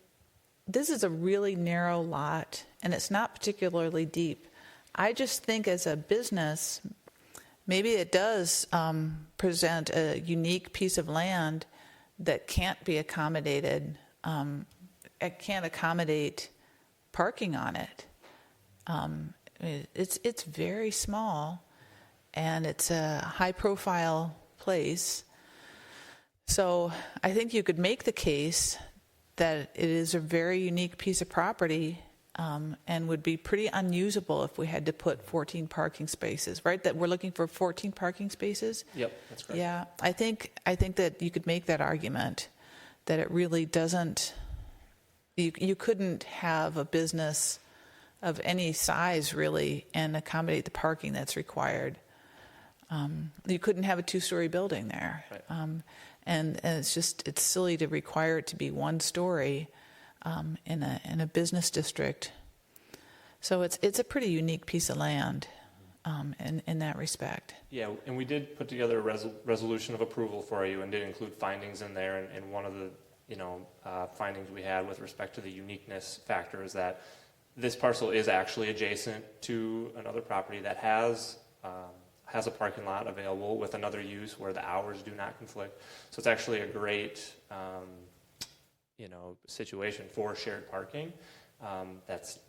this is a really narrow lot, and it's not particularly deep. I just think as a business, maybe it does present a unique piece of land that can't be accommodated. It can't accommodate parking on it. It's very small, and it's a high-profile place. So I think you could make the case that it is a very unique piece of property and would be pretty unusable if we had to put 14 parking spaces, right? That we're looking for 14 parking spaces? Yep, that's correct. Yeah, I think that you could make that argument that it really doesn't, you couldn't have a business of any size really and accommodate the parking that's required. You couldn't have a two-story building there. Right. And it's silly to require it to be one story in a business district. So it's a pretty unique piece of land in that respect. Yeah, and we did put together a resolution of approval for you and did include findings in there. And one of the findings we had with respect to the uniqueness factor is that this parcel is actually adjacent to another property that has a parking lot available with another use where the hours do not conflict. So it's actually a great, situation for shared parking. That's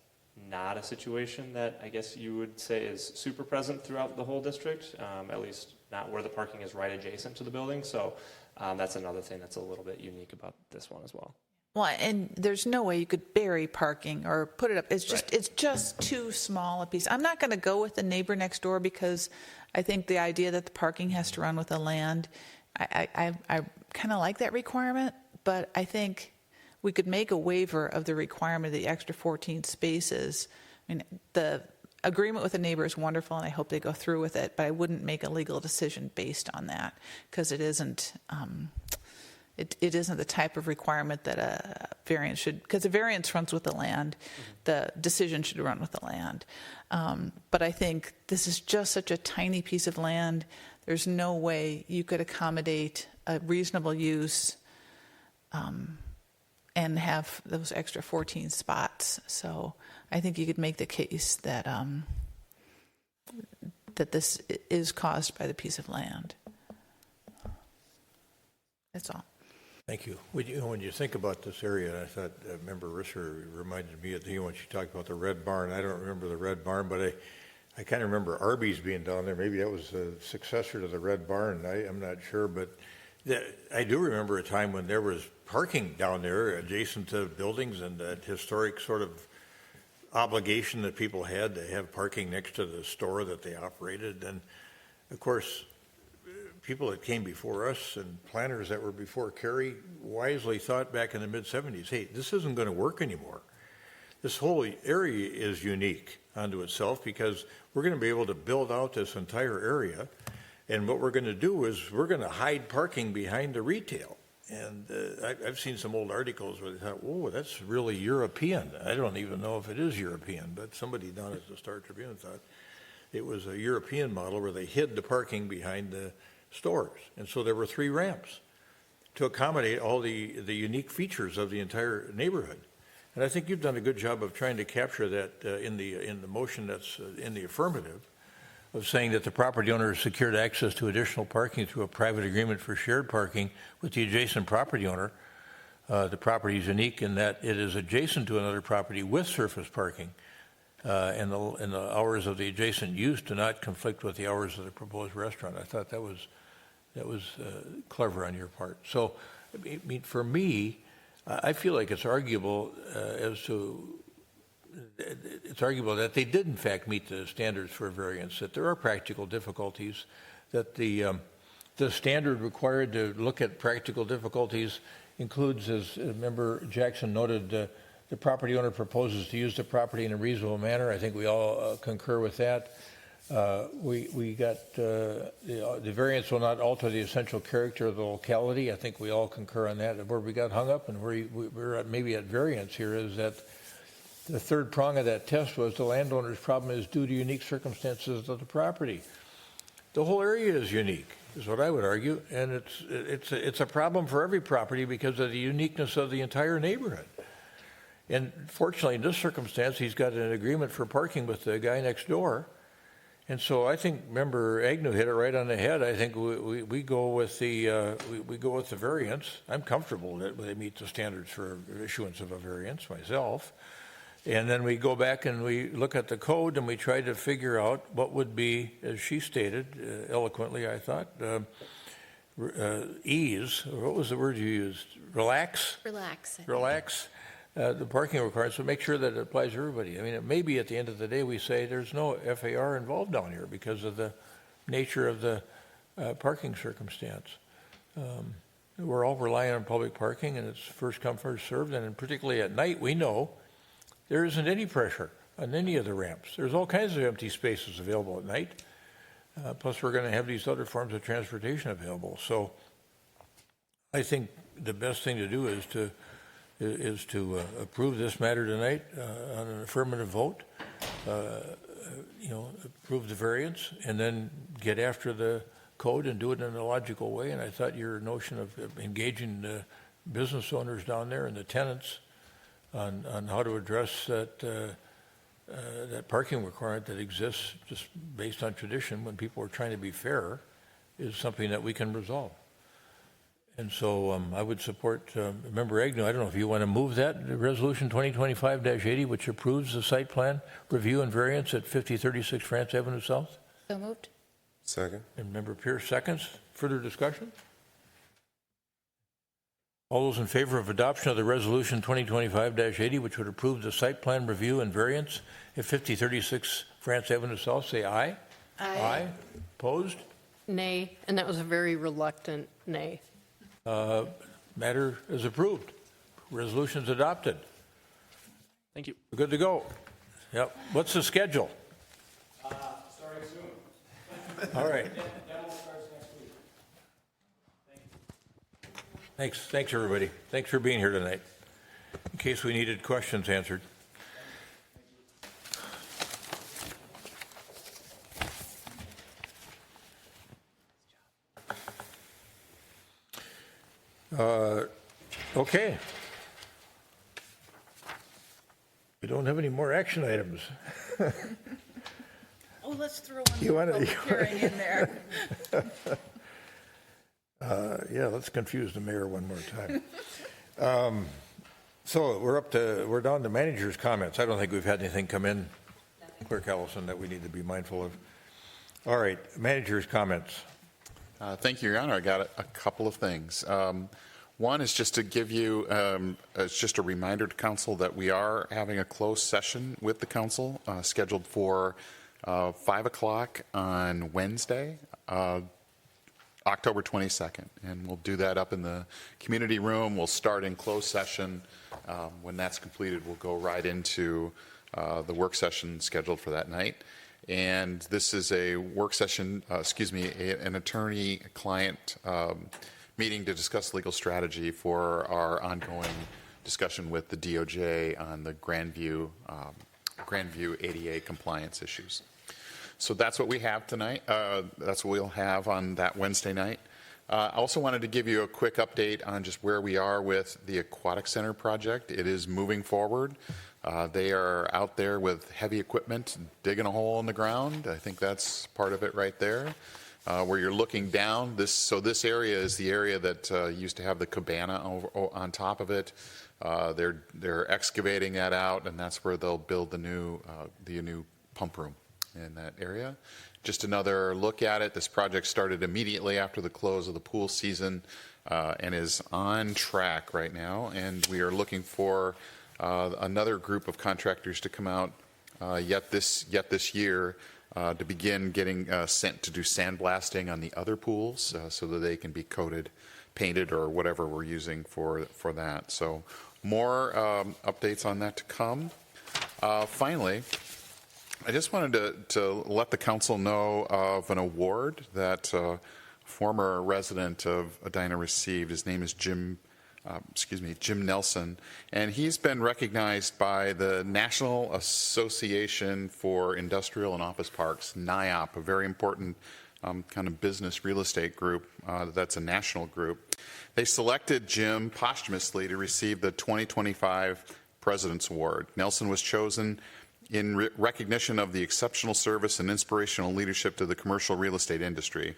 not a situation that I guess you would say is super present throughout the whole district, at least not where the parking is right adjacent to the building. So that's another thing that's a little bit unique about this one as well. Well, and there's no way you could bury parking or put it up. It's just too small a piece. I'm not going to go with the neighbor next door because I think the idea that the parking has to run with the land, I kind of like that requirement, but I think we could make a waiver of the requirement of the extra 14 spaces. I mean, the agreement with the neighbor is wonderful, and I hope they go through with it, but I wouldn't make a legal decision based on that because it isn't. It isn't the type of requirement that a variance should, because a variance runs with the land. The decision should run with the land. But I think this is just such a tiny piece of land. There's no way you could accommodate a reasonable use and have those extra 14 spots. So I think you could make the case that that this is caused by the piece of land. That's all. Thank you. When you think about this area, I thought Member Risser reminded me of when she talked about the Red Barn. I don't remember the Red Barn, but I kind of remember Arby's being down there. Maybe that was a successor to the Red Barn. I'm not sure, but I do remember a time when there was parking down there adjacent to buildings and that historic sort of obligation that people had to have parking next to the store that they operated. And, of course, people that came before us and planners that were before Kerry wisely thought back in the mid-'70s, hey, this isn't going to work anymore. This whole area is unique unto itself because we're going to be able to build out this entire area, and what we're going to do is we're going to hide parking behind the retail. And I've seen some old articles where they thought, whoa, that's really European. I don't even know if it is European, but somebody down at the Star Tribune thought it was a European model where they hid the parking behind the stores. And so there were 3 ramps to accommodate all the unique features of the entire neighborhood. And I think you've done a good job of trying to capture that in the motion that's in the affirmative, of saying that the property owner has secured access to additional parking through a private agreement for shared parking with the adjacent property owner. The property is unique in that it is adjacent to another property with surface parking, and the hours of the adjacent use do not conflict with the hours of the proposed restaurant. I thought that was clever on your part. So, I mean, for me, I feel like it's arguable that they did in fact meet the standards for variance, that there are practical difficulties, that the standard required to look at practical difficulties includes, as Member Jackson noted, the property owner proposes to use the property in a reasonable manner. I think we all concur with that. We got the variance will not alter the essential character of the locality. I think we all concur on that. Where we got hung up and where we're at, maybe at variance here is that the third prong of that test was the landowner's problem is due to unique circumstances of the property. The whole area is unique, is what I would argue, and it's a problem for every property because of the uniqueness of the entire neighborhood. And fortunately, in this circumstance, he's got an agreement for parking with the guy next door. And so I think Member Agnew hit it right on the head. I think we go with the we go with the variance. I'm comfortable that they meet the standards for issuance of a variance myself. And then we go back and we look at the code and we try to figure out what would be, as she stated eloquently, I thought, ease. What was the word you used? Relax. Relax. The parking requirements, so make sure that it applies to everybody. I mean, it may be at the end of the day we say there's no FAR involved down here because of the nature of the parking circumstance. We're all relying on public parking, and it's first come, first served, and particularly at night, we know there isn't any pressure on any of the ramps. There's all kinds of empty spaces available at night. Plus, we're going to have these other forms of transportation available. So I think the best thing to do is to approve this matter tonight on an affirmative vote, approve the variance, and then get after the code and do it in a logical way. And I thought your notion of engaging the business owners down there and the tenants on how to address that parking requirement that exists just based on tradition when people are trying to be fair is something that we can resolve. And so I would support Member Agnew. I don't know if you want to move that, Resolution 2025-80, which approves the site plan review and variance at 5036 France Avenue South. So moved. Second. And Member Pierce seconds. Further discussion? All those in favor of adoption of the Resolution 2025-80, which would approve the site plan review and variance at 5036 France Avenue South, say aye. Aye. Opposed? Nay, and that was a very reluctant nay. Matter is approved. Resolution's adopted. Thank you. We're good to go. Yep. What's the schedule? Starting soon. All right. Demo starts next week. Thank you. Thanks everybody. Thanks for being here tonight. In case we needed questions answered. Okay. We don't have any more action items. Oh, let's throw one public hearing in there. Yeah, let's confuse the mayor one more time. So we're down to manager's comments. I don't think we've had anything come in, Clerk Ellison, that we need to be mindful of. All right, manager's comments. Thank you, Your Honor. I got a couple of things. One is just to give you, it's just a reminder to council that we are having a closed session with the council scheduled for 5 o'clock on Wednesday, October 22nd. And we'll do that up in the community room. We'll start in closed session. When that's completed, we'll go right into the work session scheduled for that night. And this is a work session, an attorney-client meeting to discuss legal strategy for our ongoing discussion with the DOJ on the Grandview ADA compliance issues. So that's what we have tonight. That's what we'll have on that Wednesday night. I also wanted to give you a quick update on just where we are with the Aquatic Center project. It is moving forward. They are out there with heavy equipment, digging a hole in the ground. I think that's part of it right there. Where you're looking down, this area is the area that used to have the cabana on top of it. They're excavating that out, and that's where they'll build the new pump room in that area. Just another look at it. This project started immediately after the close of the pool season and is on track right now. And we are looking for another group of contractors to come out yet this year to begin getting sent to do sandblasting on the other pools so that they can be coated, painted, or whatever we're using for that. So more updates on that to come. Finally, I just wanted to let the council know of an award that a former resident of Edina received. His name is Jim Nelson, and he's been recognized by the National Association for Industrial and Office Parks, NIOP, a very important kind of business real estate group that's a national group. They selected Jim posthumously to receive the 2025 President's Award. Nelson was chosen in recognition of the exceptional service and inspirational leadership to the commercial real estate industry.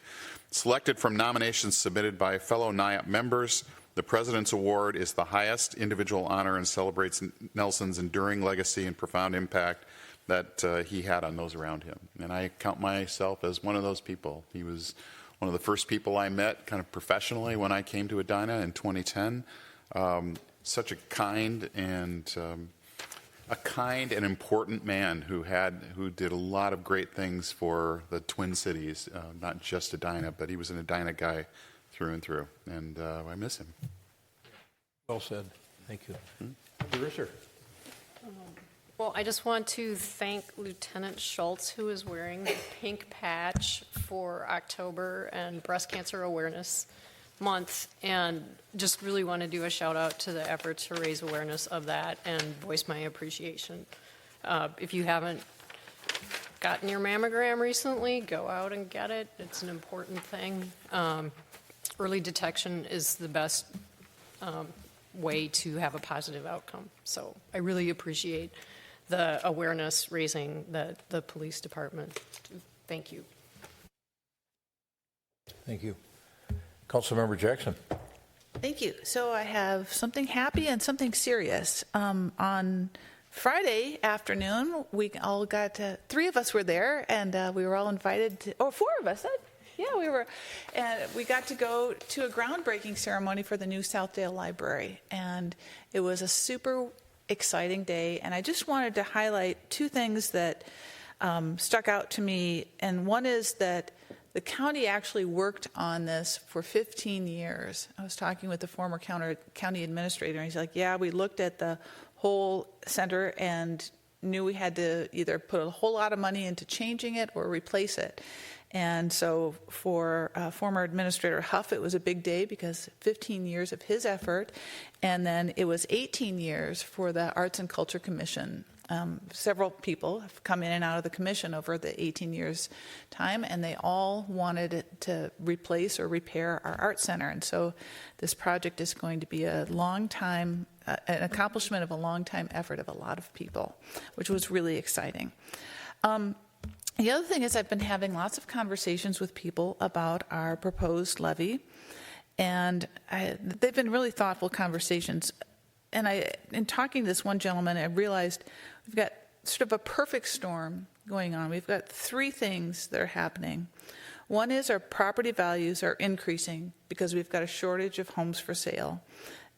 Selected from nominations submitted by fellow NIOP members, the President's Award is the highest individual honor and celebrates Nelson's enduring legacy and profound impact that he had on those around him. And I count myself as one of those people. He was one of the first people I met kind of professionally when I came to Edina in 2010. Such a kind and important man who did a lot of great things for the Twin Cities, not just Edina, but he was an Edina guy through and through, and I miss him. Well said. Thank you. Larissa. Well, I just want to thank Lieutenant Schultz, who is wearing the pink patch for October and Breast Cancer Awareness Month, and just really want to do a shout out to the efforts to raise awareness of that and voice my appreciation. If you haven't gotten your mammogram recently, go out and get it. It's an important thing. Early detection is the best way to have a positive outcome. So I really appreciate the awareness raising that the police department do. Thank you. Thank you. Councilmember Jackson. Thank you. So I have something happy and something serious. On Friday afternoon, we all got three of us were there, and we were all invited to, or four of us. Yeah, we were, and we got to go to a groundbreaking ceremony for the new Southdale Library, and it was a super exciting day. And I just wanted to highlight two things that stuck out to me, and one is that the county actually worked on this for 15 years. I was talking with the former county administrator, and he's like, yeah, we looked at the whole center and knew we had to either put a whole lot of money into changing it or replace it. And so for former Administrator Huff, it was a big day because 15 years of his effort. And then it was 18 years for the Arts and Culture Commission. Several people have come in and out of the commission over the 18 years time, and they all wanted it to replace or repair our art center. And so this project is going to be a long time, an accomplishment of a long time effort of a lot of people, which was really exciting. The other thing is I've been having lots of conversations with people about our proposed levy, and they've been really thoughtful conversations. And in talking to this one gentleman, I realized we've got sort of a perfect storm going on. We've got three things that are happening. One is our property values are increasing because we've got a shortage of homes for sale,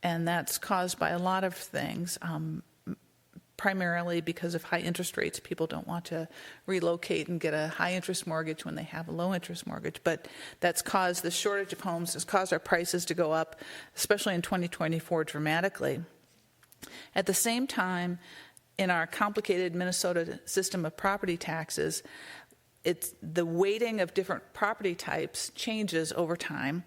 and that's caused by a lot of things. Primarily because of high interest rates. People don't want to relocate and get a high interest mortgage when they have a low interest mortgage. But that's caused the shortage of homes, has caused our prices to go up, especially in 2024, dramatically. At the same time, in our complicated Minnesota system of property taxes, it's the weighting of different property types changes over time.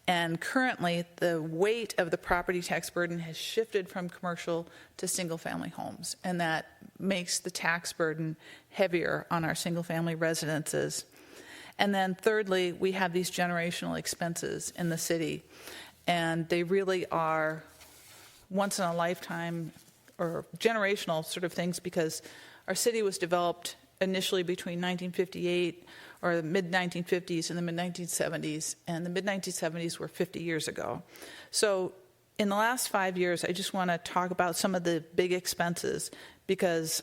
And currently, the weight of the property tax burden has shifted from commercial to single-family homes, and that makes the tax burden heavier on our single-family residences. And then thirdly, we have these generational expenses in the city, and they really are once-in-a-lifetime or generational sort of things because our city was developed initially between 1958 or the mid-1950s and the mid-1970s, and the mid-1970s were 50 years ago. So in the last 5 years, I just want to talk about some of the big expenses because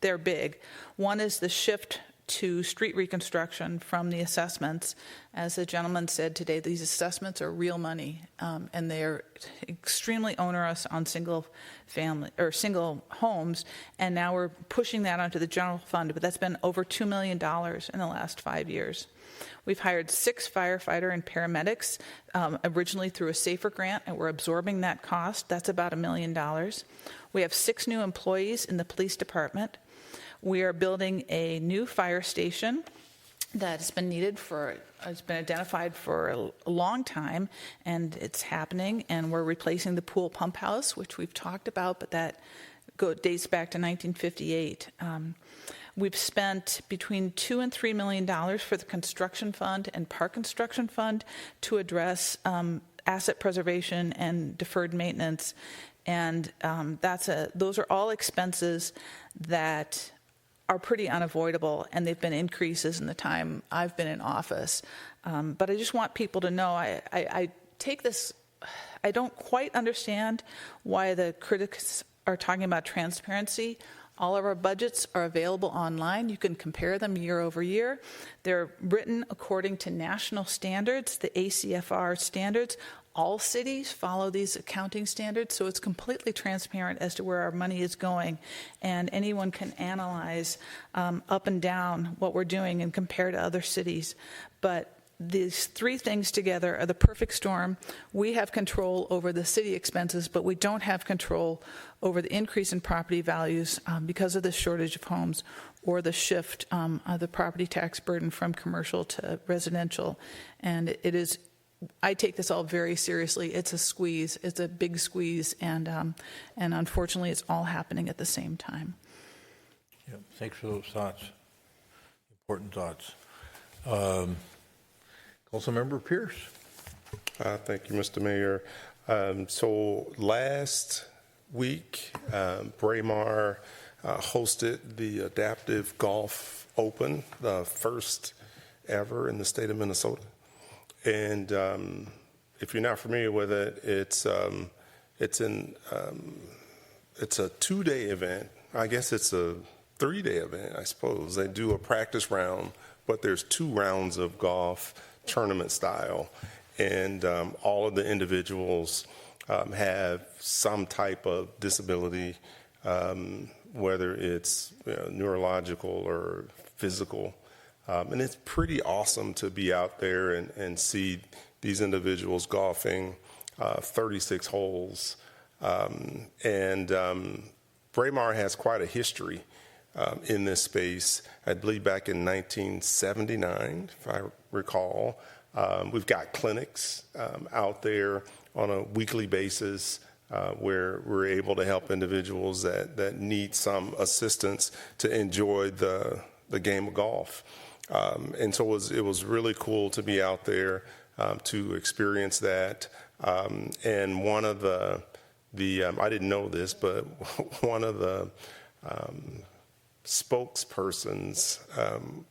they're big. One is the shift to street reconstruction from the assessments. As the gentleman said today, these assessments are real money, and they're extremely onerous on single homes, and now we're pushing that onto the general fund, but that's been over $2 million in the last 5 years. We've hired 6 firefighter and paramedics, originally through a SAFER grant, and we're absorbing that cost. That's about $1 million. We have 6 new employees in the police department. We are building a new fire station that's been it's been identified for a long time, and it's happening, and we're replacing the pool pump house, which we've talked about, but that dates back to 1958. We've spent between $2 and $3 million for the construction fund and park construction fund to address asset preservation and deferred maintenance, and those are all expenses that are pretty unavoidable, and they've been increases in the time I've been in office. But I just want people to know I take this, I don't quite understand why the critics are talking about transparency. All of our budgets are available online. You can compare them year over year. They're written according to national standards, the ACFR standards. All cities follow these accounting standards, so it's completely transparent as to where our money is going, and anyone can analyze up and down what we're doing and compare to other cities. But these 3 things together are the perfect storm. We have control over the city expenses, but we don't have control over the increase in property values because of the shortage of homes or the shift of the property tax burden from commercial to residential. And I take this all very seriously. It's a squeeze. It's a big squeeze, and unfortunately, it's all happening at the same time. Yeah, thanks for those thoughts. Important thoughts. Councilmember Pierce. Thank you, Mr. Mayor. So last week, Braemar hosted the Adaptive Golf Open, the first ever in the state of Minnesota. And if you're not familiar with it, it's a 2-day event. I guess it's a 3-day event, I suppose. They do a practice round, but there's 2 rounds of golf, tournament style, and all of the individuals have some type of disability, whether it's neurological or physical. And it's pretty awesome to be out there and see these individuals golfing 36 holes. Braemar has quite a history in this space. I believe back in 1979, if I recall. We've got clinics out there on a weekly basis where we're able to help individuals that need some assistance to enjoy the game of golf. And so it was really cool to be out there to experience that. And one of the I didn't know this, but one of the spokespersons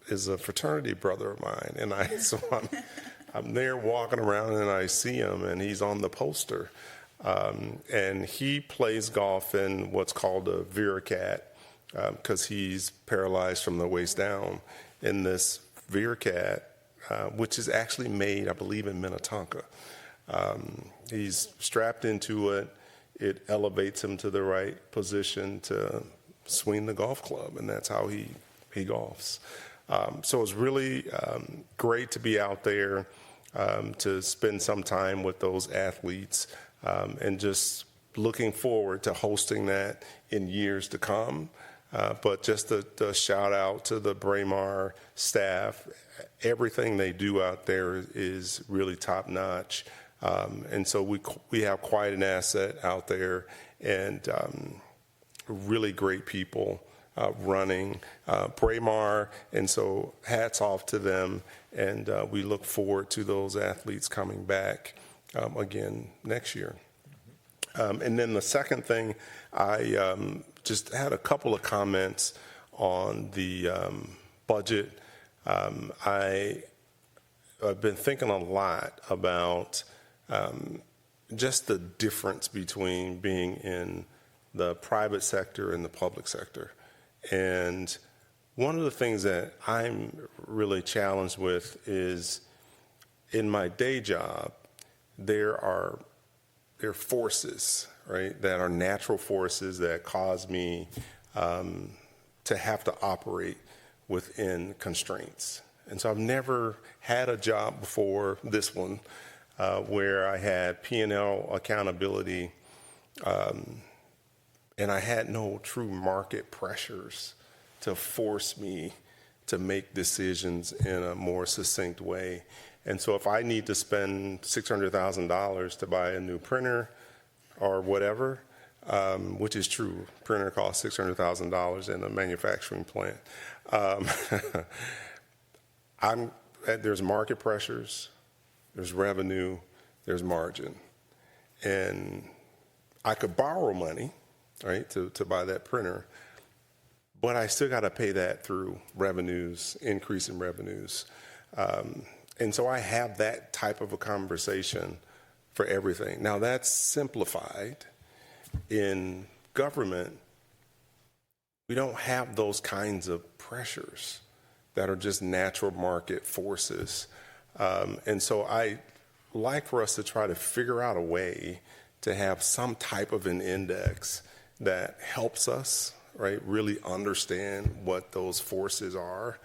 is a fraternity brother of mine, and I'm there walking around and I see him, and he's on the poster, and he plays golf in what's called a VeraCat because he's paralyzed from the waist down. In this VeraCat, which is actually made, I believe, in Minnetonka. He's strapped into it. It elevates him to the right position to swing the golf club, and that's how he golfs. So it's really great to be out there to spend some time with those athletes, and just looking forward to hosting that in years to come. But just the shout out to the Braemar staff. Everything they do out there is really top notch. And so we have quite an asset out there, and really great people running Braemar. And so hats off to them. And we look forward to those athletes coming back again next year. And then the second thing, I just had a couple of comments on the budget. I've been thinking a lot about just the difference between being in the private sector and the public sector. And One of the things that I'm really challenged with is in my day job, there are forces, right, that are natural forces that cause me to have to operate within constraints. And so I've never had a job before this one where I had P&L accountability and I had no true market pressures to force me to make decisions in a more succinct way. And so if I need to spend $600,000 to buy a new printer or whatever, which is true, printer costs $600,000 in a manufacturing plant. There's market pressures, there's revenue, there's margin. And I could borrow money, right, to buy that printer, but I still got to pay that through revenues, increase in revenues. And so I have that type of a conversation for everything. Now that's simplified. In government, we don't have those kinds of pressures that are just natural market forces. And so I like for us to try to figure out a way to have some type of an index that helps us, right, really understand what those forces are.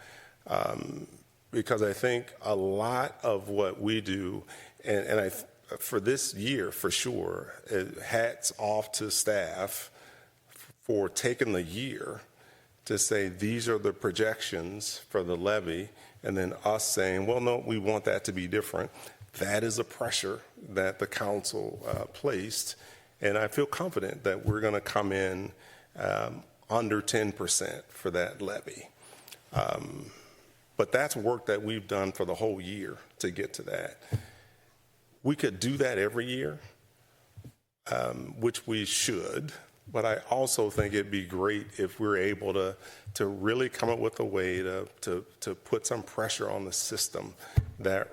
Because I think a lot of what we do, and for this year, for sure, hats off to staff for taking the year to say these are the projections for the levy, and then us saying, well, no, we want that to be different. That is a pressure that the council placed, and I feel confident that we're going to come in under 10% for that levy. But that's work that we've done for the whole year to get to that. We could do that every year, which we should, but I also think it'd be great if we're able to really come up with a way to put some pressure on the system that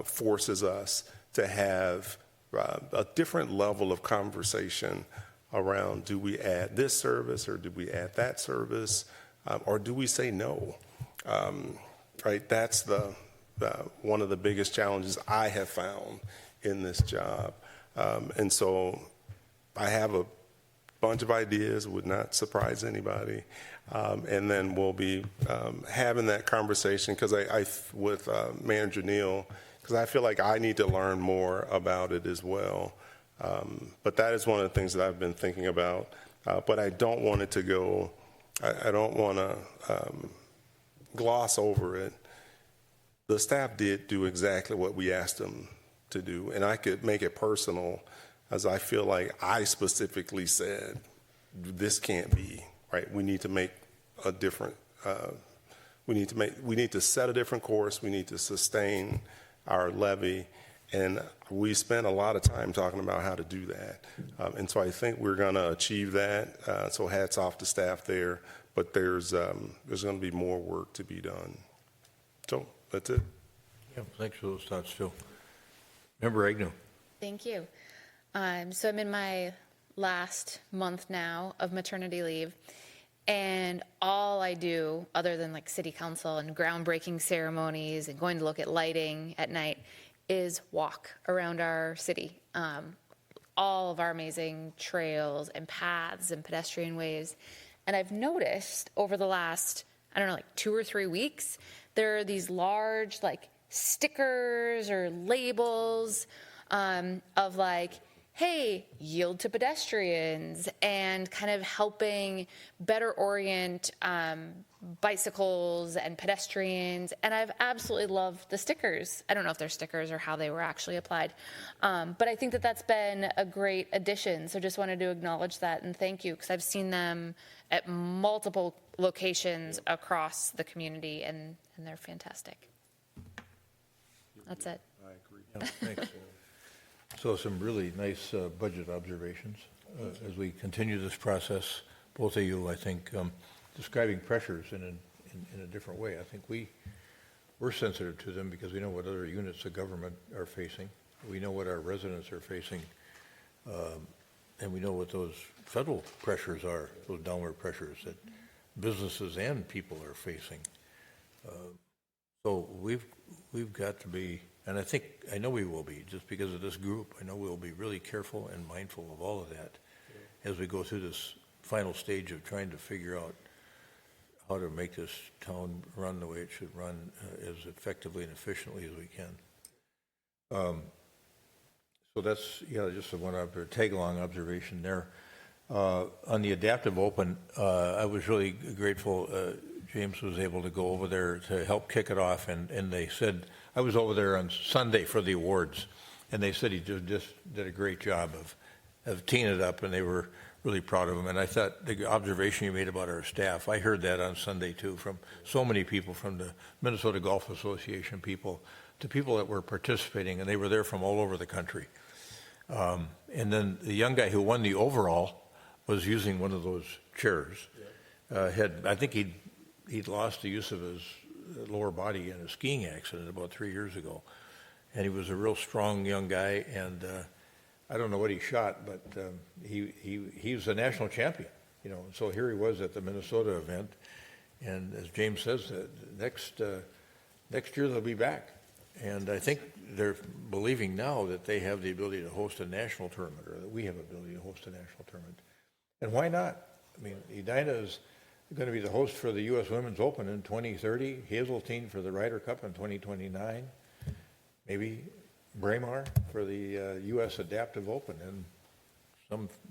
forces us to have a different level of conversation around, do we add this service or do we add that service, or do we say no? Right, that's one of the biggest challenges I have found in this job. And so I have a bunch of ideas, would not surprise anybody. And then we'll be having that conversation because with Manager Neal, because I feel like I need to learn more about it as well. But that is one of the things that I've been thinking about. But I don't want it to go, I don't want to gloss over it. The staff did do exactly what we asked them to do, and I could make it personal as I feel like I specifically said, this can't be, right? We need to make a different, we need to set a different course, we need to sustain our levy, and we spent a lot of time talking about how to do that. And so I think we're going to achieve that, so hats off to staff there, but there's going to be more work to be done. So that's it. Yeah, thanks for those thoughts, Phil. Member Agnew. Thank you. So I'm in my last month now of maternity leave, and all I do, other than like city council and groundbreaking ceremonies and going to look at lighting at night, is walk around our city. All of our amazing trails and paths and pedestrian ways. And I've noticed over the last, I don't know, like 2 or 3 weeks, there are these large like stickers or labels of like, hey, yield to pedestrians, and kind of helping better orient bicycles and pedestrians. And I've absolutely loved the stickers. I don't know if they're stickers or how they were actually applied. But I think that that's been a great addition. So just wanted to acknowledge that and thank you, because I've seen them at multiple locations across the community, and they're fantastic. That's it. I agree. Yeah, thanks. So some really nice budget observations as we continue this process. Both of you, I think, describing pressures in a different way. I think we're sensitive to them because we know what other units of government are facing. We know what our residents are facing, and we know what those federal pressures are, those downward pressures that businesses and people are facing. So we've got to be, and I know we will be, just because of this group, I know we'll be really careful and mindful of all of that as we go through this final stage of trying to figure out how to make this town run the way it should run as effectively and efficiently as we can. So that's, just a tag-along observation there. On the adaptive open, I was really grateful James was able to go over there to help kick it off, and they said, I was over there on Sunday for the awards, and they said he just did a great job of teeing it up, and they were really proud of him. And I thought the observation you made about our staff, I heard that on Sunday too, from so many people, from the Minnesota Golf Association people to people that were participating, and they were there from all over the country. And then the young guy who won the overall was using one of those chairs. I think he'd lost the use of his lower body in a skiing accident about 3 years ago, and he was a real strong young guy. And I don't know what he shot, but he was a national champion, And so here he was at the Minnesota event, and as James says, next year they'll be back. And I think they're believing now that they have the ability to host a national tournament, or that we have the ability to host a national tournament. And why not? I mean, Edina is going to be the host for the U.S. Women's Open in 2030, Hazeltine for the Ryder Cup in 2029, maybe Braemar for the U.S. Adaptive Open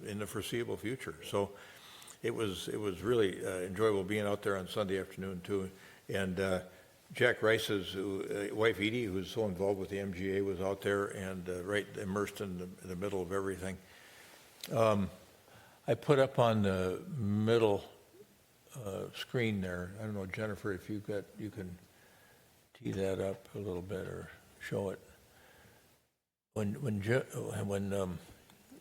in the foreseeable future. So it was really enjoyable being out there on Sunday afternoon too. And Jack Rice's wife Edie, who's so involved with the MGA, was out there and right immersed in the middle of everything. I put up on the middle screen there, I don't know, Jennifer, if you can tee that up a little bit or show it. When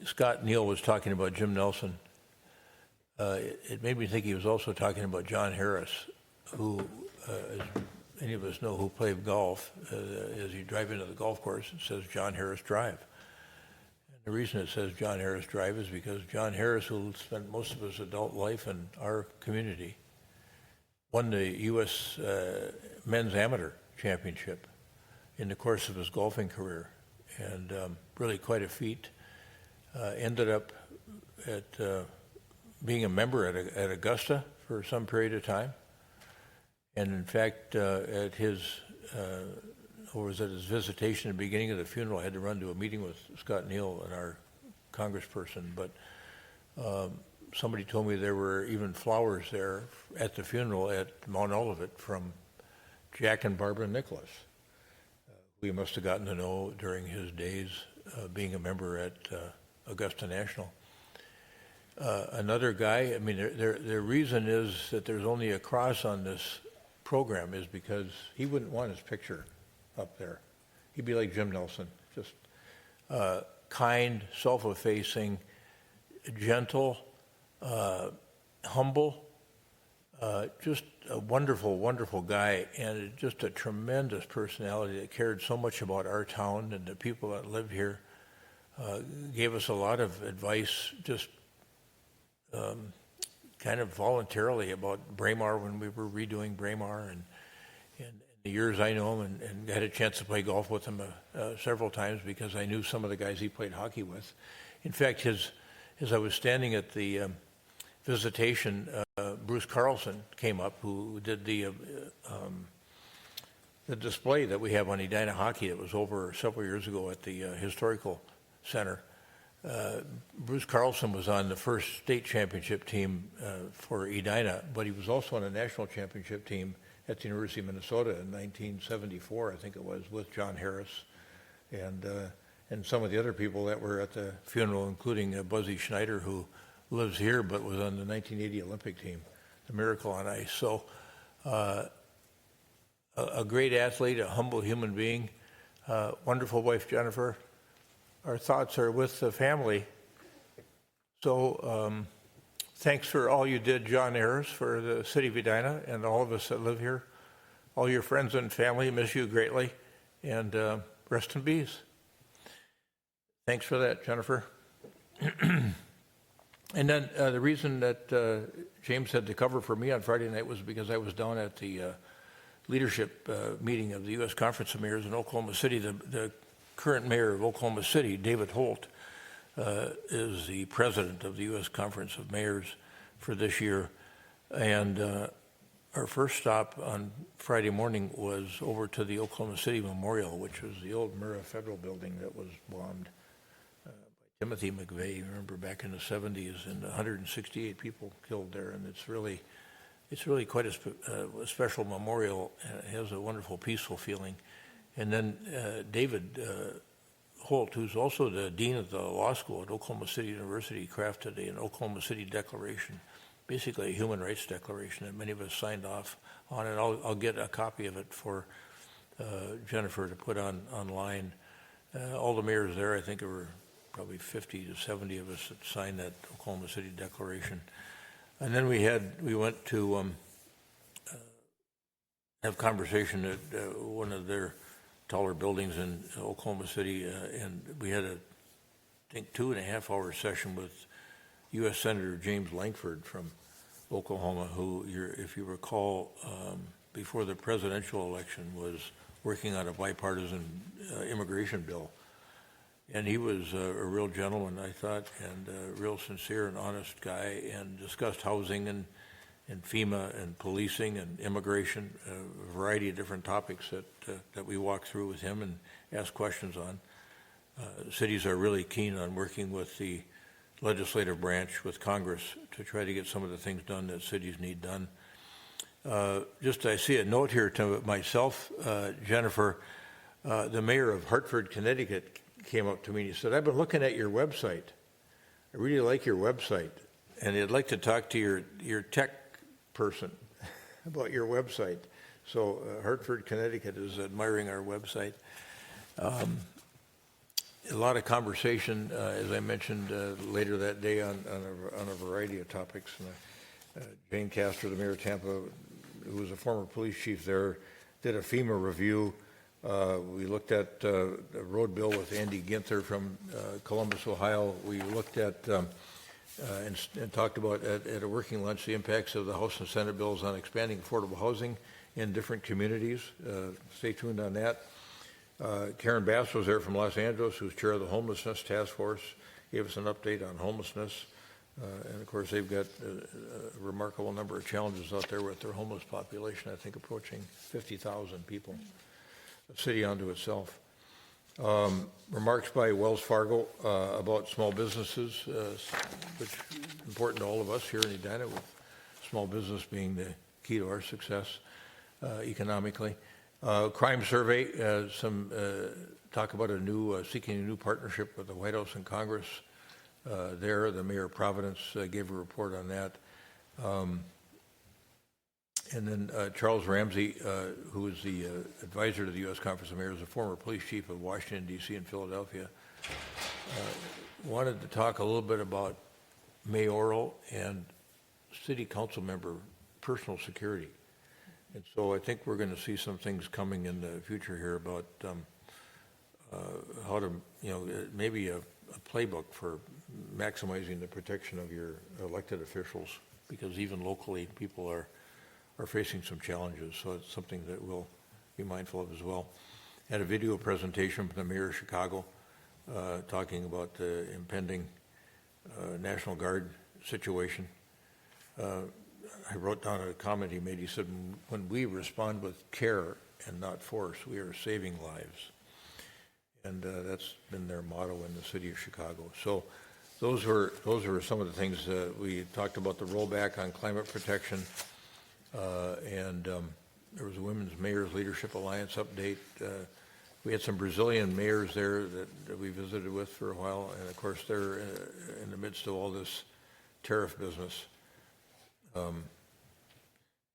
Scott Neal was talking about Jim Nelson, it made me think he was also talking about John Harris, who, as any of us know who played golf, as you drive into the golf course, it says John Harris Drive. And the reason it says John Harris Drive is because John Harris, who spent most of his adult life in our community, won the U.S. Men's Amateur Championship in the course of his golfing career. And really quite a feat. Ended up at being a member at Augusta for some period of time. And in fact, at his visitation at the beginning of the funeral, I had to run to a meeting with Scott Neal and our congressperson. But somebody told me there were even flowers there at the funeral at Mount Olivet from Jack and Barbara Nicholas. We must have gotten to know during his days being a member at Augusta National. Another guy, I mean, the reason is that there's only a cross on this program is because he wouldn't want his picture up there. He'd be like Jim Nelson, just kind, self-effacing, gentle, humble, just a wonderful, wonderful guy, and just a tremendous personality that cared so much about our town and the people that lived here. Gave us a lot of advice, just kind of voluntarily about Braemar when we were redoing Braemar, and the years I know him, and had a chance to play golf with him several times because I knew some of the guys he played hockey with. In fact, as I was standing at the visitation, Bruce Carlson came up, who did the display that we have on Edina hockey that was over several years ago at the Historical Center. Bruce Carlson was on the first state championship team for Edina, but he was also on a national championship team at the University of Minnesota in 1974, I think it was, with John Harris and some of the other people that were at the funeral, including Buzzy Schneider, who lives here but was on the 1980 Olympic team, the Miracle on Ice. So a great athlete, a humble human being, wonderful wife, Jennifer. Our thoughts are with the family. So thanks for all you did, John Harris, for the city of Edina and all of us that live here. All your friends and family miss you greatly, and rest in peace. Thanks for that, Jennifer. And then the reason that James had to cover for me on Friday night was because I was down at the leadership meeting of the U.S. Conference of Mayors in Oklahoma City. The current mayor of Oklahoma City, David Holt, is the president of the U.S. Conference of Mayors for this year. And our first stop on Friday morning was over to the Oklahoma City Memorial, which was the old Murrah Federal Building that was bombed by Timothy McVeigh, remember, back in the 70s, and 168 people killed there. And it's really quite a special memorial. It has a wonderful, peaceful feeling. And then David Holt, who's also the dean of the law school at Oklahoma City University, crafted an Oklahoma City Declaration, basically a human rights declaration that many of us signed off on. And I'll get a copy of it for Jennifer to put online. All the mayors there, I think there were probably 50 to 70 of us that signed that Oklahoma City Declaration. And then we went to have conversation at one of their taller buildings in Oklahoma City, and we had I think 2.5 hour session with U.S. Senator James Lankford from Oklahoma, who, if you recall, before the presidential election was working on a bipartisan immigration bill. And he was a real gentleman, I thought, and a real sincere and honest guy, and discussed housing and FEMA and policing and immigration, a variety of different topics that we walked through with him and asked questions on. Cities are really keen on working with the legislative branch, with Congress, to try to get some of the things done that cities need done. I see a note here to myself, Jennifer, the mayor of Hartford, Connecticut, came up to me and he said, "I've been looking at your website. I really like your website, and I'd like to talk to your tech person about your website." So Hartford, Connecticut is admiring our website. A lot of conversation, as I mentioned later that day, on a variety of topics. Jane Castor, the mayor of Tampa, who was a former police chief there, did a FEMA review. We looked at the road bill with Andy Ginther from Columbus, Ohio. We looked at and talked about at a working lunch the impacts of the House and Senate bills on expanding affordable housing in different communities. Stay tuned on that. Karen Bass was there from Los Angeles, who's chair of the Homelessness Task Force, gave us an update on homelessness. And of course, they've got a remarkable number of challenges out there with their homeless population, I think approaching 50,000 people. A city unto itself. Remarks by Wells Fargo about small businesses, which is important to all of us here in Edina, with small business being the key to our success economically. Crime survey, some talk about seeking a new partnership with the White House and Congress. There, the mayor of Providence gave a report on that. And then Charles Ramsey, who is the advisor to the U.S. Conference of Mayors, a former police chief of Washington, D.C. and Philadelphia, wanted to talk a little bit about mayoral and city council member personal security. And so I think we're going to see some things coming in the future here about how to, maybe a playbook for maximizing the protection of your elected officials, because even locally people are facing some challenges, so it's something that we'll be mindful of as well. Had a video presentation from the mayor of Chicago talking about the impending National Guard situation. I wrote down a comment he made. He said, "When we respond with care and not force, we are saving lives." And that's been their motto in the city of Chicago. So those were some of the things we talked about. The rollback on climate protection. And there was a Women's Mayors Leadership Alliance update. We had some Brazilian mayors there that we visited with for a while, and of course they're in the midst of all this tariff business.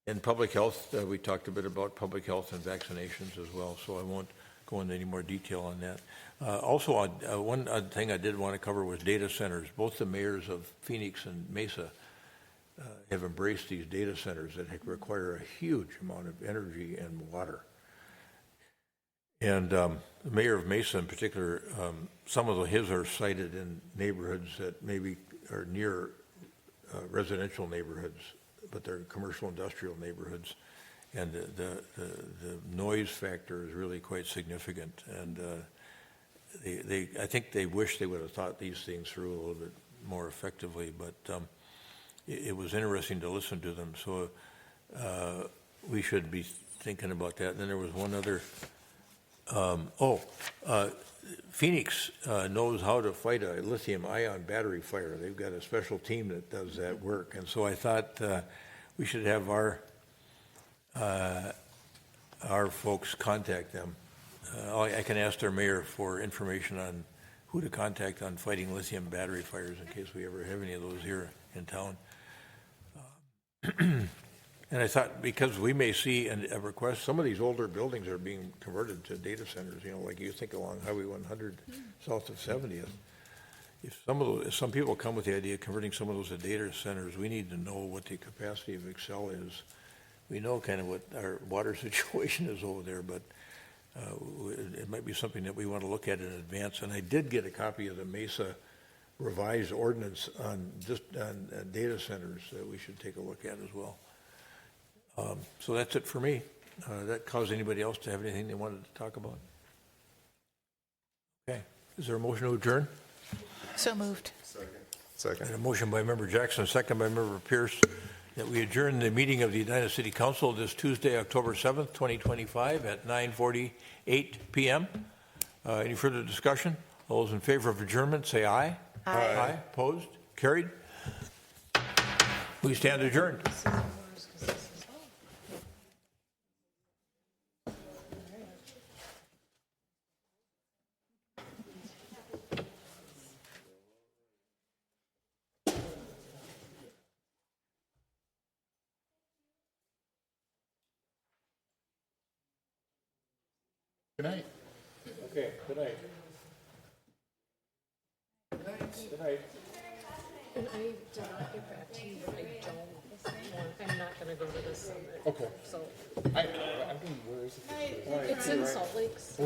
In public health, we talked a bit about public health and vaccinations as well, so I won't go into any more detail on that. Also, one thing I did want to cover was data centers. Both the mayors of Phoenix and Mesa have embraced these data centers that require a huge amount of energy and water. And the mayor of Mesa in particular, some of his are sited in neighborhoods that maybe are near residential neighborhoods, but they're commercial industrial neighborhoods. And the noise factor is really quite significant. And I think they wish they would have thought these things through a little bit more effectively, but it was interesting to listen to them. So we should be thinking about that. And then there was one other, Phoenix knows how to fight a lithium-ion battery fire. They've got a special team that does that work. And so I thought we should have our folks contact them. I can ask their mayor for information on who to contact on fighting lithium battery fires in case we ever have any of those here in town. And I thought, because we may see a request, some of these older buildings are being converted to data centers, like you think along Highway 100 south of 70th. If some people come with the idea of converting some of those to data centers, we need to know what the capacity of Excel is. We know kind of what our water situation is over there, but it might be something that we want to look at in advance. And I did get a copy of the Mesa revised ordinance on data centers that we should take a look at as well. So that's it for me. That cause anybody else to have anything they wanted to talk about? Okay. Is there a motion to adjourn? So moved. Second. And a motion by Member Jackson, second by Member Pierce, that we adjourn the meeting of the Edina City Council this Tuesday, October 7th, 2025 at 9:48 p.m. Any further discussion? All those in favor of adjournment, say aye. Aye. Aye. Opposed? Carried? We stand adjourned. Good night. Okay, good night. Good night. And I did not get back to you, but I'm not going to go to this summit. Okay. So I mean, where is it? it's in Salt Lakes.